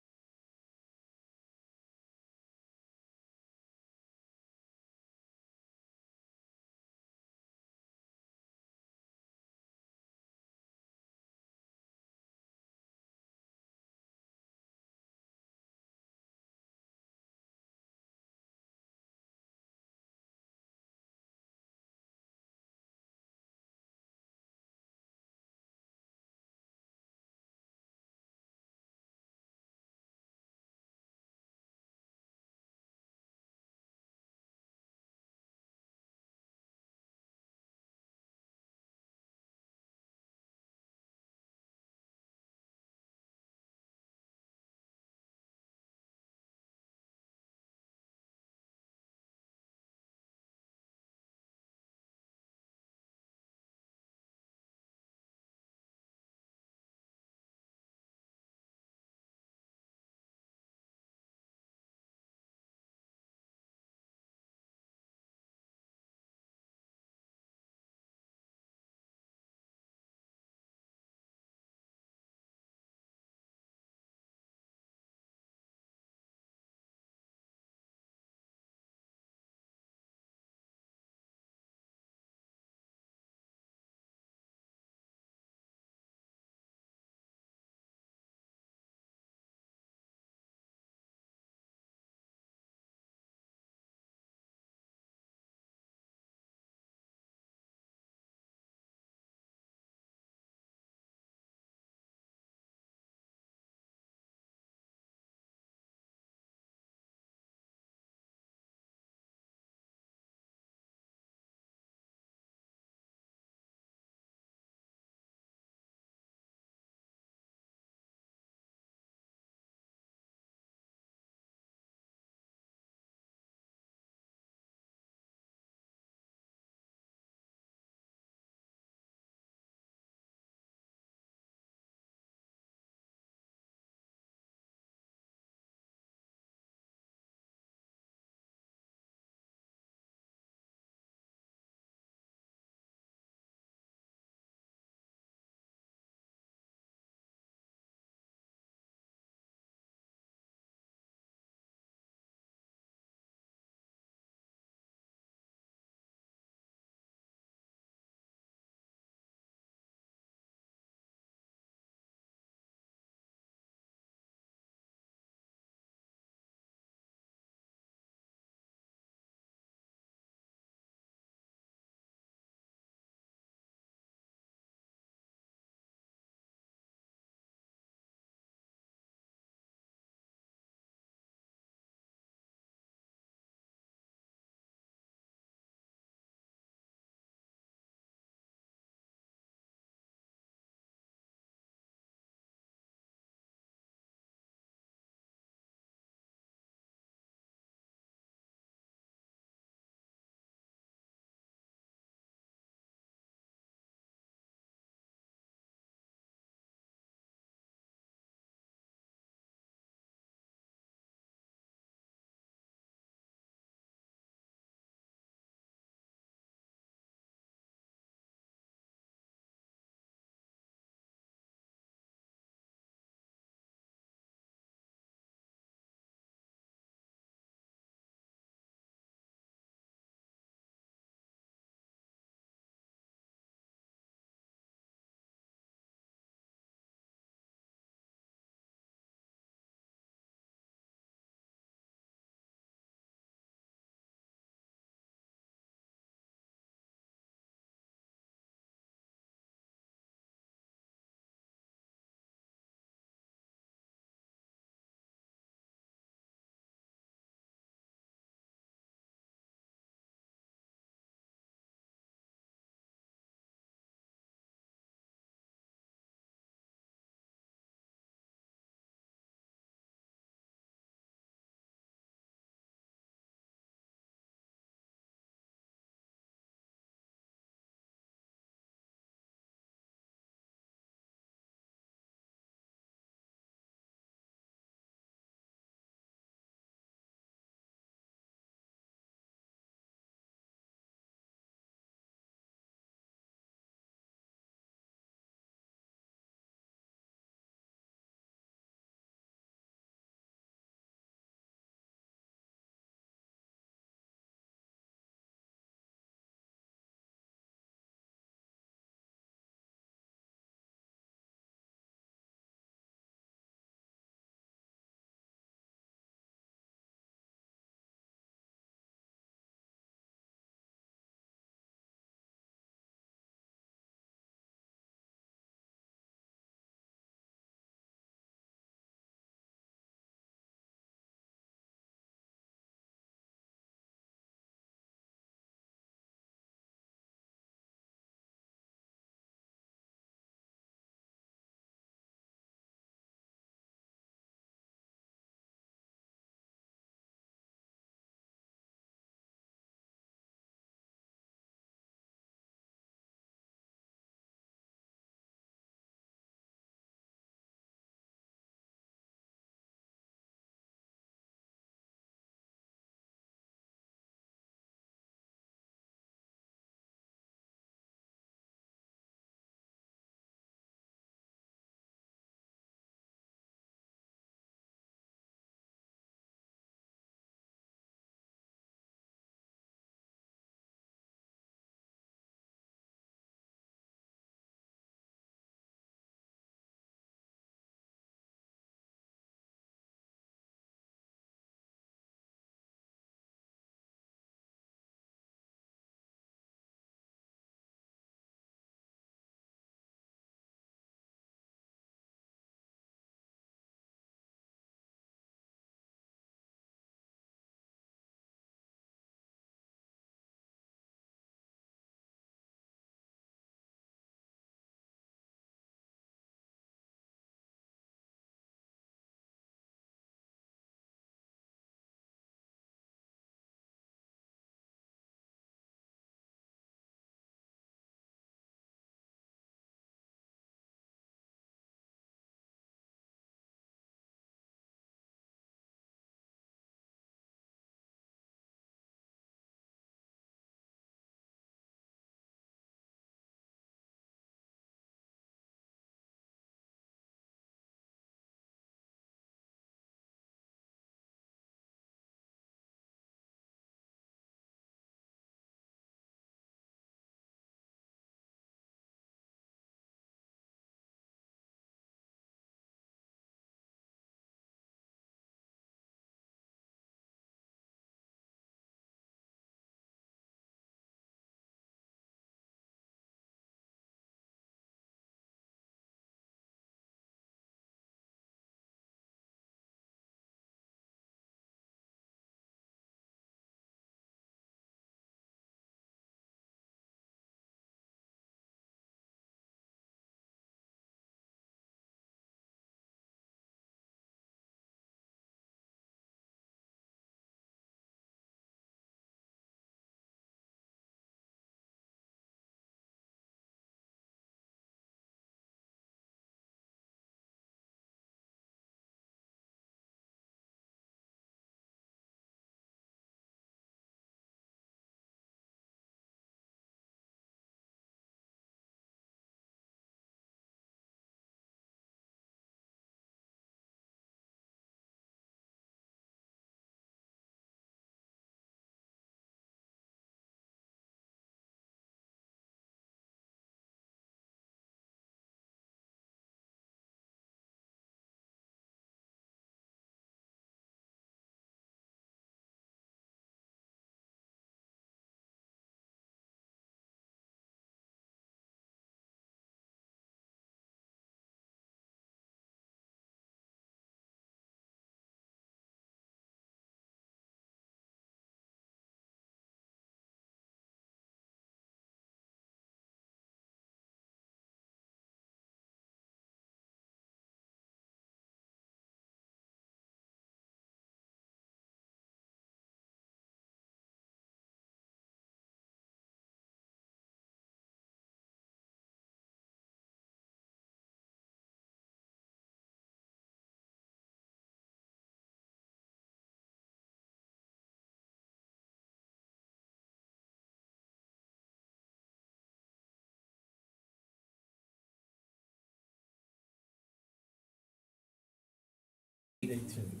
8:18.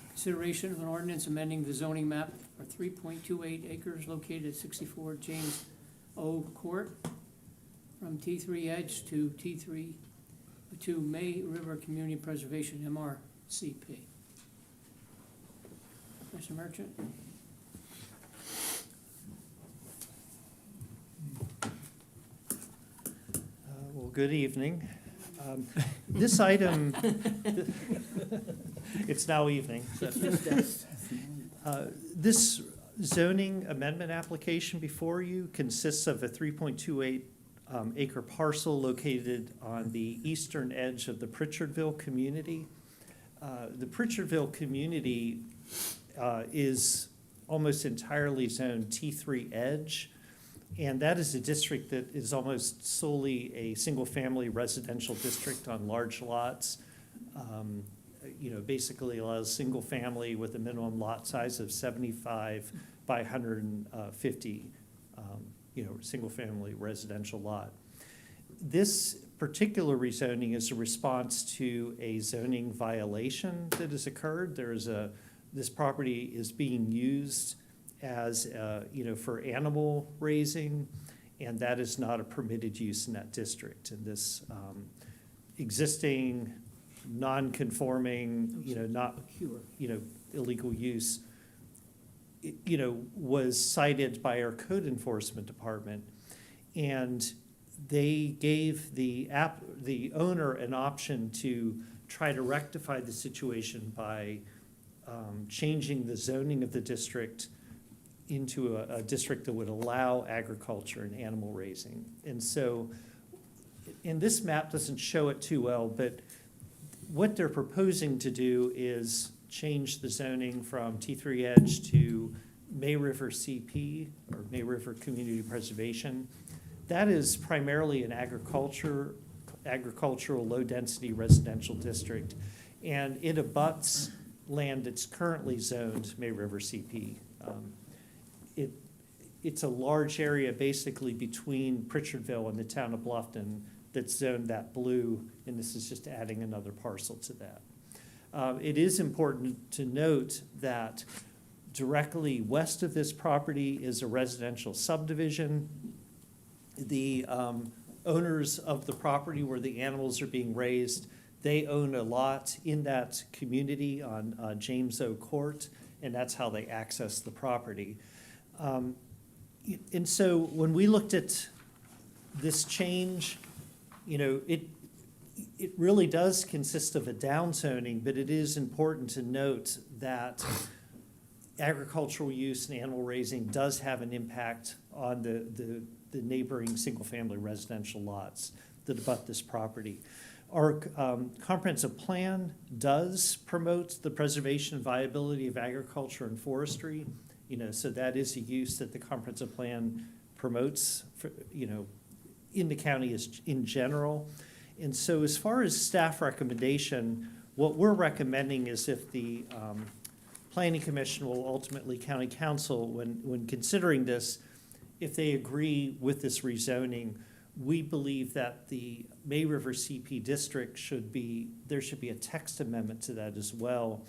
Consideration of an ordinance amending the zoning map for 3.28 acres located at 64 James O. Court from T3 Edge to T3 to May River Community Preservation, MRCP. Mr. Merchant? Well, good evening. This item, it's now evening. This zoning amendment application before you consists of a 3.28 acre parcel located on the eastern edge of the Pritchardville community. The Pritchardville community is almost entirely zoned T3 Edge, and that is a district that is almost solely a single-family residential district on large lots. Basically allows single family with a minimum lot size of 75 by 150, single-family residential lot. This particular rezoning is a response to a zoning violation that has occurred. This property is being used as, for animal raising, and that is not a permitted use in that district. And this existing, non-conforming, illegal use, was cited by our code enforcement department, and they gave the owner an option to try to rectify the situation by changing the zoning of the district into a district that would allow agriculture and animal raising. And so, and this map doesn't show it too well, but what they're proposing to do is change the zoning from T3 Edge to May River CP, or May River Community Preservation. That is primarily an agricultural, low-density residential district, and it abuts land that's currently zoned May River CP. It's a large area basically between Pritchardville and the town of Bluffton that's zoned that blue, and this is just adding another parcel to that. It is important to note that directly west of this property is a residential subdivision. The owners of the property where the animals are being raised, they own a lot in that community on James O. Court, and that's how they access the property. And so when we looked at this change, it really does consist of a downzoning, but it is important to note that agricultural use and animal raising does have an impact on the neighboring single-family residential lots that abut this property. Our comprehensive plan does promote the preservation and viability of agriculture and forestry, so that is a use that the comprehensive plan promotes, in the county in general. And so as far as staff recommendation, what we're recommending is if the Planning Commission will ultimately, County Council, when considering this, if they agree with this rezoning, we believe that the May River CP district there should be a text amendment to that as well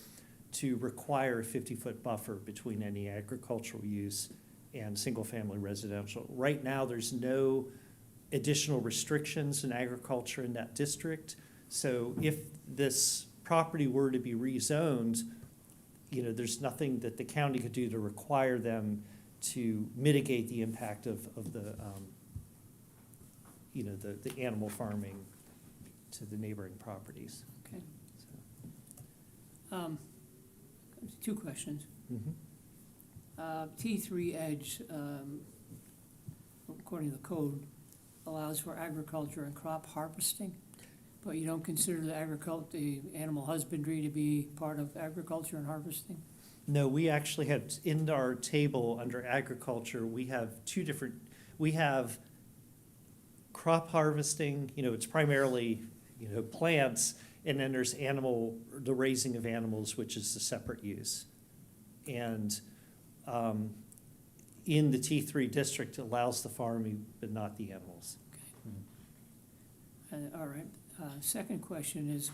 to require a 50-foot buffer between any agricultural use and single-family residential. Right now, there's no additional restrictions in agriculture in that district. So if this property were to be rezoned, there's nothing that the county could do to require them to mitigate the impact of the animal farming to the neighboring properties. Okay. Two questions. T3 Edge, according to the code, allows for agriculture and crop harvesting, but you don't consider the animal husbandry to be part of agriculture and harvesting? No, we actually have, in our table under agriculture, we have we have crop harvesting, it's primarily, plants, and then there's the raising of animals, which is a separate use. And in the T3 district, it allows the farming, but not the animals. Okay. All right. Second question is,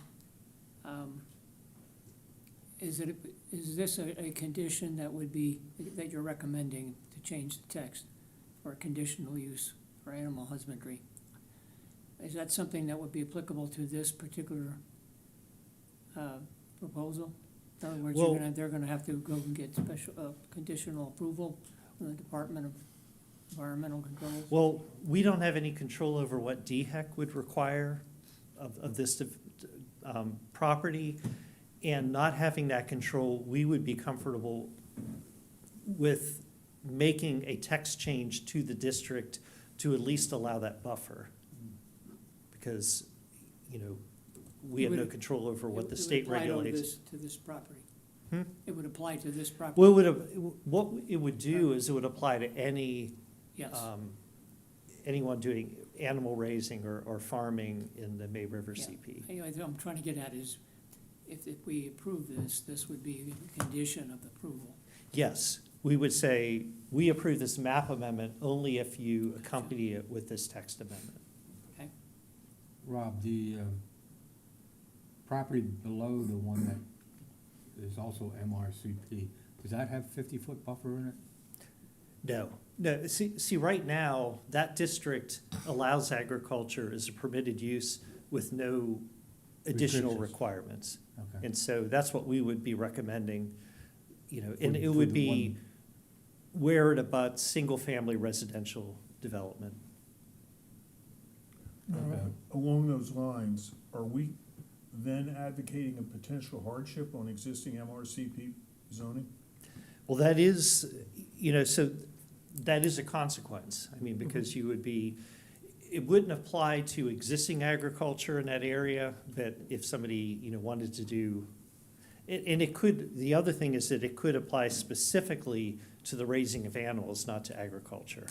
is this a condition that would be, that you're recommending to change the text for conditional use for animal husbandry? Is that something that would be applicable to this particular proposal? In other words, Well- they're gonna have to go and get special, conditional approval from the Department of Environmental Controls? Well, we don't have any control over what DHEC would require of this property. And not having that control, we would be comfortable with making a text change to the district to at least allow that buffer. Because, you know, we have no control over what the state regulates. To this property? Hmm? It would apply to this property? Well, what it would do is it would apply to any, Yes. anyone doing animal raising or farming in the May River Yeah. CP. Anyway, what I'm trying to get at is, if we approve this would be a condition of approval. Yes, we would say, we approve this map amendment only if you accompany it with this text amendment. Okay? Rob, the property below the one that is also MRCP, does that have 50-foot buffer in it? No, see, right now, that district allows agriculture as a permitted use with no additional Restrictions. requirements. Okay. And so that's what we would be recommending, you know, and For- it for would the be where it abuts single-family residential development. Along those lines, are we then advocating a potential hardship on existing MRCP zoning? Well, that is, you know, so that is a consequence. I mean, because you would be, it wouldn't apply to existing agriculture in that area, but if somebody, you know, wanted to do, and it could, the other thing is that it could apply specifically to the raising of animals, not to agriculture.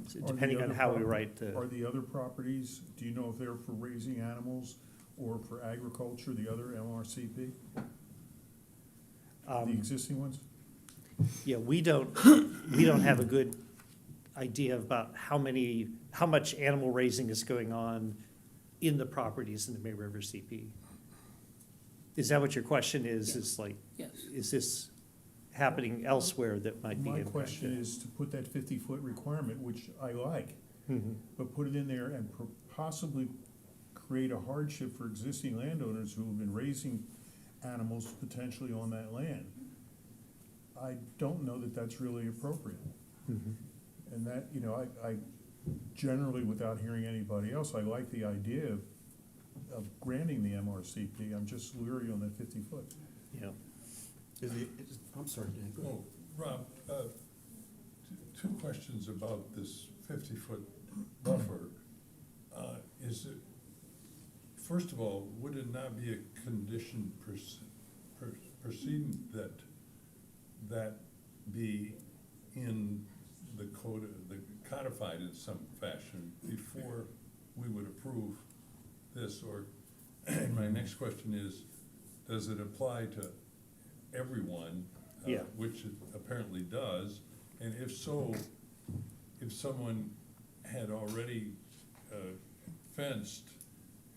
So Are the depending on other how we prop- write the. Are the other properties, do you know if they're for raising animals or for agriculture, the other MRCP? The existing ones? Yeah, we don't have a good idea about how much animal raising is going on in the properties in the May River CP. Is that what your question is? Yes. Is like, Yes. is this happening elsewhere that might be My impacted? question is to put that 50-foot requirement, which I like, Mhm. but put it in there and possibly create a hardship for existing landowners who have been raising animals potentially on that land. I don't know that that's really appropriate. Mhm. And that, you know, I generally, without hearing anybody else, I like the idea of granting the MRCP. I'm just leery on that 50-foot. Yeah. I'm sorry, Dan, go ahead. Oh, Rob, two questions about this 50-foot buffer. Is it, first of all, would it not be a condition precedent that be in the code, codified in some fashion before we would approve this? Or, and my next question is, does it apply to everyone? Yeah. Which it apparently does, and if so, if someone had already fenced,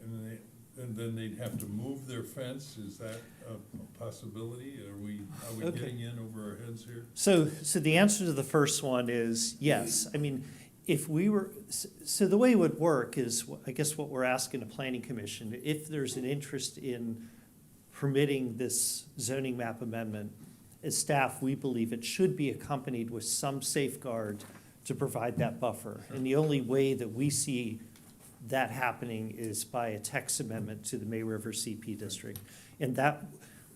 and then they'd have to move their fence, is that a possibility? Are we Okay. getting in over our heads here? So the answer to the first one is yes. I mean, if we were, so the way it would work is, I guess what we're asking the planning commission, if there's an interest in permitting this zoning map amendment, as staff, we believe it should be accompanied with some safeguard to provide that buffer. And the only way that we see that happening is by a text amendment to the May River CP district. And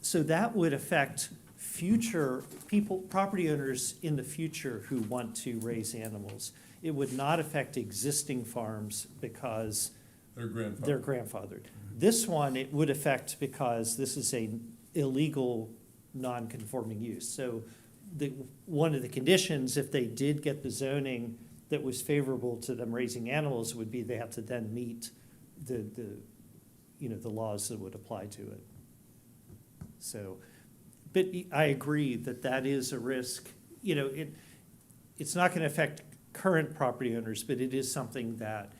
so that would affect future people, property owners in the future who want to raise animals. It would not affect existing farms because They're grandfathered. they're grandfathered. This one, it would affect because this is a illegal, non-conforming use. So one of the conditions, if they did get the zoning that was favorable to them raising animals, would be they have to then meet the laws that would apply to it. So, but I agree that is a risk. You know, it's not gonna affect current property owners, but it is something that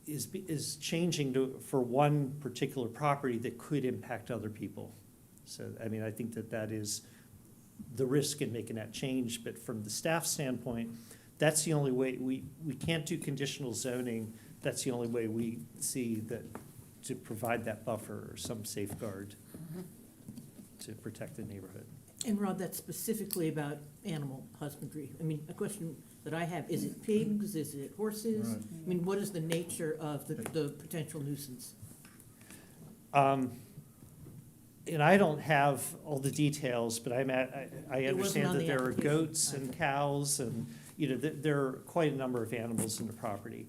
is changing for one particular property that could impact other people. So, I mean, I think that that is the risk in making that change, but from the staff standpoint, that's the only way, we can't do conditional zoning, that's the only way we see that, to provide that buffer or some safeguard to protect the neighborhood. And Rob, that's specifically about animal husbandry. I mean, a question that I have, is it pigs, is it horses? Right. I mean, what is the nature of the potential nuisance? And I don't have all the details, but I It wasn't understand on that the there are application. goats and cows and, you know, there are quite a number of animals in the property.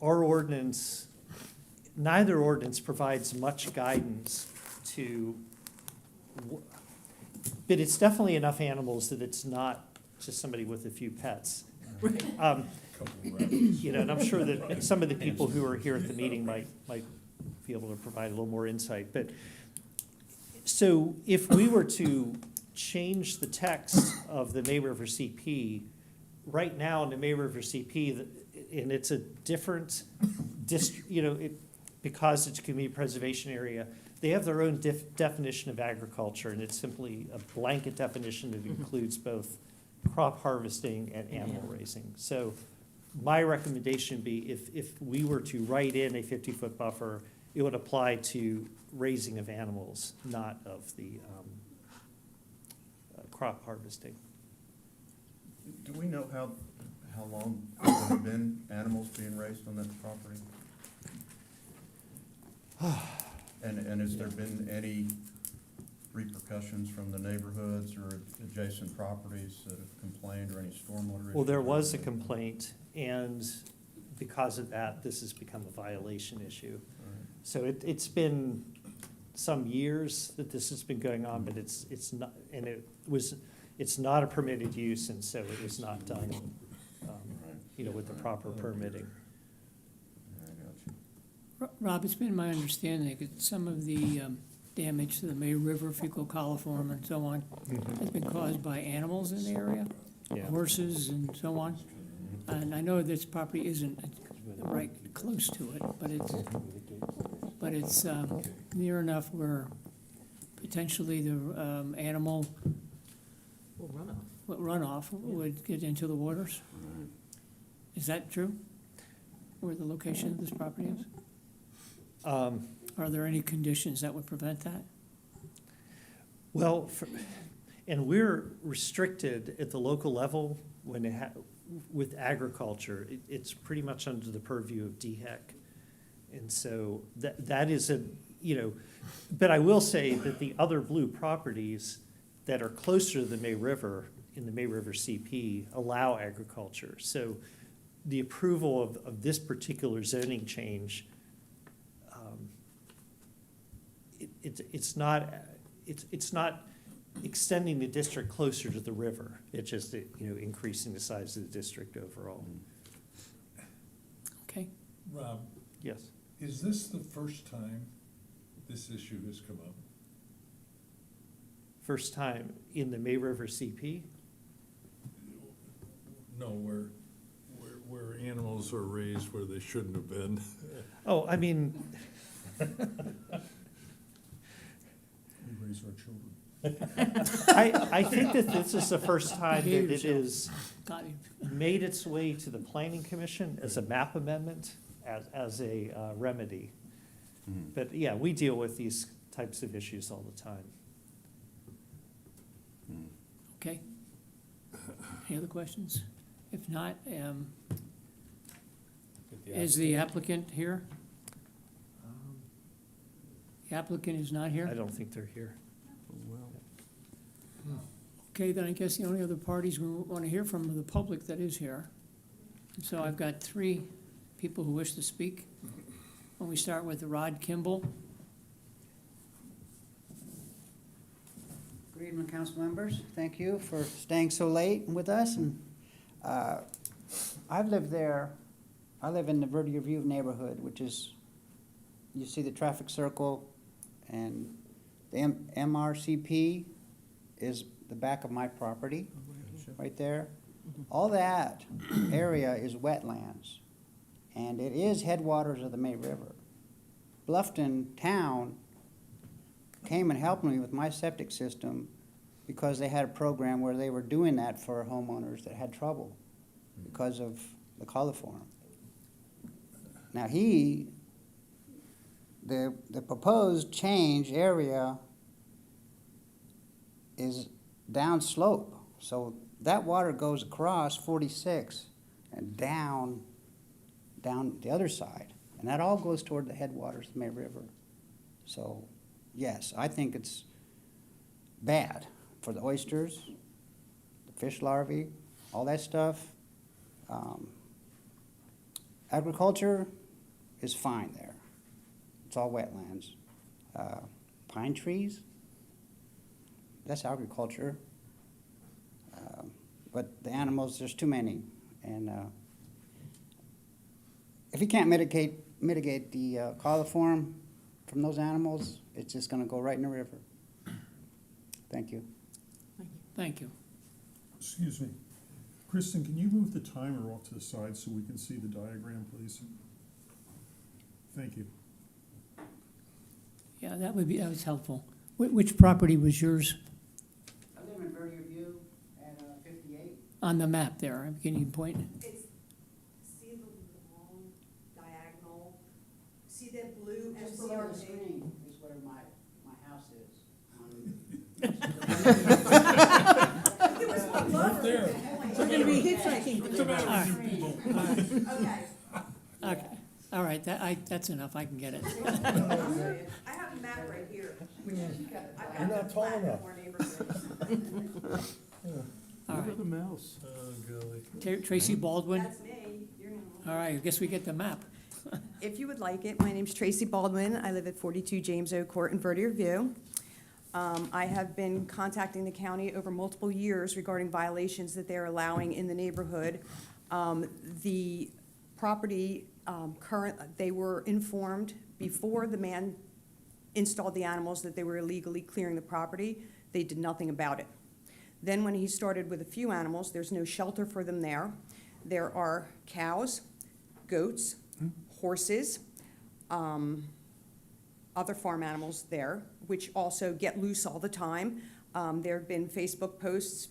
Our ordinance, neither ordinance provides much guidance to, but it's definitely enough animals that it's not just somebody with a few pets. You know, and I'm sure that some of the people who are here at the meeting might be able to provide a little more insight, but so if we were to change the text of the May River CP, right now in the May River CP, and it's a different you know, because it's a community preservation area, they have their own definition of agriculture, and it's simply a blanket definition that includes both crop harvesting and animal raising. So my recommendation would be if we were to write in a 50-foot buffer, it would apply to raising of animals, not of the crop harvesting. Do we know how long there have been animals being raised on that property? And has there been any repercussions from the neighborhoods or adjacent properties that have complained, or any stormwater issues? Well, there was a complaint, and because of that, this has become a violation issue. So it's been some years that this has been going on, but it's not, and it's not a permitted use, and so it was not done, you know, with the proper permitting. Rob, it's been my understanding that some of the damage to the May River, fecal coliform and so on, has been caused by animals in the area, Yeah. horses and so on. And I know this property isn't right close to it, but it's near enough where potentially the animal runoff would get into the waters. Is that true? Where the location of this property is? Are there any conditions that would prevent that? Well, and we're restricted at the local level with agriculture. It's pretty much under the purview of DHEC. And so that is you know, but I will say that the other blue properties that are closer to the May River, in the May River CP, allow agriculture. So the approval of this particular zoning change, it's not extending the district closer to the river. It's just, you know, increasing the size of the district overall. Okay. Rob, Yes. is this the first time this issue has come up? First time in the May River CP? No, where animals are raised where they shouldn't have been. Oh, I mean, We raise our children. I think that this is the first time that it is Got it. made its way to the planning commission as a map amendment, as a remedy. But yeah, we deal with these types of issues all the time. Okay. Any other questions? If not, is the applicant here? The applicant is not here? I don't think they're here. Okay, then I guess the only other parties we want to hear from are the public that is here. So I've got 3 people who wish to speak. When we start with Rod Kimball. Good evening, council members. Thank you for staying so late with us. And I've lived there. I live in the Vertier View neighborhood, which is, you see the traffic circle, and the MRCP is the back of my property, right there. All that area is wetlands, and it is headwaters of the May River. Bluffton town came and helped me with my septic system because they had a program where they were doing that for homeowners that had trouble because of the coliform. Now the proposed change area is downslope. So that water goes across 46 and down the other side. And that all goes toward the headwaters of the May River. So, yes, I think it's bad for the oysters, the fish larvae, all that stuff. Agriculture is fine there. It's all wetlands. Pine trees, that's agriculture. But the animals, there's too many. And if you can't mitigate the coliform from those animals, it's just gonna go right in the river. Thank you. Thank you. Excuse me. Kristen, can you move the timer off to the side so we can see the diagram, please? Thank you. Yeah, that was helpful. Which property was yours I live in Verdier View at 58. on the map there? Can you point? It's, see the long diagonal, see that blue Just MCR below the thing? screen is where my house is. There was one lower there. at that point. We're gonna be hitchhiking. What's the matter All with you people? Okay. Okay, all right, that's enough, I can get it. I have a map right here. I've You're got not the tall plat enough. of our neighborhoods. All right. the mouse? Oh, golly. Tracy Baldwin? That's me. You're not. All right, I guess we get the map. If you would like it, my name's Tracy Baldwin. I live at 42 James O Court in Verdier View. I have been contacting the county over multiple years regarding violations that they're allowing in the neighborhood. The property they were informed before the man installed the animals that they were illegally clearing the property. They did nothing about it. Then when he started with a few animals, there's no shelter for them there. There are cows, goats, horses, other farm animals there, which also get loose all the time. There have been Facebook posts,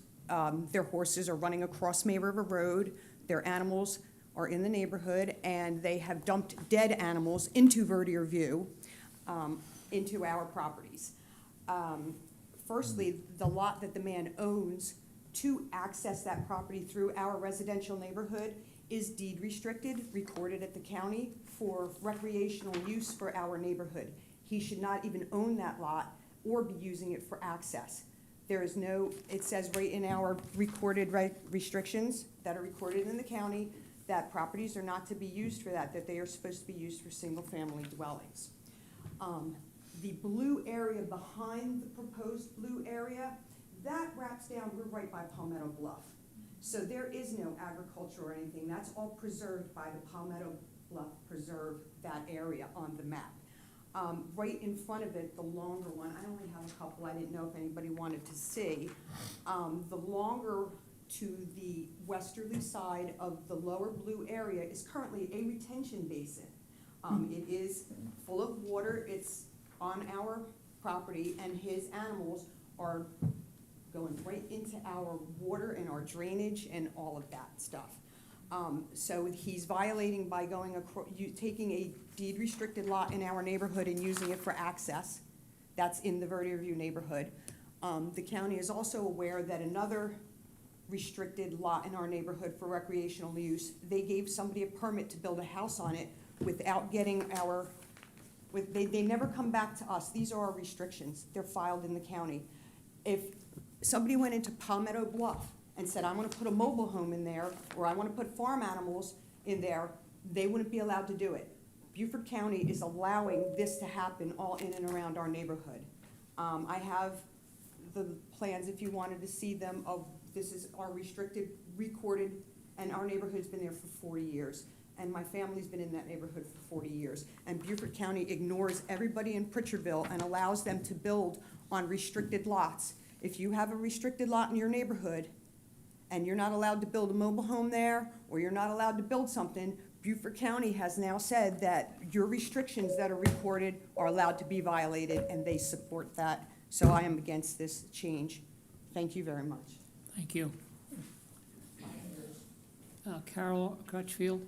their horses are running across May River Road, their animals are in the neighborhood, and they have dumped dead animals into Verdier View, into our properties. Firstly, the lot that the man owns to access that property through our residential neighborhood is deed restricted, recorded at the county for recreational use for our neighborhood. He should not even own that lot or be using it for access. There is no, it says right in our recorded restrictions that are recorded in the county that properties are not to be used for that they are supposed to be used for single-family dwellings. The blue area behind the proposed blue area, that wraps down, we're right by Palmetto Bluff. So there is no agriculture or anything. That's all preserved by the Palmetto Bluff Preserve, that area on the map. Right in front of it, the longer one, I only have a couple, I didn't know if anybody wanted to see. The longer to the westerly side of the lower blue area is currently a retention basin. It is full of water, it's on our property, and his animals are going right into our water and our drainage and all of that stuff. So he's violating by going taking a deed restricted lot in our neighborhood and using it for access. That's in the Verdier View neighborhood. The county is also aware that another restricted lot in our neighborhood for recreational use, they gave somebody a permit to build a house on it without getting they never come back to us. These are our restrictions. They're filed in the county. If somebody went into Palmetto Bluff and said, I want to put a mobile home in there, or I want to put farm animals in there, they wouldn't be allowed to do it. Beaufort County is allowing this to happen all in and around our neighborhood. I have the plans, if you wanted to see them, of this is our restricted, recorded, and our neighborhood's been there for 40 years. And my family's been in that neighborhood for 40 years. And Beaufort County ignores everybody in Pritchardville and allows them to build on restricted lots. If you have a restricted lot in your neighborhood and you're not allowed to build a mobile home there, or you're not allowed to build something, Beaufort County has now said that your restrictions that are recorded are allowed to be violated, and they support that. So I am against this change. Thank you very much. Thank you. Carol Crutchfield?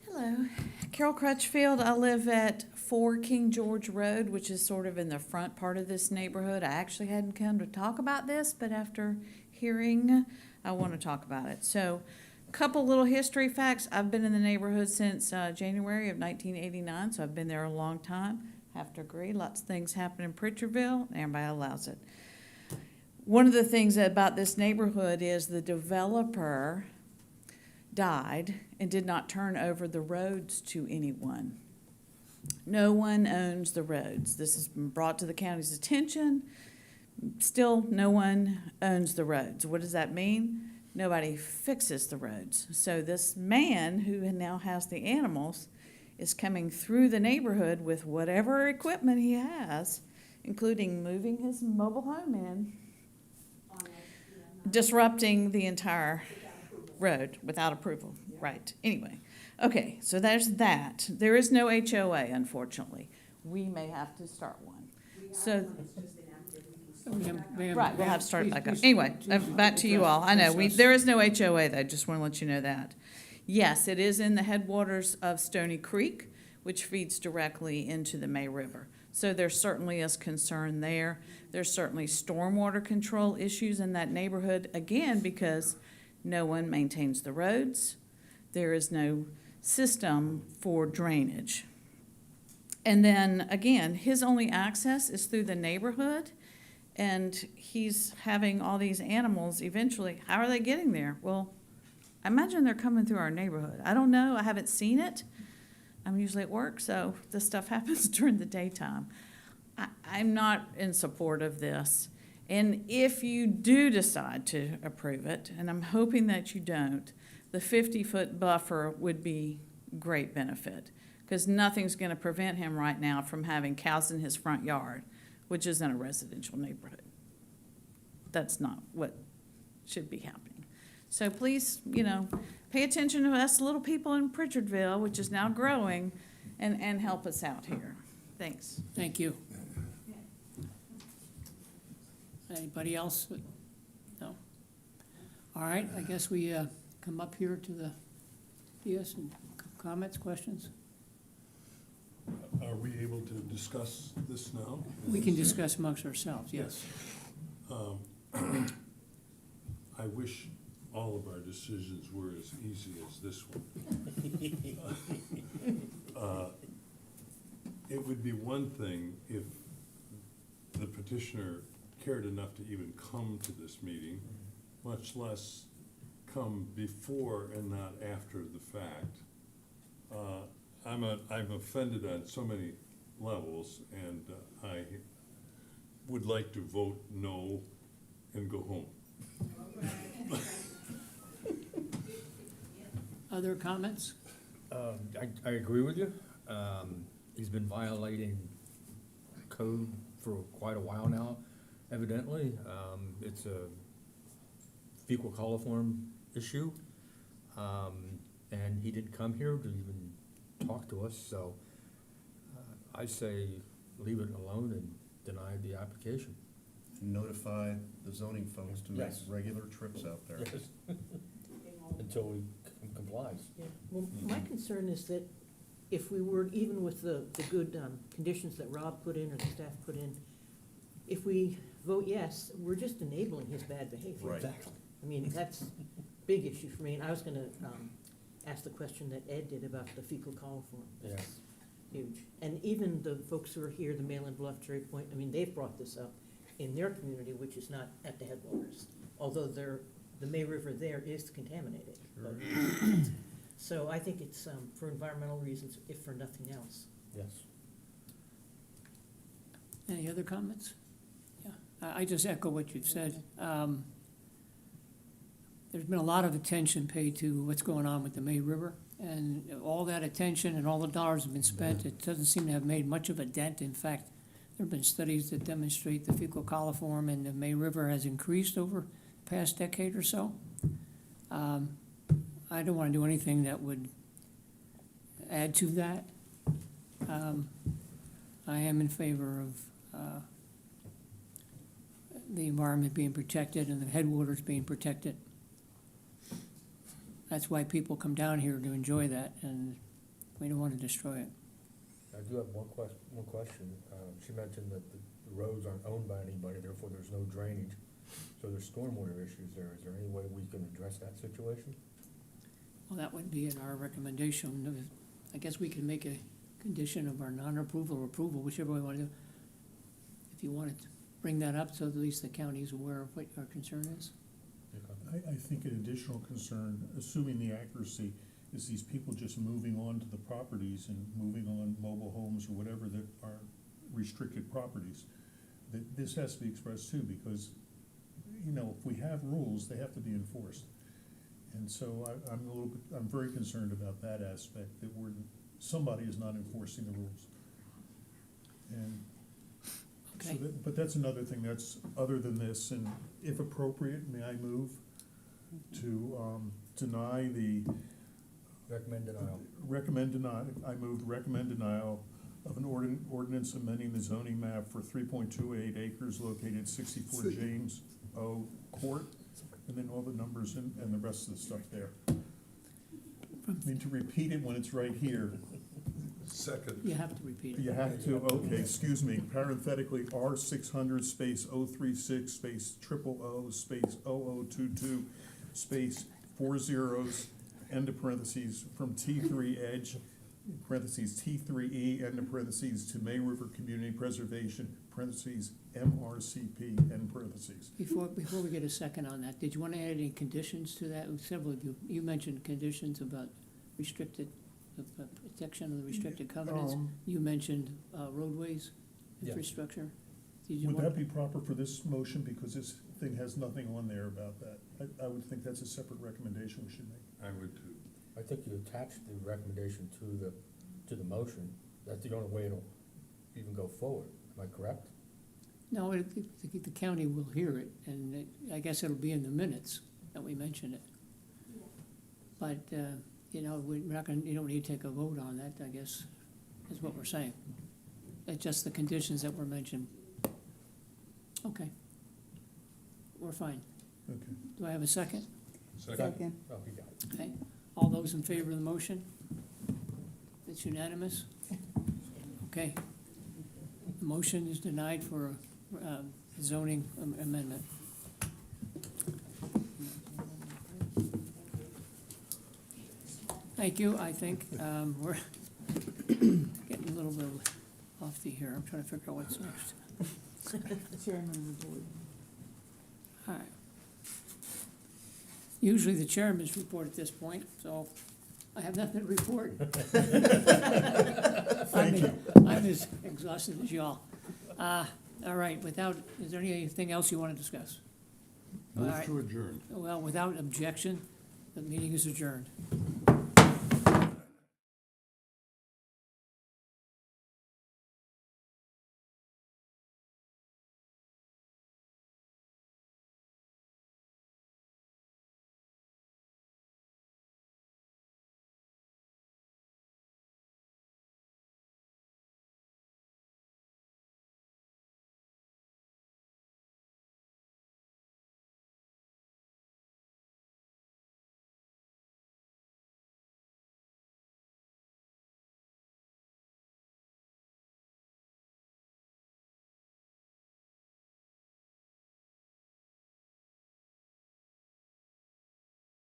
Hello, Carol Crutchfield. I live at 4 King George Road, which is sort of in the front part of this neighborhood. I actually hadn't come to talk about this, but after hearing, I want to talk about it. So, a couple little history facts. I've been in the neighborhood since January of 1989, so I've been there a long time. Have to agree, lots of things happen in Pritchardville, and everybody allows it. One of the things about this neighborhood is the developer died and did not turn over the roads to anyone. No one owns the roads. This has been brought to the county's attention. Still, no one owns the roads. What does that mean? Nobody fixes the roads. So this man who now has the animals is coming through the neighborhood with whatever equipment he has, including moving his mobile home in, disrupting the entire road without approval. Right. Anyway, okay, so there's that. There is no HOA, unfortunately. We may have to start one. So, right, we'll have to start it back up. Anyway, back to you all. I know, there is no HOA though, just want to let you know that. Yes, it is in the headwaters of Stony Creek, which feeds directly into the May River. So there certainly is concern there. There's certainly stormwater control issues in that neighborhood, again, because no one maintains the roads. There is no system for drainage. And then, again, his only access is through the neighborhood, and he's having all these animals eventually. How are they getting there? Well, I imagine they're coming through our neighborhood. I don't know. I haven't seen it. I'm usually at work, so this stuff happens during the daytime. I'm not in support of this. And if you do decide to approve it, and I'm hoping that you don't, the 50-foot buffer would be great benefit, because nothing's going to prevent him right now from having cows in his front yard, which is in a residential neighborhood. That's not what should be happening. So please, pay attention to us little people in Pritchardville, which is now growing, and help us out here. Thanks. Thank you. Anybody else? No? All right, I guess we come up here to the dais and comments, questions? Are we able to discuss this now? We can discuss amongst ourselves, yes. I wish all of our decisions were as easy as this one. It would be one thing if the petitioner cared enough to even come to this meeting, much less come before and not after the fact. I'm offended on so many levels, and I would like to vote no and go home. Other comments? I agree with you. He's been violating code for quite a while now, evidently. It's a fecal coliform issue. And he didn't come here to even talk to us, so I say leave it alone and deny the application. And notify the zoning folks to make Yes. regular trips out there. Yes. Until he complies. Yeah, well, my concern is that if we were, even with the good conditions that Rob put in or the staff put in, if we vote yes, we're just enabling his bad behavior. Right. Exactly. I mean, that's a big issue for me, and I was gonna ask the question that Ed did about the fecal coliform. Yeah. That's huge. And even the folks who are here, the Malin Bluff, Cherry Point, I mean, they've brought this up in their community, which is not at the headwaters, although the May River there is contaminated. But- So I think it's for environmental reasons, if for nothing else. Yes. Any other comments? Yeah, I just echo what you've said. There's been a lot of attention paid to what's going on with the May River, And all that attention and all the dollars have been spent, it doesn't seem to have made much of a dent. In fact, there have been studies that demonstrate the fecal coliform in the May River has increased over the past decade or so. I don't want to do anything that would add to that. I am in favor of the environment being protected and the headwaters being protected. That's why people come down here to enjoy that, and we don't want to destroy it. I do have one question. She mentioned that the roads aren't owned by anybody, therefore there's no drainage. So there's stormwater issues there. Is there any way we can address that situation? Well, that would be in our recommendation. I guess we can make a condition of our non-approval or approval, whichever way we want to do. If you wanted to bring that up, so at least the county is aware of what our concern is. I think an additional concern, assuming the accuracy, is these people just moving on to the properties and moving on mobile homes or whatever that are restricted properties. That this has to be expressed too, because, you know, if we have rules, they have to be enforced. And so I'm very concerned about that aspect, that somebody is not enforcing the rules. And Okay. so but that's another thing that's other than this, and if appropriate, may I move to deny the. Recommend denial. I moved recommend denial of an ordinance amending the zoning map for 3.28 acres located 64 James O. Court, and then all the numbers and the rest of the stuff there. I mean, to repeat it when it's right here. Second. You have to repeat it. You have to, okay, excuse me, parenthetically, R 600 space 036 space 000 space 0022 space 4 zeros, end of parentheses, from T3 edge, parentheses T3E, end of parentheses, to May River Community Preservation, parentheses MRCP, end parentheses. Before we get a second on that, did you want to add any conditions to that? Several of you mentioned conditions about restricted, the protection of the restricted covenants. You mentioned roadways, Yeah. infrastructure. Did you Would want? that be proper for this motion, because this thing has nothing on there about that? I would think that's a separate recommendation we should make. I would too. I think you attach the recommendation to the motion. That's the only way it'll even go forward. Am I correct? No, the county will hear it, and I guess it'll be in the minutes that we mentioned it. But, you know, we're not gonna, you don't need to take a vote on that, I guess, is what we're saying. It's just the conditions that were mentioned. Okay. We're fine. Okay. Do I have a second? Second. Oh, you got it. Okay. All those in favor of the motion? It's unanimous? Okay. The motion is denied for zoning amendment. Thank you, I think. We're getting a little bit lofty here. I'm trying to figure out what's next. Chairman of the board. All right. Usually the chairman's report at this point, so I have nothing to report. I'm as exhausted as y'all. All right, is there anything else you want to discuss? All Move right. to adjourn. Well, without objection, the meeting is adjourned.